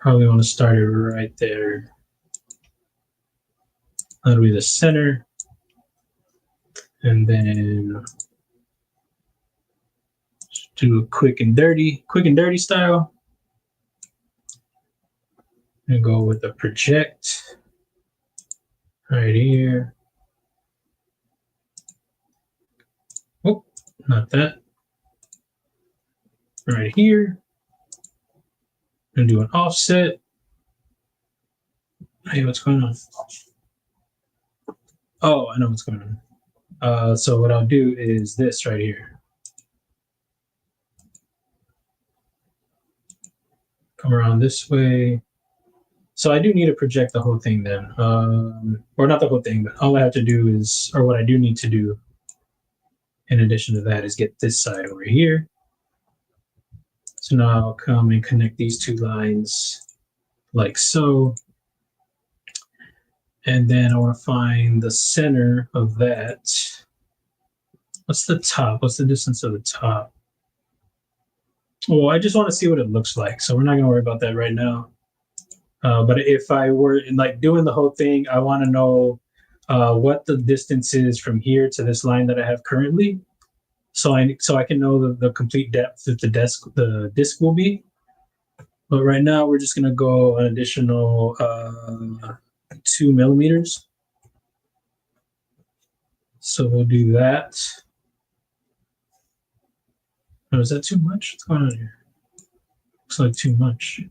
want to start it right there. That'll be the center. And then do a quick and dirty style. And go with the project right here. Oh, not that. Right here. And do an offset. Hey, what's going on? Oh, I know what's going on. So what I'll do is this right here. Come around this way. So I do need to project the whole thing then. Or not the whole thing, but all I have to do is, or what I do need to do in addition to that, is get this side over here. So now I'll come and connect these two lines like so. And then I want to find the center of that. What's the top? What's the distance of the top? Well, I just want to see what it looks like. So we're not going to worry about that right now. But if I were like doing the whole thing, I want to know what the distance is from here to this line that I have currently. So I can know the complete depth that the disc will be. But right now we're just going to go an additional 2 millimeters. So we'll do that. Oh, is that too much? What's going on here? Looks like too much.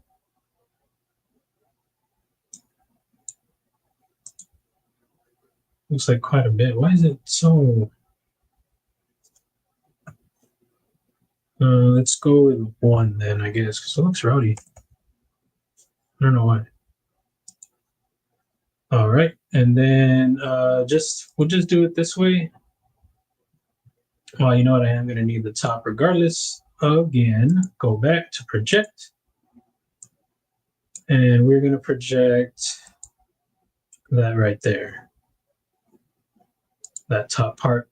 Looks like quite a bit. Why is it so? Let's go with 1 then, I guess, because it looks rowdy. I don't know why. All right, and then we'll just do it this way. Well, you know what? I am going to need the top regardless. Again, go back to project, and we're going to project that right there, that top part.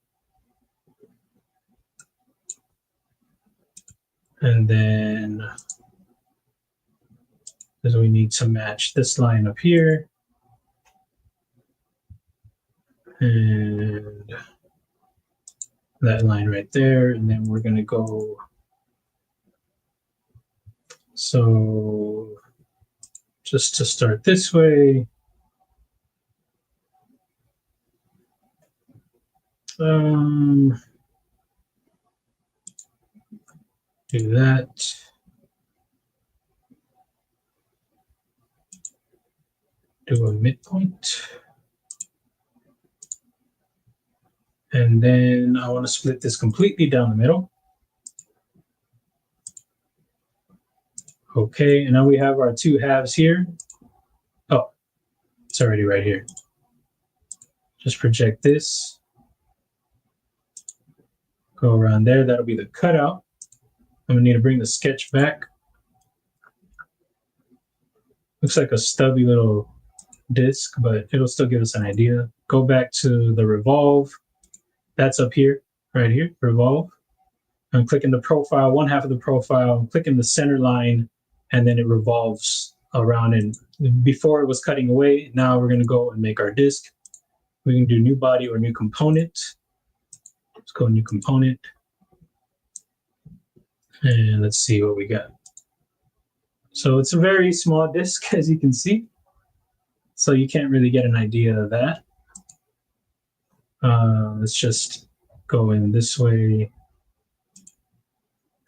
And then because we need to match this line up here and that line right there, and then we're going to go, so just to start this way, do that. Do a midpoint. And then I want to split this completely down the middle. Okay, and now we have our 2 halves here. Oh, it's already right here. Just project this. Go around there. That'll be the cutout. I'm going to need to bring the sketch back. Looks like a stubby little disc, but it'll still give us an idea. Go back to the revolve. That's up here, right here, revolve. I'm clicking the profile, 1 half of the profile, I'm clicking the center line, and then it revolves around. And before it was cutting away, now we're going to go and make our disc. We can do new body or new component. Let's go new component. And let's see what we got. So it's a very small disc, as you can see. So you can't really get an idea of that. Let's just go in this way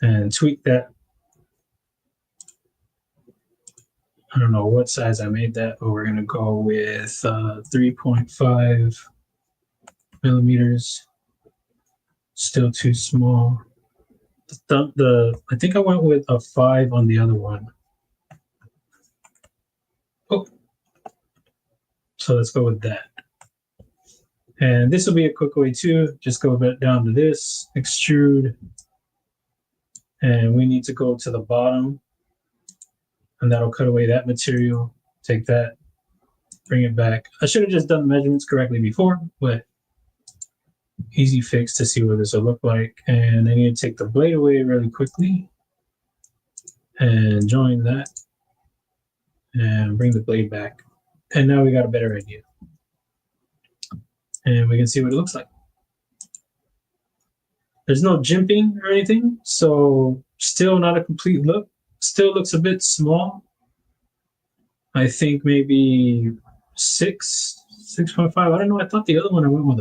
and tweak that. I don't know what size I made that, but we're going to go with 3.5 millimeters. Still too small. I think I went with a 5 on the other one. Oh, so let's go with that. And this will be a quick way too. Just go down to this, extrude, and we need to go to the bottom, and that'll cut away that material. Take that, bring it back. I should have just done the measurements correctly before, but easy fix to see what this will look like. And I need to take the blade away really quickly and join that and bring the blade back. And now we got a better idea. And we can see what it looks like. There's no jimping or anything, so still not a complete look. Still looks a bit small. I think maybe 6.5. I don't know. I thought the other one I went with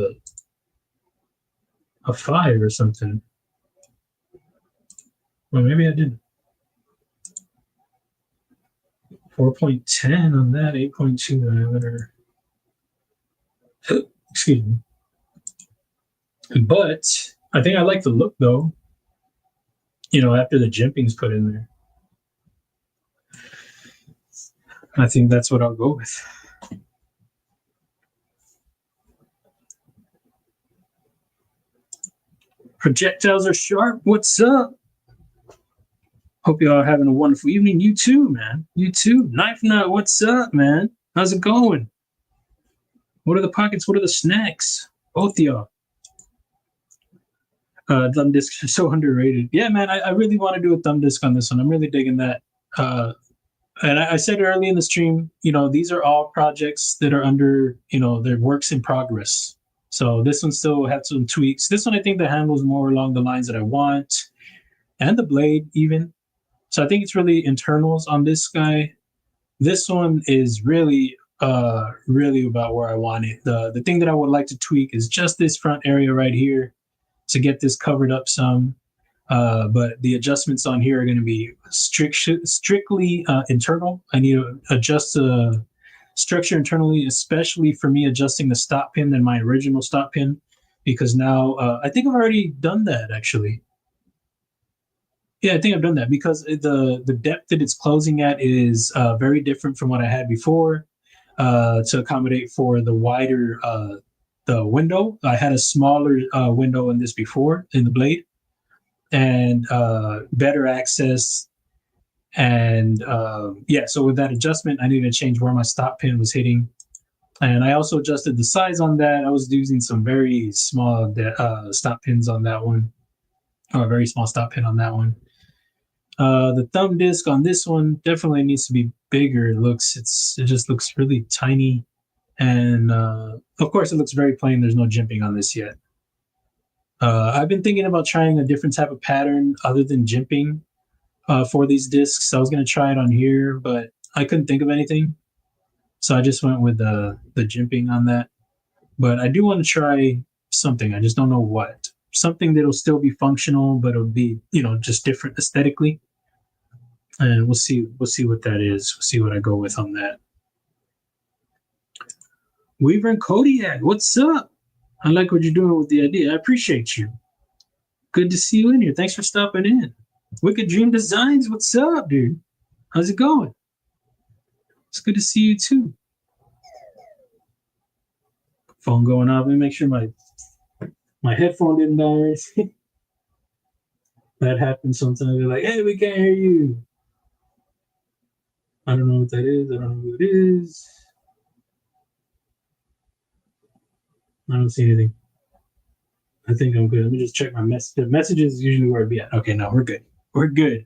a 5 or something. Well, maybe I didn't. 4.10 on that, 8.2 diameter. Excuse me. But I think I like the look though. You know, after the jimping's put in there. I think that's what I'll go with. Projectiles are sharp. What's up? Hope you all are having a wonderful evening. You too, man. You too. Knife Nut, what's up, man? How's it going? What are the pockets? What are the snacks? Both of y'all. Thumb discs are so underrated. Yeah, man, I really want to do a thumb disc on this one. I'm really digging that. And I said early in the stream, you know, these are all projects that are under, you know, they're works in progress. So this one still has some tweaks. This one, I think the handle's more along the lines that I want, and the blade even. So I think it's really internals on this guy. This one is really about where I want it. The thing that I would like to tweak is just this front area right here to get this covered up some. But the adjustments on here are going to be strictly internal. I need to adjust structure internally, especially for me adjusting the stop pin than my original stop pin, because now I think I've already done that actually. Yeah, I think I've done that because the depth that it's closing at is very different from what I had before. To accommodate for the wider the window, I had a smaller window in this before in the blade, and better access. And yeah, so with that adjustment, I needed to change where my stop pin was hitting. And I also adjusted the size on that. I was using some very small stop pins on that one, or a very small stop pin on that one. The thumb disc on this one definitely needs to be bigger. It just looks really tiny. And of course, it looks very plain. There's no jimping on this yet. I've been thinking about trying a different type of pattern other than jimping for these discs. I was going to try it on here, but I couldn't think of anything. So I just went with the jimping on that. But I do want to try something. I just don't know what. Something that'll still be functional, but it'll be, just different aesthetically. And we'll see what that is. We'll see what I go with on that. Weaver and Kodiak, what's up? I like what you're doing with the idea. I appreciate you. Good to see you in here. Thanks for stopping in. Wicked Dream Designs, what's up, dude? How's it going? It's good to see you too. Phone going off. Let me make sure my headphone didn't die. That happens sometimes. They're like, hey, we can't hear you. I don't know what that is. I don't know who it is. I don't see anything. I think I'm good. Let me just check my message. The messages is usually where it'd be at. Okay, no, we're good. We're good.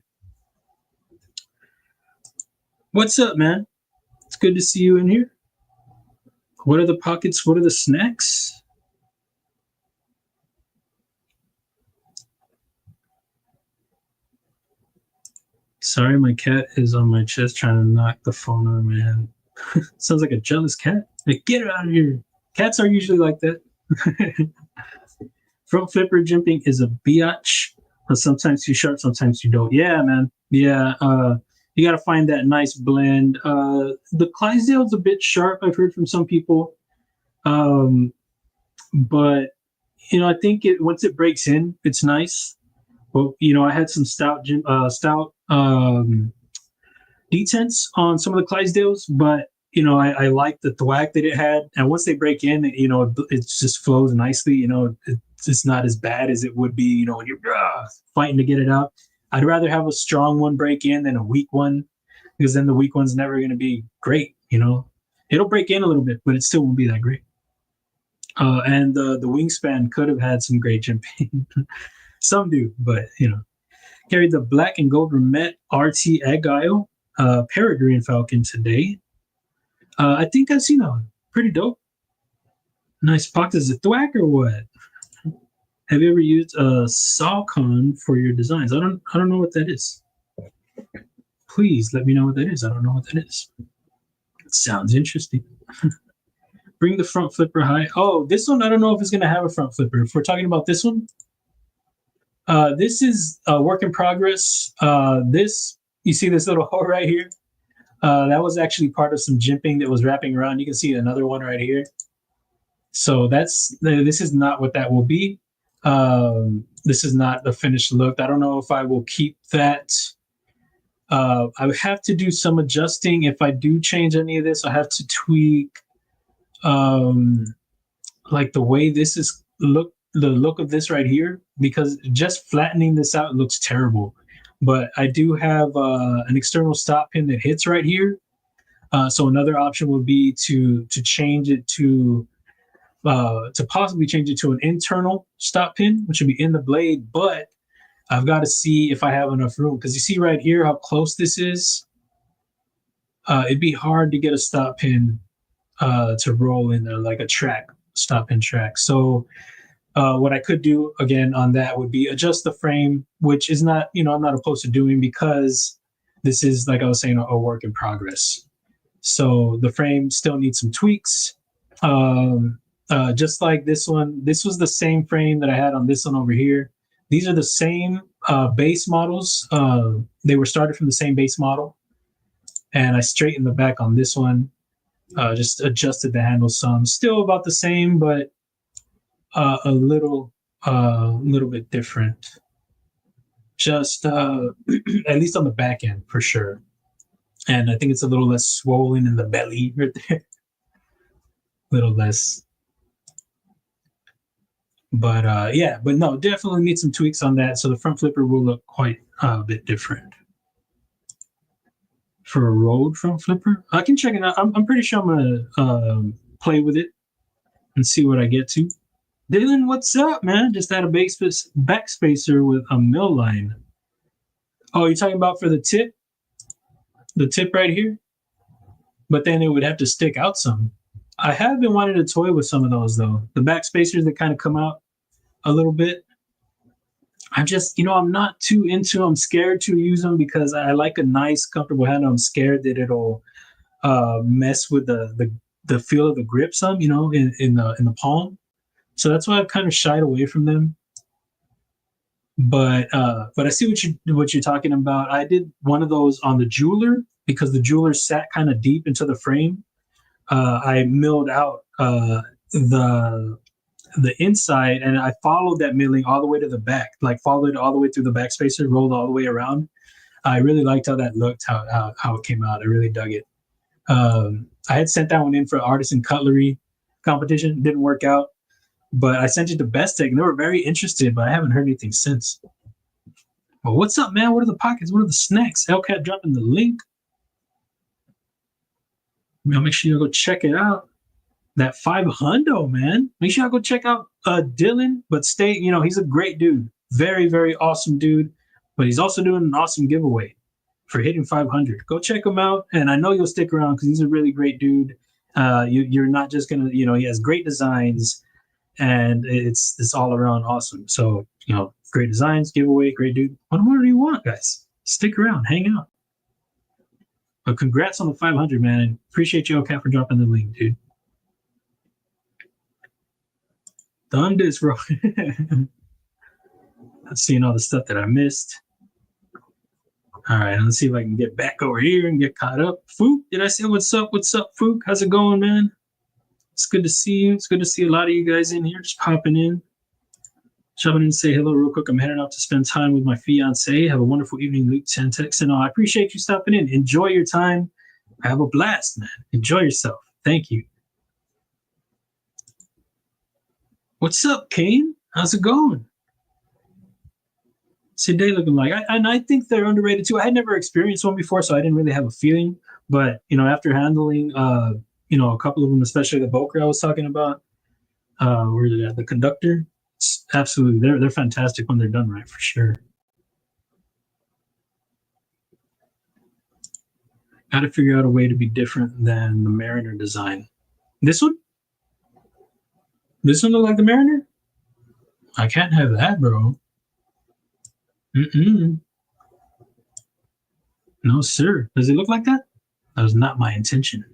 What's up, man? It's good to see you in here. What are the pockets? What are the snacks? Sorry, my cat is on my chest trying to knock the phone out of my hand. Sounds like a jealous cat. Like, get her out of here. Cats are usually like that. Front flipper jimping is a biatch. Sometimes too sharp, sometimes you don't. Yeah, man. Yeah, you got to find that nice blend. The Clydesdale's a bit sharp, I've heard from some people. But, I think once it breaks in, it's nice. Well, I had some stout detents on some of the Clydesdales, but I like the thwack that it had, and once they break in, it just flows nicely. It's not as bad as it would be, when you're fighting to get it out. I'd rather have a strong one break in than a weak one, because then the weak one's never going to be great. It'll break in a little bit, but it still won't be that great. And the wingspan could have had some great jimping. Some do, but carried the black and gold Remet RT Agile Peregrine Falcon today. I think I've seen that one. Pretty dope. Nice pocket. Is it thwack or what? Have you ever used a Sawcon for your designs? I don't know what that is. Please let me know what that is. I don't know what that is. It sounds interesting. Bring the front flipper high. Oh, this one, I don't know if it's going to have a front flipper. If we're talking about this one, this is a work in progress. You see this little hole right here? That was actually part of some jimping that was wrapping around. You can see another one right here. So this is not what that will be. This is not the finished look. I don't know if I will keep that. I would have to do some adjusting. If I do change any of this, I have to tweak like the way this is the look of this right here, because just flattening this out looks terrible. But I do have an external stop pin that hits right here. So another option would be to change it to possibly change it to an internal stop pin, which would be in the blade. But I've got to see if I have enough room, because you see right here how close this is. It'd be hard to get a stop pin to roll in there, like a stop pin track. So what I could do again on that would be adjust the frame, which is not, I'm not opposed to doing, because this is, like I was saying, a work in progress. So the frame still needs some tweaks. Just like this one, this was the same frame that I had on this one over here. These are the same base models. They were started from the same base model. And I straightened the back on this one. Just adjusted the handle some. Still about the same, but a little bit different. Just at least on the back end for sure. And I think it's a little less swollen in the belly right there. A little less. But yeah, but no, definitely need some tweaks on that. So the front flipper will look quite a bit different. For a road front flipper, I can check it out. I'm pretty sure I'm gonna play with it and see what I get to. Dylan, what's up, man? Just had a backspacer with a mill line. Oh, you're talking about for the tip? The tip right here? But then it would have to stick out some. I have been wanting to toy with some of those, though. The backspacers that kind of come out a little bit. I'm just, I'm not too into them. I'm scared to use them because I like a nice, comfortable handle. I'm scared that it'll mess with the feel of the grip some, in the palm. So that's why I've kind of shied away from them. But I see what you're talking about. I did one of those on the jeweler because the jeweler sat kind of deep into the frame. I milled out the inside, and I followed that milling all the way to the back, like followed it all the way through the backspacer, rolled all the way around. I really liked how that looked, how it came out. I really dug it. I had sent that one in for artisan cutlery competition. Didn't work out. But I sent it to Best Tech, and they were very interested, but I haven't heard anything since. Well, what's up, man? What are the pockets? What are the snacks? Hellcat dropping the link. I'll make sure you go check it out. That 500, man. Make sure y'all go check out Dylan, but stay, he's a great dude. Very, very awesome dude. But he's also doing an awesome giveaway for hitting 500. Go check him out, and I know you'll stick around because he's a really great dude. You're not just going to, he has great designs, and it's all around awesome. So, great designs, giveaway, great dude. What more do you want, guys? Stick around, hang out. But congrats on the 500, man. And appreciate you, Cat, for dropping the link, dude. Done this, bro. Let's see all the stuff that I missed. All right, let's see if I can get back over here and get caught up. Fook, did I say what's up? What's up, Fook? How's it going, man? It's good to see you. It's good to see a lot of you guys in here just popping in. Jumping in and say hello real quick. I'm heading out to spend time with my fiance. Have a wonderful evening, Loot-10-Tex. And I appreciate you stopping in. Enjoy your time. Have a blast, man. Enjoy yourself. Thank you. What's up, Kane? How's it going? What's your day looking like? I think they're underrated too. I had never experienced one before, so I didn't really have a feeling. But, after handling a couple of them, especially the Boker I was talking about, where the conductor, absolutely, they're fantastic when they're done right, for sure. Got to figure out a way to be different than the Mariner design. This one look like the Mariner? I can't have that, bro. No, sir. Does it look like that? That was not my intention.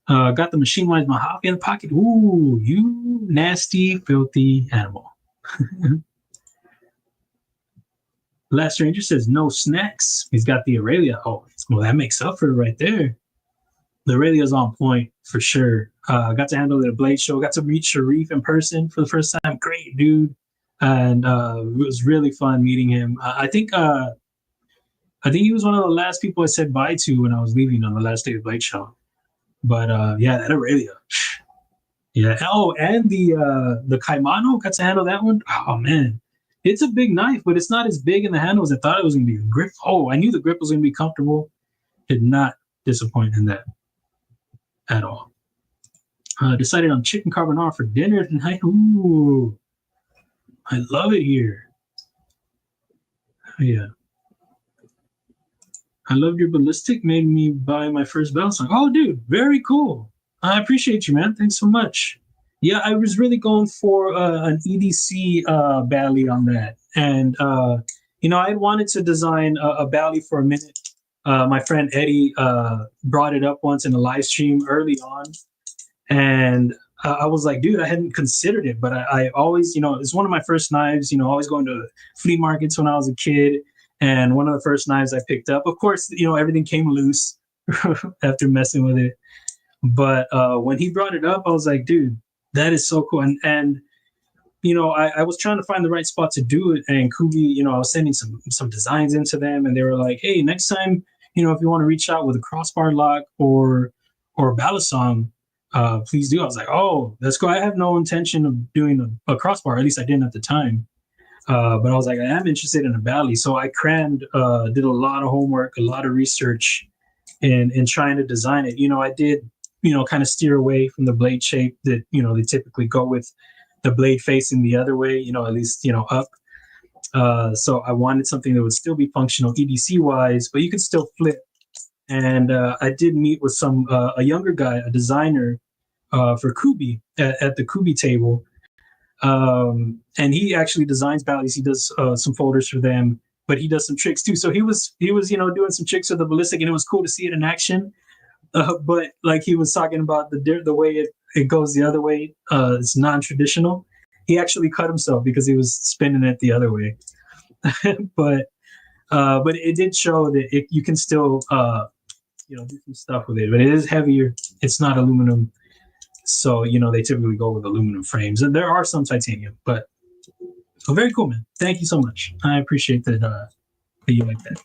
Got the machine wise Mojave in the pocket. Ooh, you nasty, filthy animal. Last Ranger says no snacks. He's got the Aurelia. Oh, well, that makes up for it right there. The Aurelia's on point for sure. Got to handle it at a Blade show. Got to meet Sharif in person for the first time. Great dude, and it was really fun meeting him. I think he was one of the last people I said bye to when I was leaving on the last day of the Blade show. But yeah, that Aurelia. Yeah. Oh, and the Kaimano, got to handle that one. Oh man, it's a big knife, but it's not as big in the handle as I thought it was going to be. The grip. Oh, I knew the grip was going to be comfortable. Did not disappoint in that at all. Decided on chicken carbonara for dinner tonight. Ooh, I love it here. Oh, yeah. I loved your ballistic. Made me buy my first battle song. Oh, dude, very cool. I appreciate you, man. Thanks so much. Yeah, I was really going for an EDC bally on that. And, I had wanted to design a bally for a minute. My friend Eddie brought it up once in a live stream early on. And I was like, dude, I hadn't considered it. But I always, it's one of my first knives, always going to flea markets when I was a kid. And one of the first knives I picked up, of course, everything came loose after messing with it. But when he brought it up, I was like, dude, that is so cool. And you know, I was trying to find the right spot to do it. And Kubey, you know, I was sending some designs into them, and they were like, hey, next time, you know, if you want to reach out with a crossbar lock or balisong, please do. I was like, oh, let's go. I have no intention of doing a crossbar, at least I didn't at the time. But I was like, I am interested in a bally. So I crammed, did a lot of homework, a lot of research in trying to design it. You know, I did, you know, kind of steer away from the blade shape that, you know, they typically go with, the blade facing the other way, you know, at least, you know, up. So I wanted something that would still be functional EDC wise, but you could still flip. And I did meet with a younger guy, a designer for Kubey at the Kubey table. And he actually designs ballies. He does some folders for them, but he does some tricks too. So he was, you know, doing some tricks with the ballistic, and it was cool to see it in action. But like he was talking about the way it goes the other way, it's non-traditional. He actually cut himself because he was spinning it the other way. but it did show that you can still you know, do some stuff with it. But it is heavier. It's not aluminum, so you know they typically go with aluminum frames, and there are some titanium. But very cool, man. Thank you so much. I appreciate that that you like that.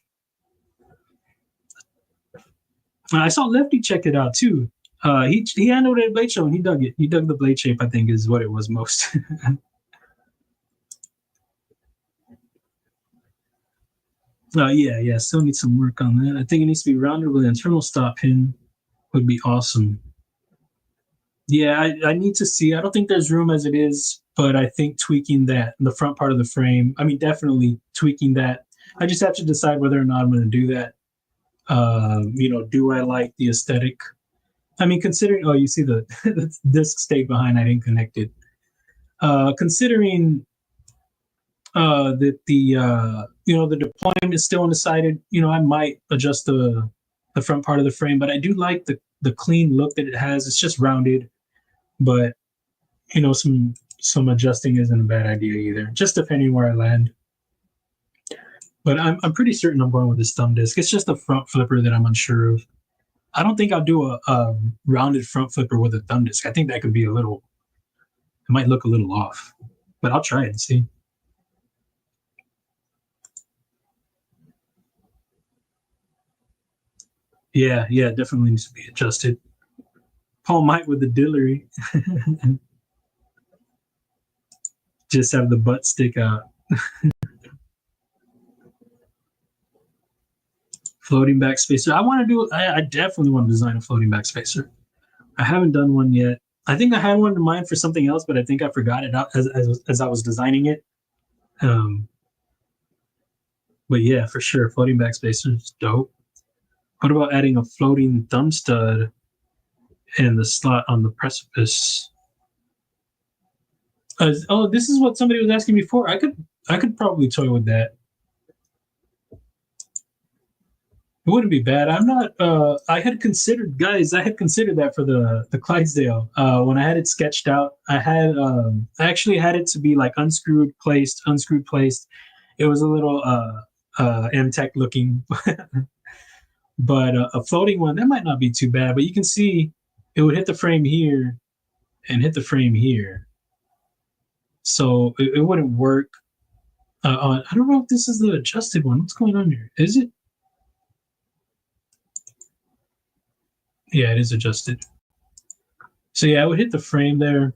I saw Lefty check it out too. He handled it at Blade Show and he dug it. He dug the blade shape, I think, is what it was most. Yeah. Still need some work on that. I think it needs to be rounded with an internal stop pin. Would be awesome. Yeah, I need to see. I don't think there's room as it is, but I think tweaking that, the front part of the frame, I mean, definitely tweaking that. I just have to decide whether or not I'm going to do that. You know, do I like the aesthetic? I mean, considering, oh, you see the, the disc stayed behind, I didn't connect it. Considering that you know, the deployment is still undecided, you know, I might adjust the front part of the frame, but I do like the clean look that it has. It's just rounded, but you know, some adjusting isn't a bad idea either, just depending where I land. But I'm pretty certain I'm going with this thumb disc. It's just the front flipper that I'm unsure of. I don't think I'll do a rounded front flipper with a thumb disc. I think that could be it might look a little off, but I'll try it and see. Yeah, definitely needs to be adjusted. Paul Mike with the dillery. Just have the butt stick out. Floating back spacer. I definitely want to design a floating back spacer. I haven't done one yet. I think I had one in mind for something else, but I think I forgot it out as I was designing it. But yeah, for sure, floating back spacer is dope. What about adding a floating thumb stud in the slot on the precipice? Oh, this is what somebody was asking before. I could probably toy with that. It wouldn't be bad. I'm not. I had considered that for the Clydesdale. When I had it sketched out, I actually had it to be like unscrewed placed. It was a little M-Tech looking, but a floating one that might not be too bad. But you can see it would hit the frame here and hit the frame here, so it wouldn't work. I don't know if this is the adjusted one. What's going on here? Is it? Yeah, it is adjusted. So yeah, I would hit the frame there.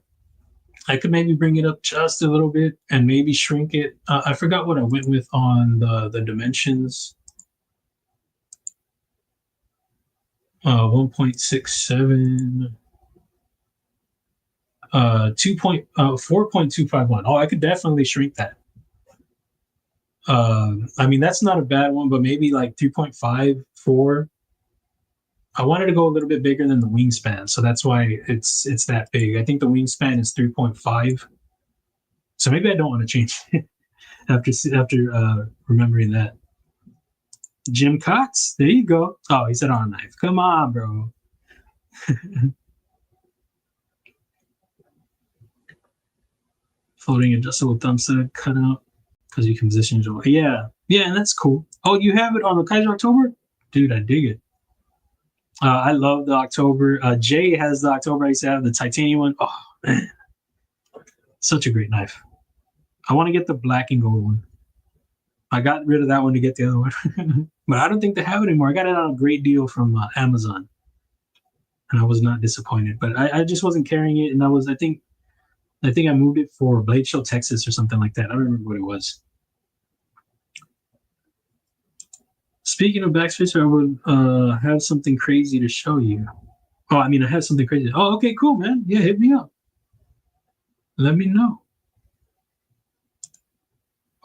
I could maybe bring it up just a little bit and maybe shrink it. I forgot what I went with on the dimensions. 1.67, 4.251. Oh, I could definitely shrink that. I mean, that's not a bad one, but maybe like 3.54. I wanted to go a little bit bigger than the wingspan, so that's why it's that big. I think the wingspan is 3.5, so maybe I don't want to change it after remembering that. Jim Cox, there you go. Oh, he said on a knife. Come on, bro. Floating adjustable thumb stud cut out because you can position your. Yeah, and that's cool. Oh, you have it on the Kizer October, dude. I dig it. I love the October. Jay has the October. I used to have the titanium one. Oh man, such a great knife. I want to get the black and gold one. I got rid of that one to get the other one, but I don't think they have it anymore. I got it on a great deal from Amazon, and I was not disappointed. But I just wasn't carrying it, and I think I moved it for Blade Show Texas or something like that. I don't remember what it was. Speaking of Backspacer, I would have something crazy to show you. Oh, I mean, I have something crazy. Oh, okay, cool, man. Yeah, hit me up. Let me know.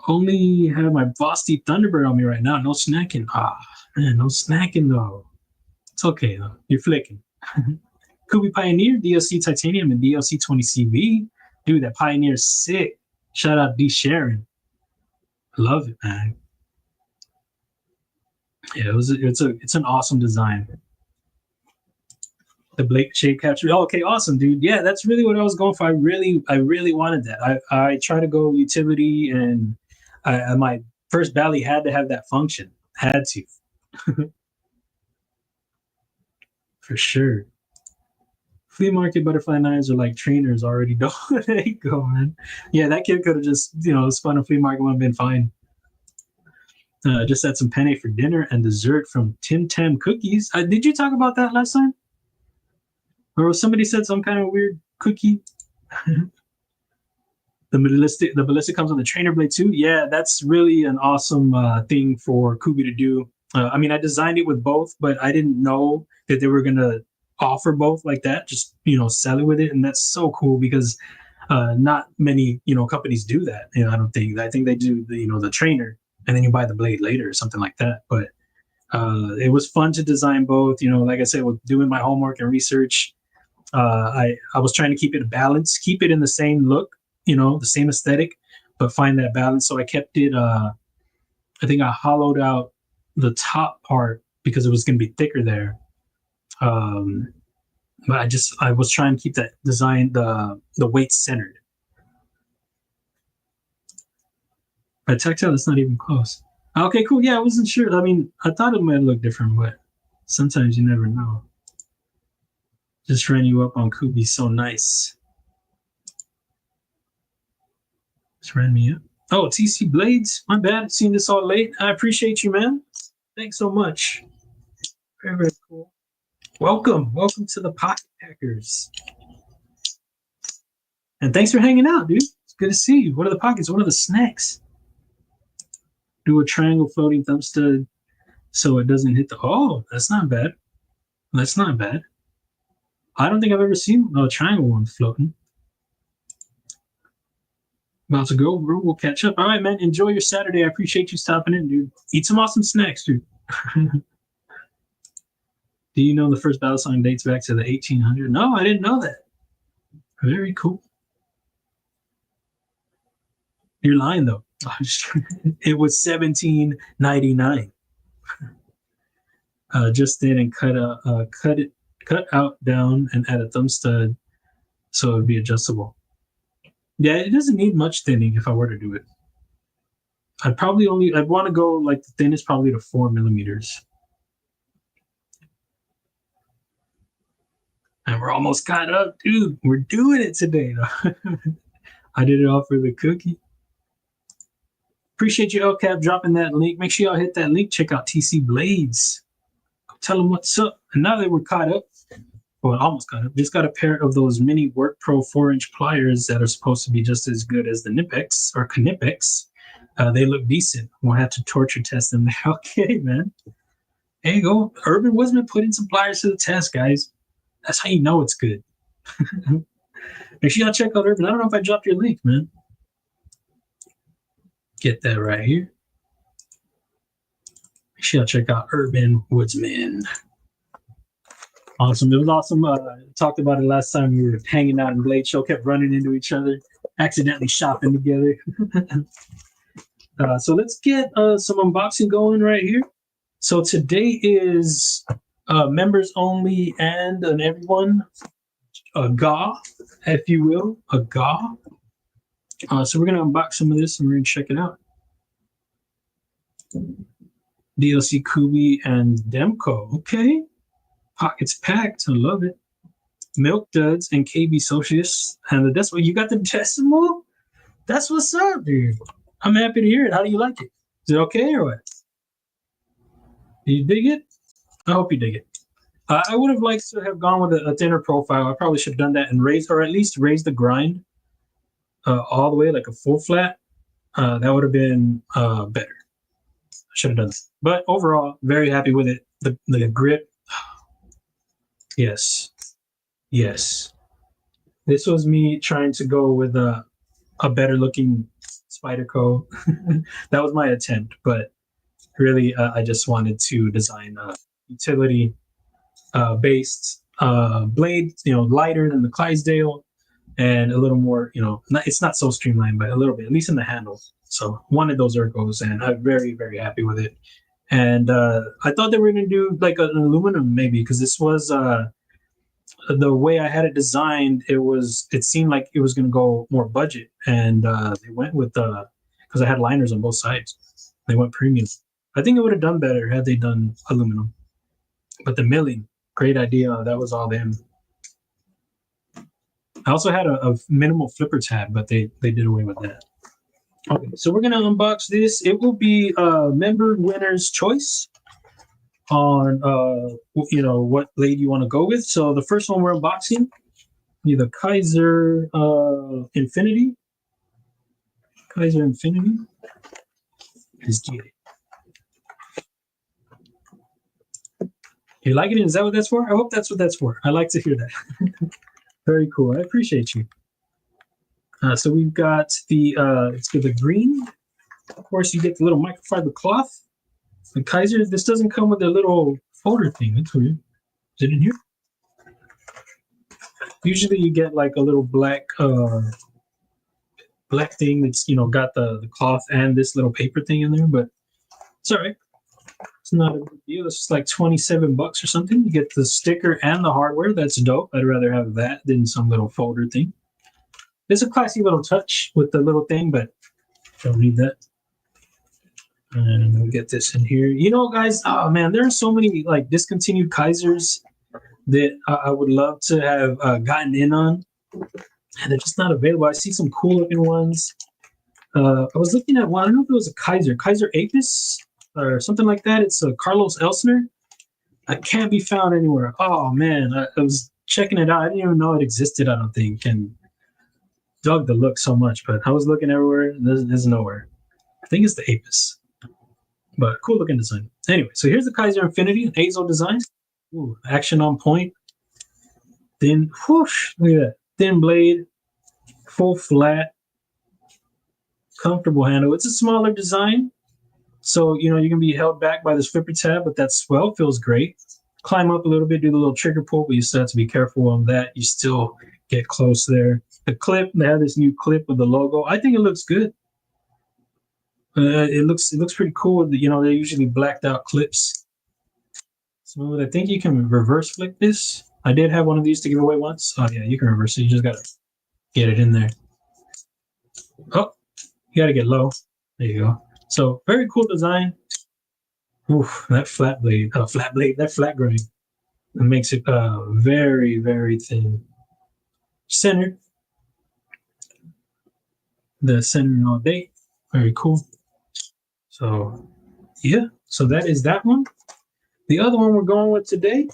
Only have my Vosti Thunderbird on me right now. No snacking. Ah, man, no snacking though. It's okay though. You're flicking. Kubey Pioneer, DLC Titanium, and DLC 20CV. Dude, that Pioneer is sick. Shout out D Sharon. Love it, man. Yeah, it's an awesome design. The Blake shape capture. Oh, okay, awesome, dude. Yeah, that's really what I was going for. I really wanted that. I try to go utility, and my first Bally had to have that function. Had to. For sure. Flea market butterfly knives are like trainers already. There you go, man. Yeah, that kid could have just, spun a flea market, would have been fine. Just had some penne for dinner and dessert from Tim Tam Cookies. Did you talk about that last time? Or somebody said some kind of weird cookie? The ballistic comes on the trainer blade too. Yeah, that's really an awesome thing for Kubey to do. I mean, I designed it with both, but I didn't know that they were gonna offer both like that. Just sell it with it, and that's so cool because not many companies do that. I don't think. I think they do the trainer, and then you buy the blade later or something like that. But it was fun to design both. Like I said, with doing my homework and research, I was trying to keep it balanced, keep it in the same look, the same aesthetic, but find that balance. So I kept it. I think I hollowed out the top part because it was going to be thicker there. But I was trying to keep that design, the weight centered. But tactile, it's not even close. Okay, cool. Yeah, I wasn't sure. I mean, I thought it might look different, but sometimes you never know. Just ran you up on Kubey, so nice. Just ran me up. Oh, TC Blades, my bad. Seeing this all late. I appreciate you, man. Thanks so much. Very, very cool. Welcome to the Pocket Packers. And thanks for hanging out, dude. It's good to see you. What are the pockets? What are the snacks? Do a triangle floating thumb stud so it doesn't hit the. Oh, that's not bad. That's not bad. I don't think I've ever seen a triangle one floating. About to go, bro. We'll catch up. All right, man. Enjoy your Saturday. I appreciate you stopping in, dude. Eat some awesome snacks, dude. Do you know the first battle song dates back to the 1800s? No, I didn't know that. Very cool. You're lying, though. It was 1799. Just did and cut out down and add a thumb stud so it would be adjustable. Yeah, it doesn't need much thinning if I were to do it. I'd want to go like the thinnest probably to 4 millimeters. And we're almost caught up, dude. We're doing it today. I did it all for the cookie. Appreciate you, LCAP, dropping that link. Make sure y'all hit that link. Check out TC Blades. Tell them what's up. And now that we're caught up, well, almost caught up, just got a pair of those mini Work Pro 4-inch pliers that are supposed to be just as good as the Knipex or Knipex. They look decent. Won't have to torture test them. Okay, man. There you go. Urban Woodsman putting some pliers to the test, guys. That's how you know it's good. Make sure y'all check out Urban. I don't know if I dropped your link, man. Get that right here. Make sure y'all check out Urban Woodsman. Awesome. It was awesome. Talked about it last time we were hanging out in Blade Show, kept running into each other, accidentally shopping together. So let's get some unboxing going right here. So today is members only and an everyone, a GA, if you will, a GA. So we're going to unbox some of this and we're going to check it out. DLC Kubey and Demko. Okay. Pockets packed. I love it. Milk Duds and KB Socius. And the decimal. You got the decimal? That's what's up, dude. I'm happy to hear it. How do you like it? Is it okay or what? Do you dig it? I hope you dig it. I would have liked to have gone with a thinner profile. I probably should have done that and raised, or at least raise the grind all the way, like a full flat. That would have been better. I should have done that. But overall, very happy with it. The grip. Yes. Yes. This was me trying to go with a better looking Spyderco. That was my attempt, but really I just wanted to design a utility based blade, lighter than the Clydesdale and a little more, it's not so streamlined, but a little bit, at least in the handle. So wanted those ergos, and I'm very, very happy with it. And I thought they were going to do like an aluminum maybe, because this was the way I had it designed. It seemed like it was going to go more budget, and they went with because I had liners on both sides. They went premium. I think it would have done better had they done aluminum. But the milling, great idea. That was all them. I also had a minimal flipper tab, but they did away with that. Okay, so we're gonna unbox this. It will be member winner's choice on what blade you want to go with. So the first one we're unboxing be the Kizer Infinity. Kizer Infinity. Let's get it. You like it? Is that what that's for? I hope that's what that's for. I like to hear that. Very cool. I appreciate you. So we've got it's got the green. Of course, you get the little microfiber cloth. The Kizer, this doesn't come with a little folder thing. That's weird. Is it in here? Usually you get like a little black thing that's got the cloth and this little paper thing in there, but it's all right. It's not a big deal. It's just like $27 or something. You get the sticker and the hardware. That's dope. I'd rather have that than some little folder thing. It's a classy little touch with the little thing, but don't need that. And we'll get this in here. Guys, oh man, there are so many like discontinued Kizers that I would love to have gotten in on, and they're just not available. I see some cool looking ones. I was looking at one. I don't know if it was a Kizer Apis or something like that. It's a Carlos Elsner. I can't be found anywhere. Oh man, I was checking it out. I didn't even know it existed, I don't think, and dug the look so much, but I was looking everywhere. There's nowhere. I think it's the Apis, but cool looking design. Anyway, so here's the Kizer Infinity, an Azo design. Ooh, action on point. Thin, whoosh, look at that. Thin blade, full flat, comfortable handle. It's a smaller design, so you can be held back by this flipper tab, but that swell feels great. Climb up a little bit, do the little trigger pull, but you still have to be careful on that. You still get close there. The clip, they have this new clip with the logo. I think it looks good. It looks pretty cool. They're usually blacked out clips. So I think you can reverse flick this. I did have one of these to give away once. Oh yeah, you can reverse it. You just gotta get it in there. Oh, you gotta get low. There you go. So very cool design. Oof, that flat grind. It makes it very, very thin. Centered. The centering all day. Very cool. So yeah, so that is that one. The other one we're going with today,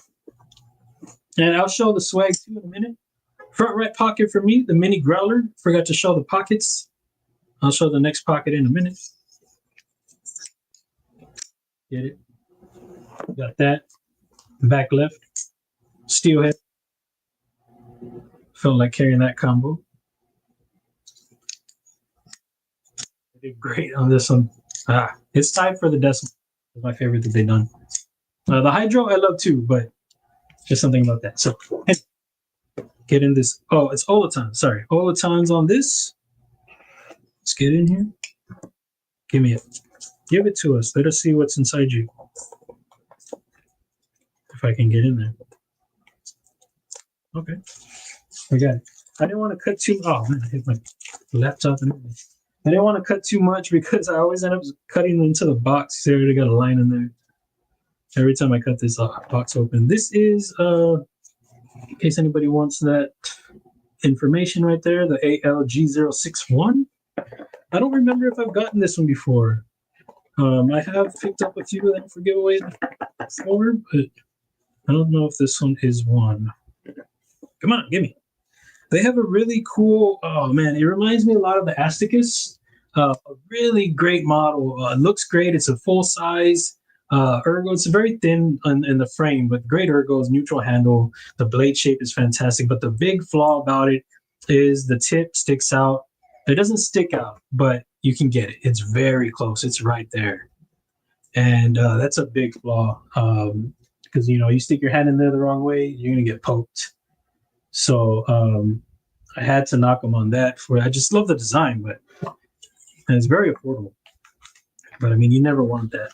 and I'll show the swag too in a minute. Front right pocket for me, the mini growler. Forgot to show the pockets. I'll show the next pocket in a minute. Get it? Got that. Back left. Steelhead. Felt like carrying that combo. I did great on this one. It's tied for the decimal. It's my favorite that they've done. The Hydro I love too, but just something about that. So get in this. Oh, it's Olaton. Sorry, Olaton's on this. Let's get in here. Give me it. Give it to us. Let us see what's inside you. If I can get in there. Okay, I got it. I didn't want to cut too. Oh man, I hit my laptop and everything. I didn't want to cut too much because I always end up cutting into the box. See, I already got a line in there. Every time I cut this box open. This is, in case anybody wants that information right there, the ALG061. I don't remember if I've gotten this one before. I have picked up a few of them for giveaways before, but I don't know if this one is one. Come on, give me. They have a really cool, oh man, it reminds me a lot of the Asticus. A really great model. Looks great. It's a full size ergo. It's very thin in the frame, but great ergos, neutral handle. The blade shape is fantastic, but the big flaw about it is the tip sticks out. It doesn't stick out, but you can get it. It's very close. It's right there. And that's a big flaw because, you know, you stick your hand in there the wrong way, you're going to get poked. So I had to knock them on that. I just love the design, but and it's very affordable. But I mean, you never want that.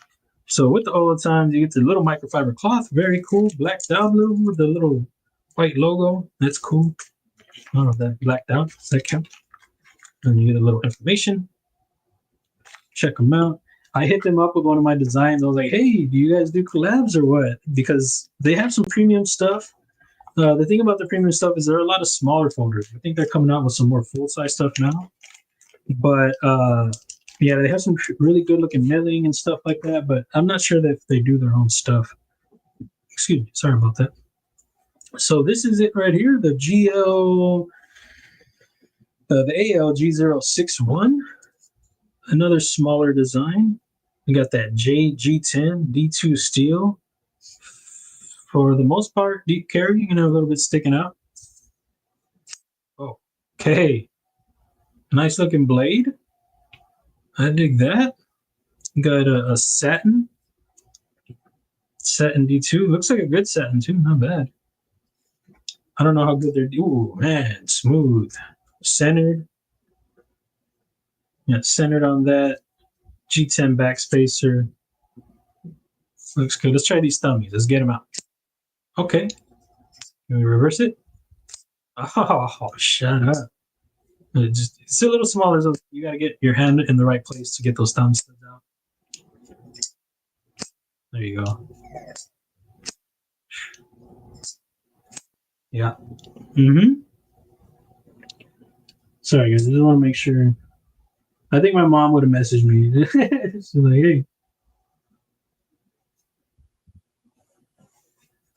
So with the old times, you get the little microfiber cloth, very cool, black down blue with the little white logo. That's cool. I don't know if that blacked out. Does that count? And you get a little information. Check them out. I hit them up with one of my designs. I was like, hey, do you guys do collabs or what? Because they have some premium stuff. The thing about the premium stuff is there are a lot of smaller folders. I think they're coming out with some more full-size stuff now. But yeah, they have some really good looking milling and stuff like that, but I'm not sure that if they do their own stuff. Excuse me, sorry about that. So this is it right here, the ALG061, another smaller design. We got that JG10 D2 steel. For the most part, deep carry, you can have a little bit sticking out. Oh, okay. Nice looking blade. I dig that. Got a satin D2. Looks like a good satin too. Not bad. I don't know how good they're. Ooh, man, smooth, centered. Yeah, centered on that G10 backspacer. Looks good. Let's try these thummies. Let's get them out. Okay. Can we reverse it? Oh, shut up. It's a little smaller, so you gotta get your hand in the right place to get those thumbs out. There you go. Yeah. Sorry guys, I just want to make sure. I think my mom would have messaged me. She's like, hey.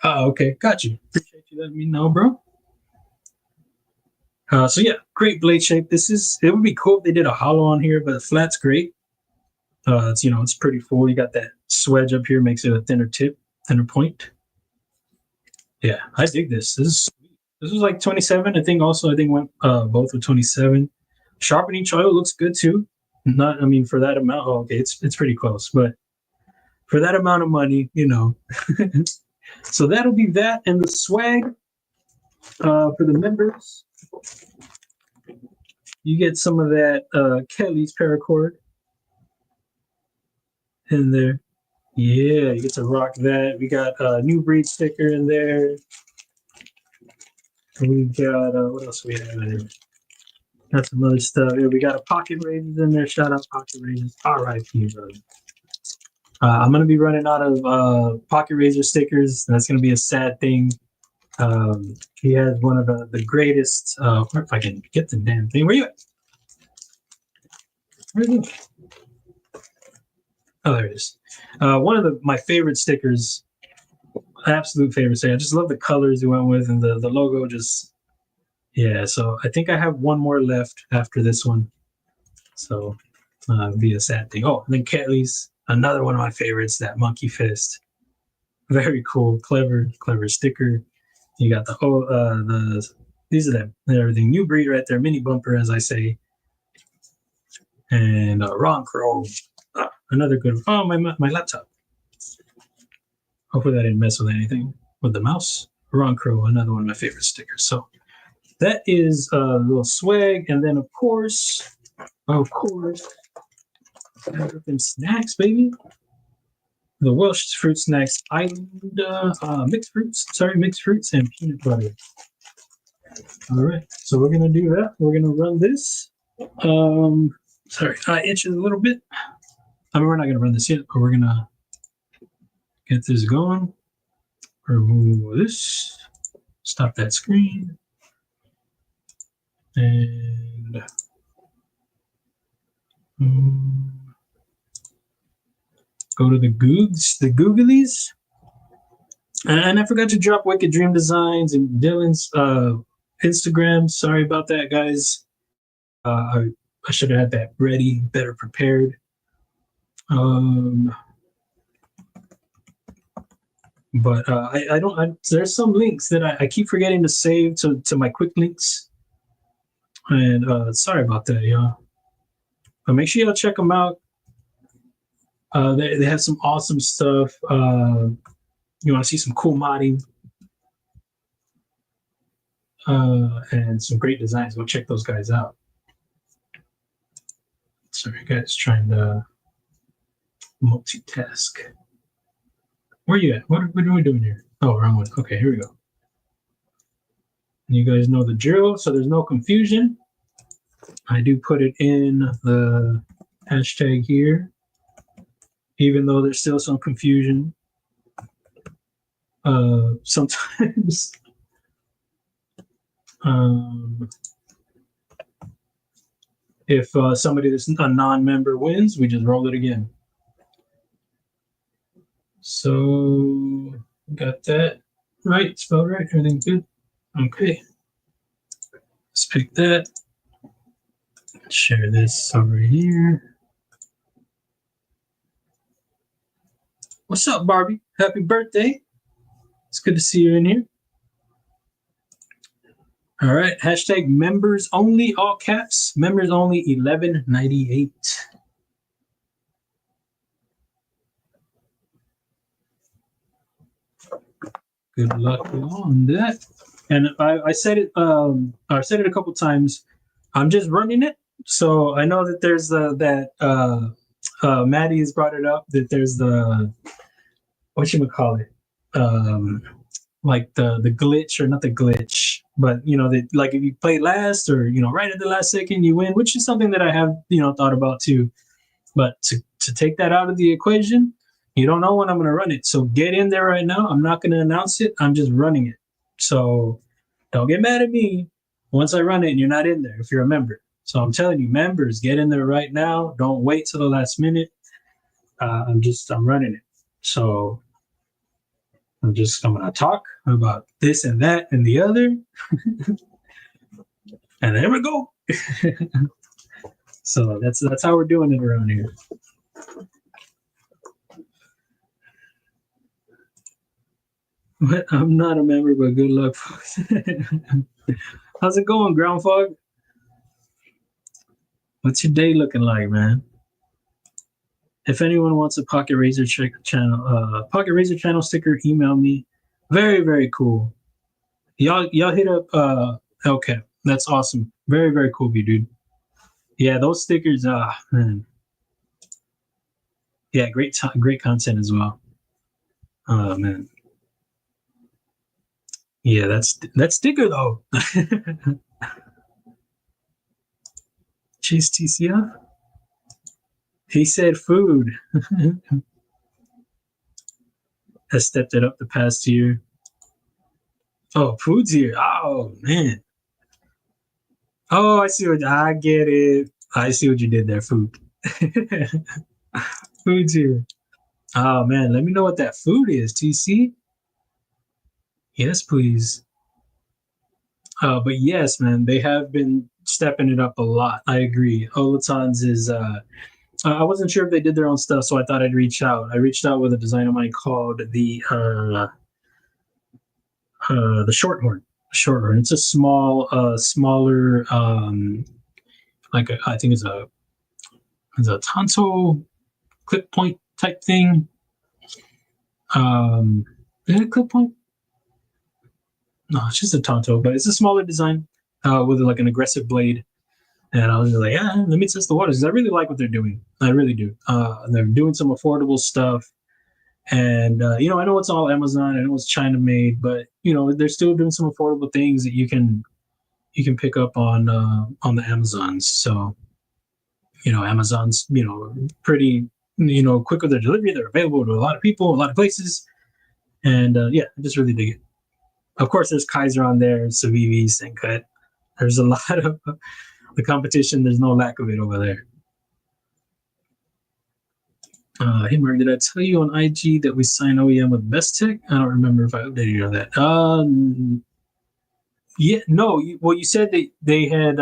Oh, okay. Got you. Appreciate you letting me know, bro. So yeah, great blade shape. It would be cool if they did a hollow on here, but the flat's great. It's, you know, it's pretty full. You got that swedge up here, makes it a thinner tip, thinner point. Yeah, I dig this. This was like 27. I think went both with 27. Sharpening choil looks good too. Not, I mean, for that amount. Oh, okay, it's pretty close, but for that amount of money, you know. So that'll be that, and the swag for the members. You get some of that Kelly's paracord in there. Yeah, you get to rock that. We got a new breed sticker in there. We got what else we have in there? Got some other stuff. Yeah, we got a pocket raises in there. Shout out pocket raises. R.I.P. brother. I'm gonna be running out of pocket razor stickers. That's gonna be a sad thing. He has one of the greatest. If I can get the damn thing. Where you at? Where is it? Oh, there it is. One of my favorite stickers. Absolute favorite sticker. I just love the colors he went with, and the logo just. Yeah, so I think I have one more left after this one. So it'll be a sad thing. Oh, and then Kelly's, another one of my favorites, that monkey fist. Very cool, clever sticker. You got these are them. Everything. New breed right there, mini bumper, as I say. And Ron Crow. Another good. Oh, my laptop. Hopefully that didn't mess with anything with the mouse. Ron Crow, another one of my favorite stickers. So that is a little swag, and then of course, them snacks, baby. The Welsh Fruit Snacks Island mixed fruits and peanut butter. All right, so we're gonna do that. We're gonna run this. Sorry, I itches a little bit. I mean, we're not gonna run this yet, but we're gonna get this going. Remove this. Stop that screen. And go to the Googlies. And I forgot to drop Wicked Dream Designs and Dylan's Instagram. Sorry about that, guys. I should have had that ready, better prepared. But I don't. There's some links that I keep forgetting to save to my quick links. And sorry about that, y'all. But make sure y'all check them out. They have some awesome stuff. You want to see some cool modding and some great designs, go check those guys out. Sorry, guys, trying to multitask. Where are you at? What are we doing here? Oh, wrong one. Okay, here we go. You guys know the drill, so there's no confusion. I do put it in the hashtag here, even though there's still some confusion. Sometimes if somebody that's a non-member wins, we just roll it again. So got that right, spelled right, everything good. Okay, let's pick that. Share this over here. What's up, Barbie? Happy birthday. It's good to see you in here. All right, hashtag members only, all caps, members only 1198. Good luck on that. And I said it. I said it a couple times. I'm just running it, so I know that there's Maddie has brought it up that there's the whatchamacallit, like the glitch, or not the glitch, but that, like, if you play last, or right at the last second you win, which is something that I have thought about too. But to take that out of the equation, you don't know when I'm going to run it. So get in there right now. I'm not going to announce it. I'm just running it. So don't get mad at me once I run it and you're not in there if you're a member. So I'm telling you, members, get in there right now. Don't wait till the last minute. I'm running it. So I'm going to talk about this and that and the other. And there we go. So that's how we're doing it around here. But I'm not a member, but good luck, folks. How's it going, Ground Fog? What's your day looking like, man? If anyone wants a Pocket Razor channel sticker, email me. Very, very cool. Y'all hit up okay. That's awesome. Very, very cool of you, dude. Yeah, those stickers, man. Yeah, great content as well. Oh man. Yeah, that sticker though. Chase TCF. He said food. Has stepped it up the past year. Oh, food's here. Oh man. Oh, I get it. I see what you did there, food. Food's here. Oh man, let me know what that food is, TC. Yes, please. But yes, man, they have been stepping it up a lot. I agree. Olatan's is I wasn't sure if they did their own stuff, so I thought I'd reach out. I reached out with a design of mine called the Shorthorn. Shorthorn. It's a smaller I think it's a tonto clip point type thing. Is it a clip point? No, it's just a tonto, but it's a smaller design with like an aggressive blade. And I was just like, yeah, let me test the waters, because I really like what they're doing. I really do. They're doing some affordable stuff. And, I know it's all Amazon. I know it's China made, but, they're still doing some affordable things that you can pick up on the Amazons. So, Amazon's, pretty quick with their delivery. They're available to a lot of people, a lot of places, and yeah, I just really dig it. Of course, there's Kizer on there, Civivi, Sencut. There's a lot of the competition. There's no lack of it over there. Hey Mark, did I tell you on IG that we signed OEM with Best Tech? I don't remember if I updated you on that. Yeah, no. Well, you said they had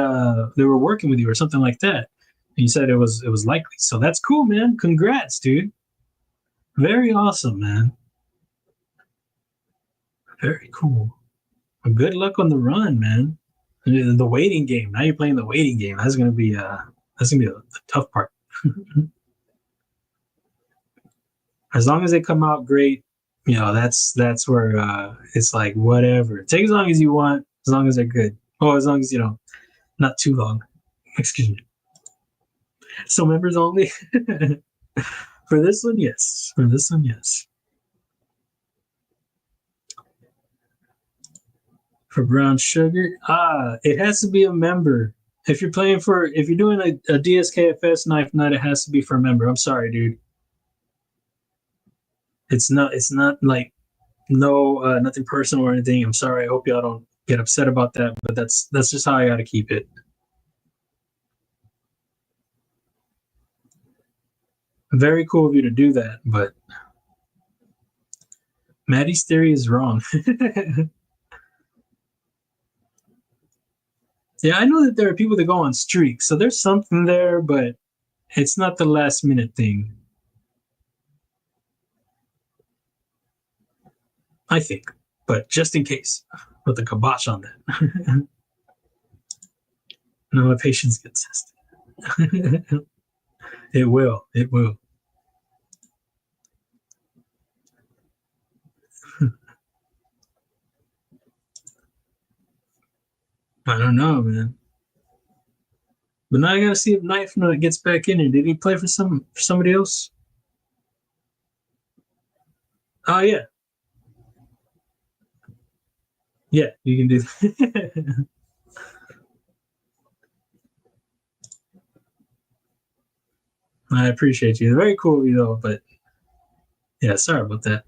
they were working with you or something like that. And you said it was likely. So that's cool, man. Congrats, dude. Very awesome, man. Very cool. Well, good luck on the run, man. The waiting game. Now you're playing the waiting game. That's gonna be a tough part. As long as they come out great, that's where it's like whatever. Take as long as you want, as long as they're good. Oh, as long as not too long. Excuse me. So members only. For this one, yes. For this one, yes. For brown sugar, it has to be a member. If you're doing a DSKFS knife night, it has to be for a member. I'm sorry, dude. It's not like nothing personal or anything. I'm sorry. I hope y'all don't get upset about that, but that's just how I got to keep it. Very cool of you to do that, but Maddie's theory is wrong. Yeah, I know that there are people that go on streaks, so there's something there, but it's not the last minute thing. I think, but just in case, put the kibosh on that. No, my patience gets tested. It will. It will. I don't know, man. But now I gotta see if Knife Nut gets back in here. Did he play for somebody else? Oh yeah. Yeah, you can do that. I appreciate you. Very cool of you though, but yeah, sorry about that.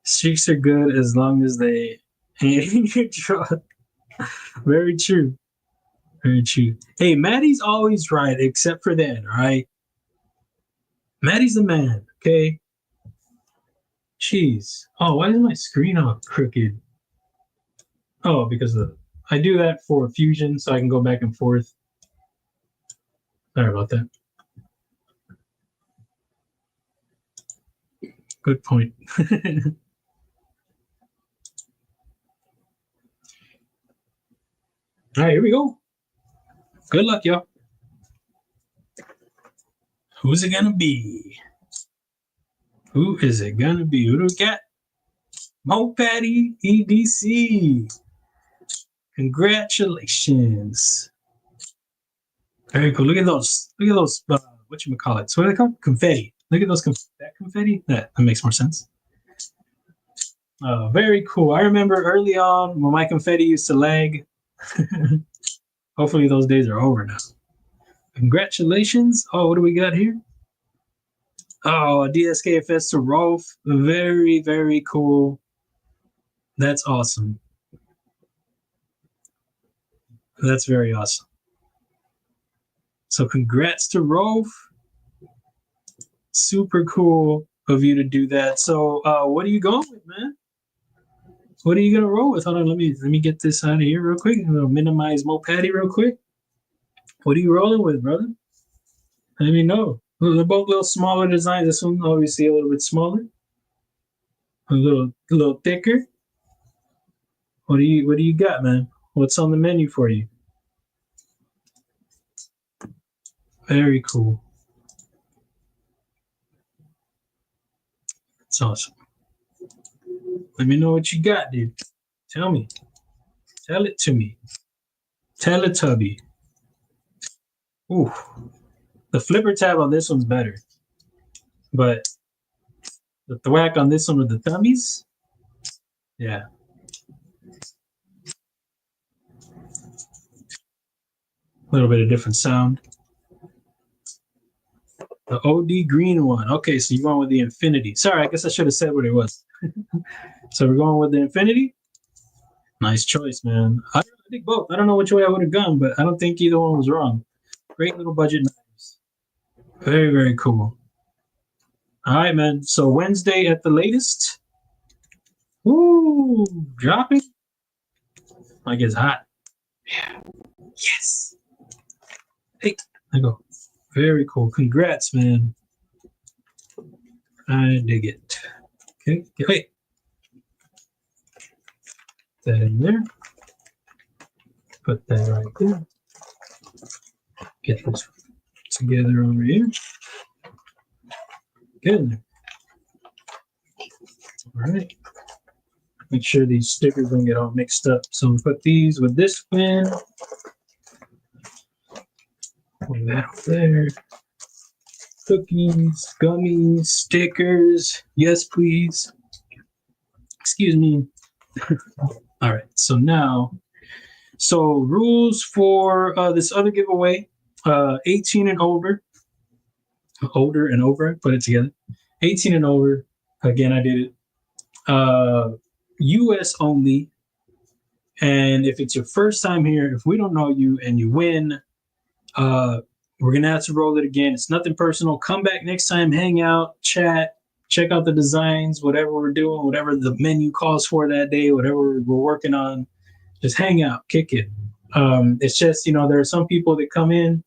Streaks are good as long as they ain't in your draw. Very true. Very true. Hey, Maddie's always right, except for that, all right? Maddie's the man, okay? Jeez. Oh, why is my screen all crooked? Oh, because I do that for Fusion so I can go back and forth. Sorry about that. Good point. All right, here we go. Good luck, y'all. Who's it gonna be? Who is it gonna be? Who do we got? Breed EDC. Congratulations. Very cool. Look at those. Look at those. Whatchamacallit? What are they called? Confetti. Look at those. That confetti. That makes more sense. Very cool. I remember early on when my confetti used to lag. Hopefully those days are over now. Congratulations. Oh, what do we got here? Oh, DSKFS to Rolf. Very, very cool. That's awesome. That's very awesome. So congrats to Rolf. Super cool of you to do that. So what are you going with, man? What are you gonna roll with? Hold on, let me get this out of here real quick. I'm gonna minimize Mopatty real quick. What are you rolling with, brother? Let me know. They're both little smaller designs. This one obviously a little bit smaller. A little thicker. What do you got, man? What's on the menu for you? Very cool. That's awesome. Let me know what you got, dude. Tell me. Tell it to me. Teletubby. Ooh. The flipper tab on this one's better. But the thwack on this one with the thumbies, yeah. A little bit of different sound. The OD green one. Okay, so you're going with the Infinity. Sorry, I guess I should have said what it was. So we're going with the Infinity. Nice choice, man. I think both. I don't know which way I would have gone, but I don't think either one was wrong. Great little budget knives. Very, very cool. All right, man. So Wednesday at the latest. Woo! Dropping. Like it's hot. Yeah. Yes. Hey, I go. Very cool. Congrats, man. I dig it. Okay. Wait. That in there. Put that right there. Get this together over here. Get in there. All right. Make sure these stickers don't get all mixed up. So we put these with this pin. Put that up there. Cookies, gummies, stickers. Yes, please. Excuse me. All right. So now, rules for this other giveaway, 18 and over, older and over, put it together. 18 and over. Again, I did it. US only. And if it's your first time here, if we don't know you and you win, we're going to have to roll it again. It's nothing personal. Come back next time, hang out, chat, check out the designs, whatever we're doing, whatever the menu calls for that day, whatever we're working on. Just hang out, kick it. It's just, there are some people that come in,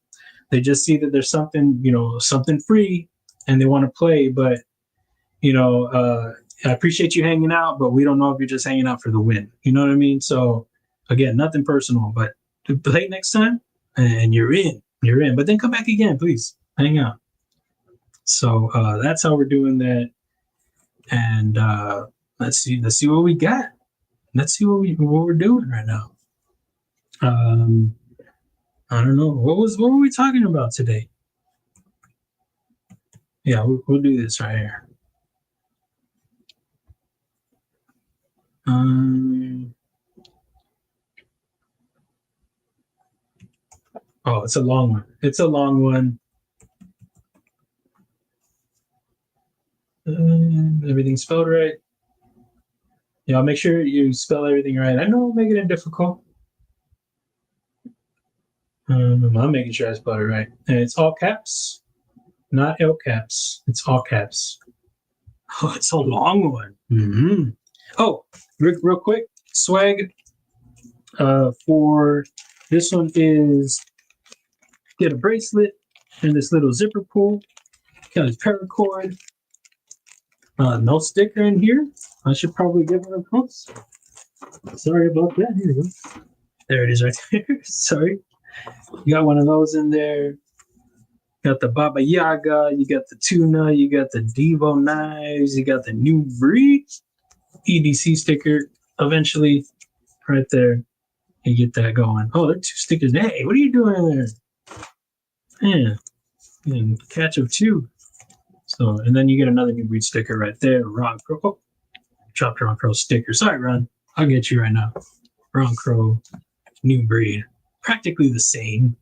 they just see that there's something, something free and they want to play. But, I appreciate you hanging out, but we don't know if you're just hanging out for the win. You know what I mean? So, again, nothing personal, but to play next time and you're in. You're in. But then come back again, please. Hang out. So that's how we're doing that. And let's see what we got. Let's see what we're doing right now. I don't know. What were we talking about today? Yeah, we'll do this right here. Oh, it's a long one. It's a long one. Everything's spelled right. Yeah, make sure you spell everything right. I know I'm making it difficult. I'm making sure I spell it right. And it's all caps, not L caps. It's all caps. Oh, it's a long one. Mm-hmm. Oh, real quick, swag for this one is get a bracelet and this little zipper pull. Got a paracord. No sticker in here. I should probably give it a post. Sorry about that. Here we go. There it is right there. Sorry. You got one of those in there. Got the Baba Yaga. You got the tuna. You got the Devo knives. You got the new Breed EDC sticker. Eventually, right there, you get that going. Oh, there are two stickers. Hey, what are you doing in there? Man, and catch of two. So, and then you get another new Breed sticker right there. Ron Crow. Oh, dropped Ron Crow sticker. Sorry, Ron. I'll get you right now. Ron Crow, new Breed. Practically the same.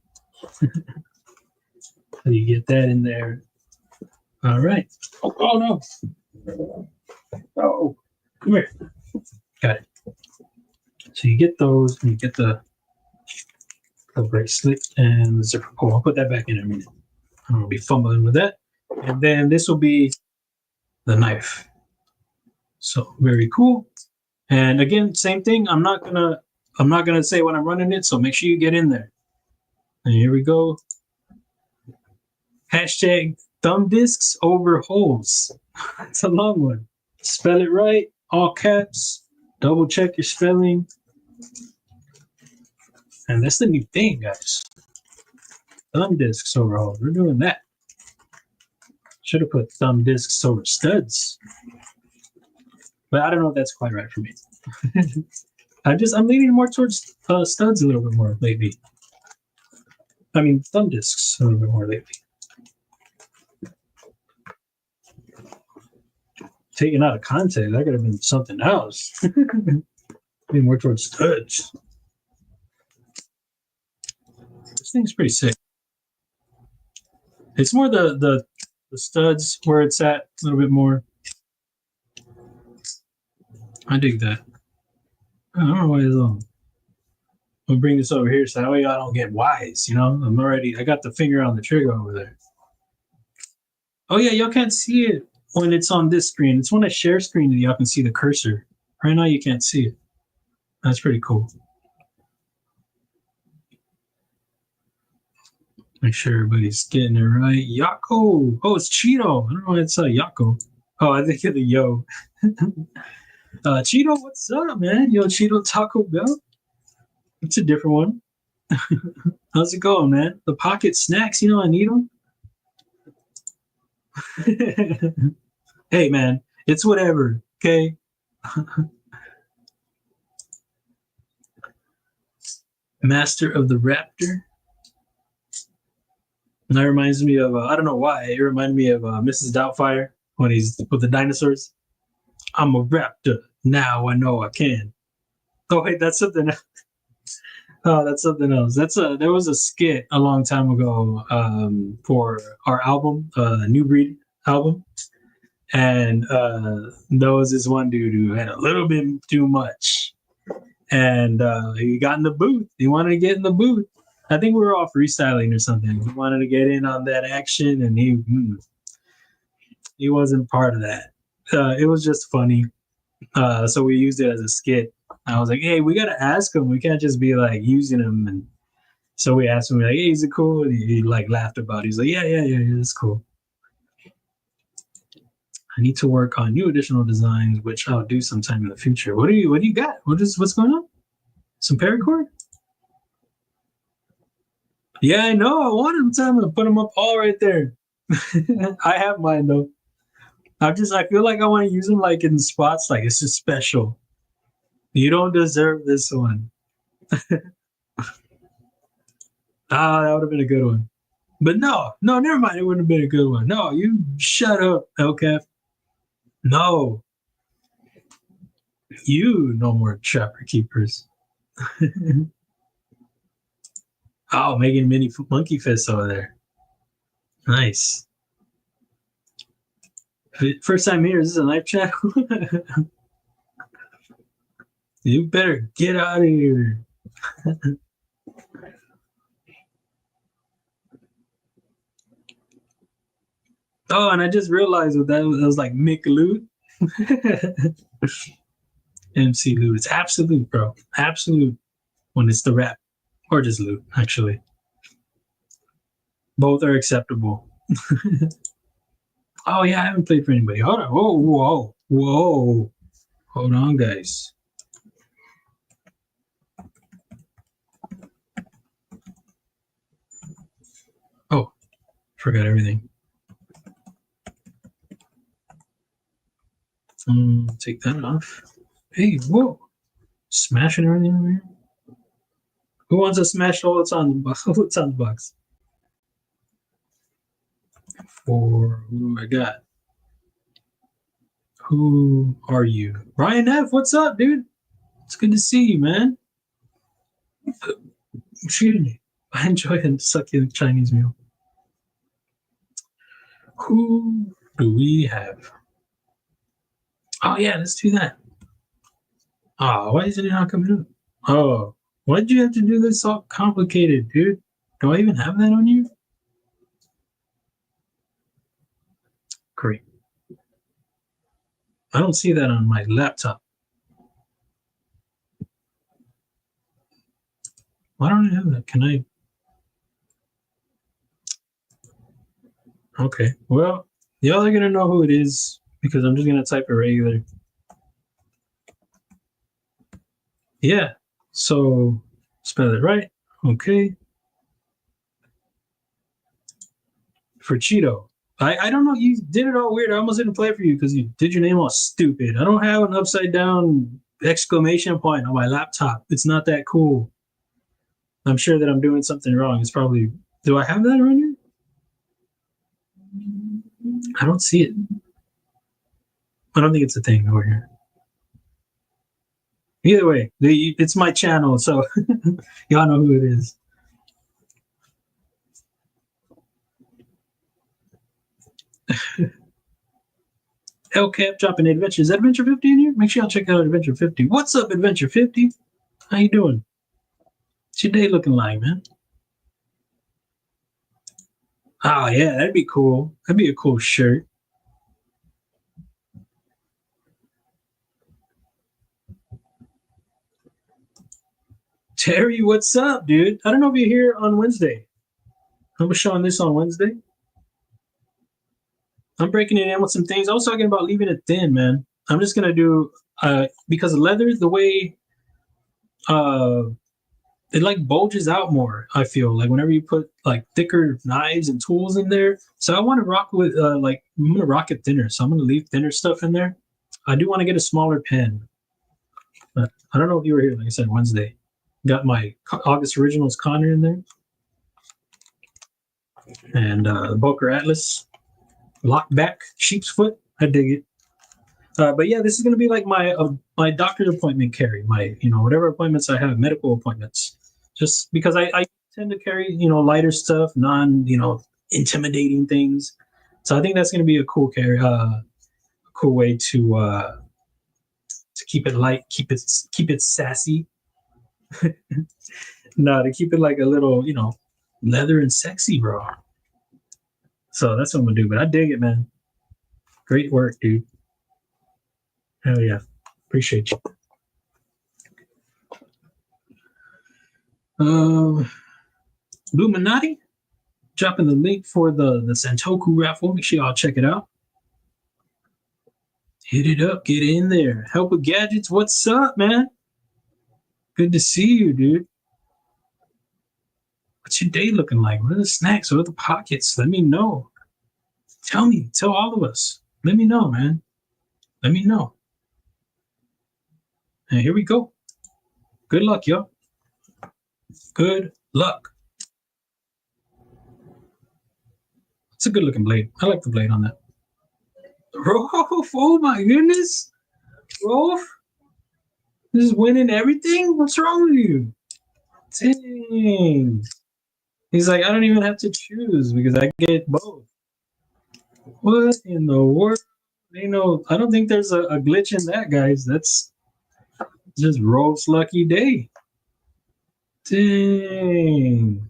So you get that in there. All right. Oh no. Oh, come here. Got it. So you get those, and you get the bracelet and the zipper pull. I'll put that back in a minute. I'm gonna be fumbling with that. And then this will be the knife. So very cool. And again, same thing. I'm not gonna say when I'm running it, so make sure you get in there. And here we go. Hashtag thumb discs over holes. It's a long one. Spell it right, all caps. Double check your spelling. And that's the new thing, guys. Thumb discs over holes. We're doing that. Should have put thumb discs over studs. But I don't know if that's quite right for me. I'm leaning more towards studs a little bit more lately. I mean, thumb discs a little bit more lately. Taken out of context, that could have been something else. Be more towards studs. This thing's pretty sick. It's more the the studs where it's at a little bit more. I dig that. I don't know why it's on. I'll bring this over here so that way I don't get wise, you know? I got the finger on the trigger over there. Oh yeah, y'all can't see it when it's on this screen. It's when I share screen that y'all can see the cursor. Right now you can't see it. That's pretty cool. Make sure everybody's getting it right. Yako! Oh, it's Cheeto! I don't know why it's Yako. Oh, I think it's a yo. Cheeto, what's up, man? Yo, Cheeto Taco Bell? It's a different one. How's it going, man? The pocket snacks, you know I need them. Hey, man, it's whatever, okay? Master of the Raptor. And that reminds me of, I don't know why, it reminded me of Mrs. Doubtfire when he's with the dinosaurs. I'm a raptor, now I know I can. Oh, wait, that's something else. Oh, that's something else. There was a skit a long time ago for our album, New Breed album. And there was this one dude who had a little bit too much. And he got in the booth. He wanted to get in the booth. I think we were all freestyling or something. He wanted to get in on that action, and he wasn't part of that. It was just funny. So we used it as a skit. I was like, hey, we got to ask him. We can't just be like using him. And so we asked him, like, hey, is it cool? And he like laughed about it. He's like, yeah, it's cool. I need to work on new additional designs, which I'll do sometime in the future. What do you got? What's going on? Some paracord? Yeah, I know. I want them. I'm gonna put them up all right there. I have mine though. I feel like I want to use them like in spots like this is special. You don't deserve this one. That would have been a good one. But no, never mind. It wouldn't have been a good one. No, you shut up, LCAF. No. You no more trapper keepers. Oh, making mini monkey fists over there. Nice. First time here. Is this a live chat? You better get out of here. Oh, and I just realized that was like Mick Loot. MC Loot. It's absolute, bro. Absolute when it's the rap. Or just Loot, actually. Both are acceptable. Oh, yeah, I haven't played for anybody. Hold on. Whoa. Hold on, guys. Oh, forgot everything. Take that off. Hey, whoa. Smashing everything over here. Who wants to smash all that's on the box? For who I got? Who are you? Ryan F, what's up, dude? It's good to see you, man. Excuse me. I enjoy a succulent Chinese meal. Who do we have? Oh, yeah, let's do that. Oh, why isn't it not coming up? Oh, why did you have to do this all complicated, dude? Do I even have that on you? Great. I don't see that on my laptop. Why don't I have that? Can I? Okay, well, y'all are gonna know who it is because I'm just gonna type it regular. Yeah, so spell it right. Okay. For Cheeto. I don't know. You did it all weird. I almost didn't play for you because you did your name all stupid. I don't have an upside down exclamation point on my laptop. It's not that cool. I'm sure that I'm doing something wrong. It's probably. Do I have that around here? I don't see it. I don't think it's a thing over here. Either way, it's my channel, so y'all know who it is. LCAP dropping Adventure. Is that Adventure 50 in here? Make sure y'all check out Adventure 50. What's up, Adventure 50? How you doing? What's your day looking like, man? Oh, yeah, that'd be cool. That'd be a cool shirt. Terry, what's up, dude? I don't know if you're here on Wednesday. I'm showing this on Wednesday. I'm breaking it in with some things. I was talking about leaving it thin, man. I'm just gonna do because leather, the way it like bulges out more. I feel like whenever you put like thicker knives and tools in there. So I want to rock with like I'm gonna rock it thinner. So I'm gonna leave thinner stuff in there. I do want to get a smaller pen, but I don't know if you were here. Like I said, Wednesday. Got my August Originals Connor in there, and Boker Atlas lockback sheep's foot. I dig it. But yeah, this is gonna be like my doctor's appointment carry, my whatever appointments I have, medical appointments. Just because I tend to carry lighter stuff, non intimidating things. So I think that's gonna be a cool carry, a cool way to keep it light, keep it sassy. No, to keep it like a little leather and sexy, bro. So that's what I'm gonna do. But I dig it, man. Great work, dude. Hell yeah. Appreciate you. Illuminati, dropping the link for the Santoku raffle. Make sure y'all check it out. Hit it up, get in there. Help with Gadgets, what's up, man? Good to see you, dude. What's your day looking like? What are the snacks? What are the pockets? Let me know. Tell all of us. Let me know, man. Let me know. And here we go. Good luck, y'all. Good luck. It's a good looking blade. I like the blade on that. Rolf, oh my goodness. Rolf, this is winning everything? What's wrong with you? Dang. He's like, I don't even have to choose because I get both. What in the world? I don't think there's a glitch in that, guys. That's just Rolf's lucky day. Dang.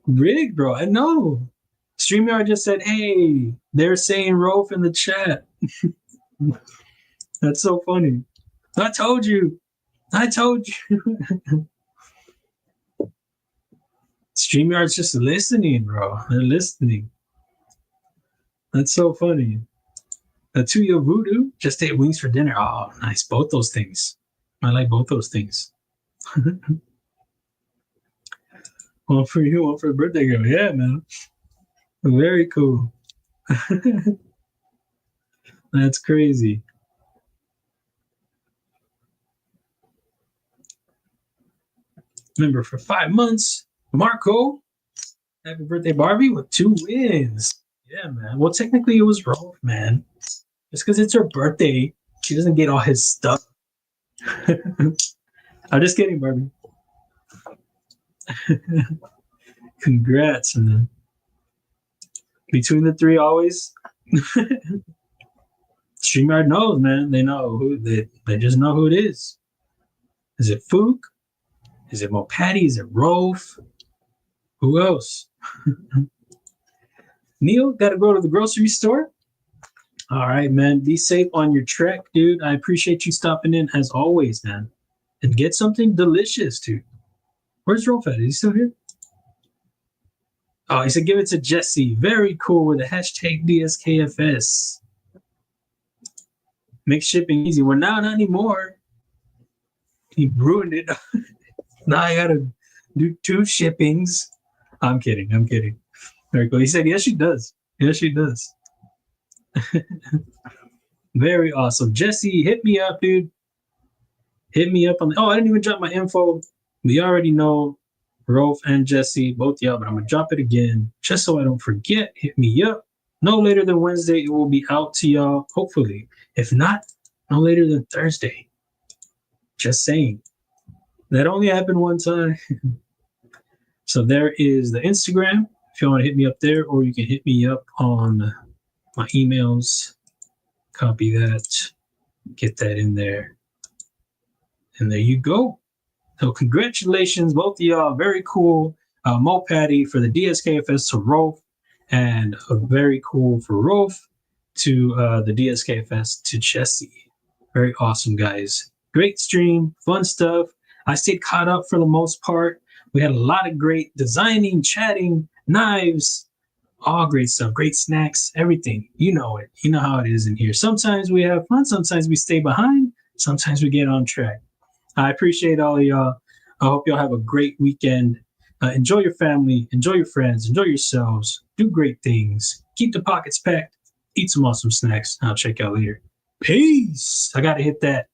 Rigged, bro. I know. StreamYard just said, hey, they're saying Rolf in the chat. That's so funny. I told you. StreamYard's just listening, bro. They're listening. That's so funny. Tuya Voodoo just ate wings for dinner. Oh, nice. Both those things. I like both those things. One for you, one for the birthday girl. Yeah, man. Very cool. That's crazy. Remember, for 5 months, Marco, happy birthday, Barbie, with 2 wins. Yeah, man. Well, technically, it was Rolf, man. Just because it's her birthday, she doesn't get all his stuff. I'm just kidding, Barbie. Congrats, man. Between the 3, always. StreamYard knows, man. They know who they just know who it is. Is it Fook? Is it Mopati? Is it Rolf? Who else? Neil, gotta go to the grocery store. All right, man. Be safe on your trek, dude. I appreciate you stopping in as always, man. And get something delicious, dude. Where's Rolf at? Is he still here? Oh, he said give it to Jesse. Very cool with a hashtag DSKFS. Make shipping easy. Well, now not anymore. He ruined it. Now I gotta do 2 shippings. I'm kidding. Very cool. He said, yes, she does. Yes, she does. Very awesome. Jesse, hit me up, dude. Hit me up on I didn't even drop my info. We already know Rolf and Jesse, both y'all, but I'm gonna drop it again just so I don't forget. Hit me up. No later than Wednesday, it will be out to y'all, hopefully. If not, no later than Thursday. Just saying. That only happened one time. So there is the Instagram. if you want to hit me up there, or you can hit me up on my emails. Copy that, get that in there, and there you go. So congratulations, both of y'all. Very cool. Mo Patty for the DSKFS to Rolf, and very cool for Rolf to the DSKFS to Jesse. Very awesome, guys. Great stream, fun stuff. I stayed caught up for the most part. We had a lot of great designing, chatting, knives, all great stuff, great snacks, everything. You know it. You know how it is in here. Sometimes we have fun. Sometimes we stay behind. Sometimes we get on track. I appreciate all of y'all. I hope y'all have a great weekend. Enjoy your family. Enjoy your friends. Enjoy yourselves. Do great things. Keep the pockets packed. Eat some awesome snacks. I'll check y'all later. Peace. I got to hit that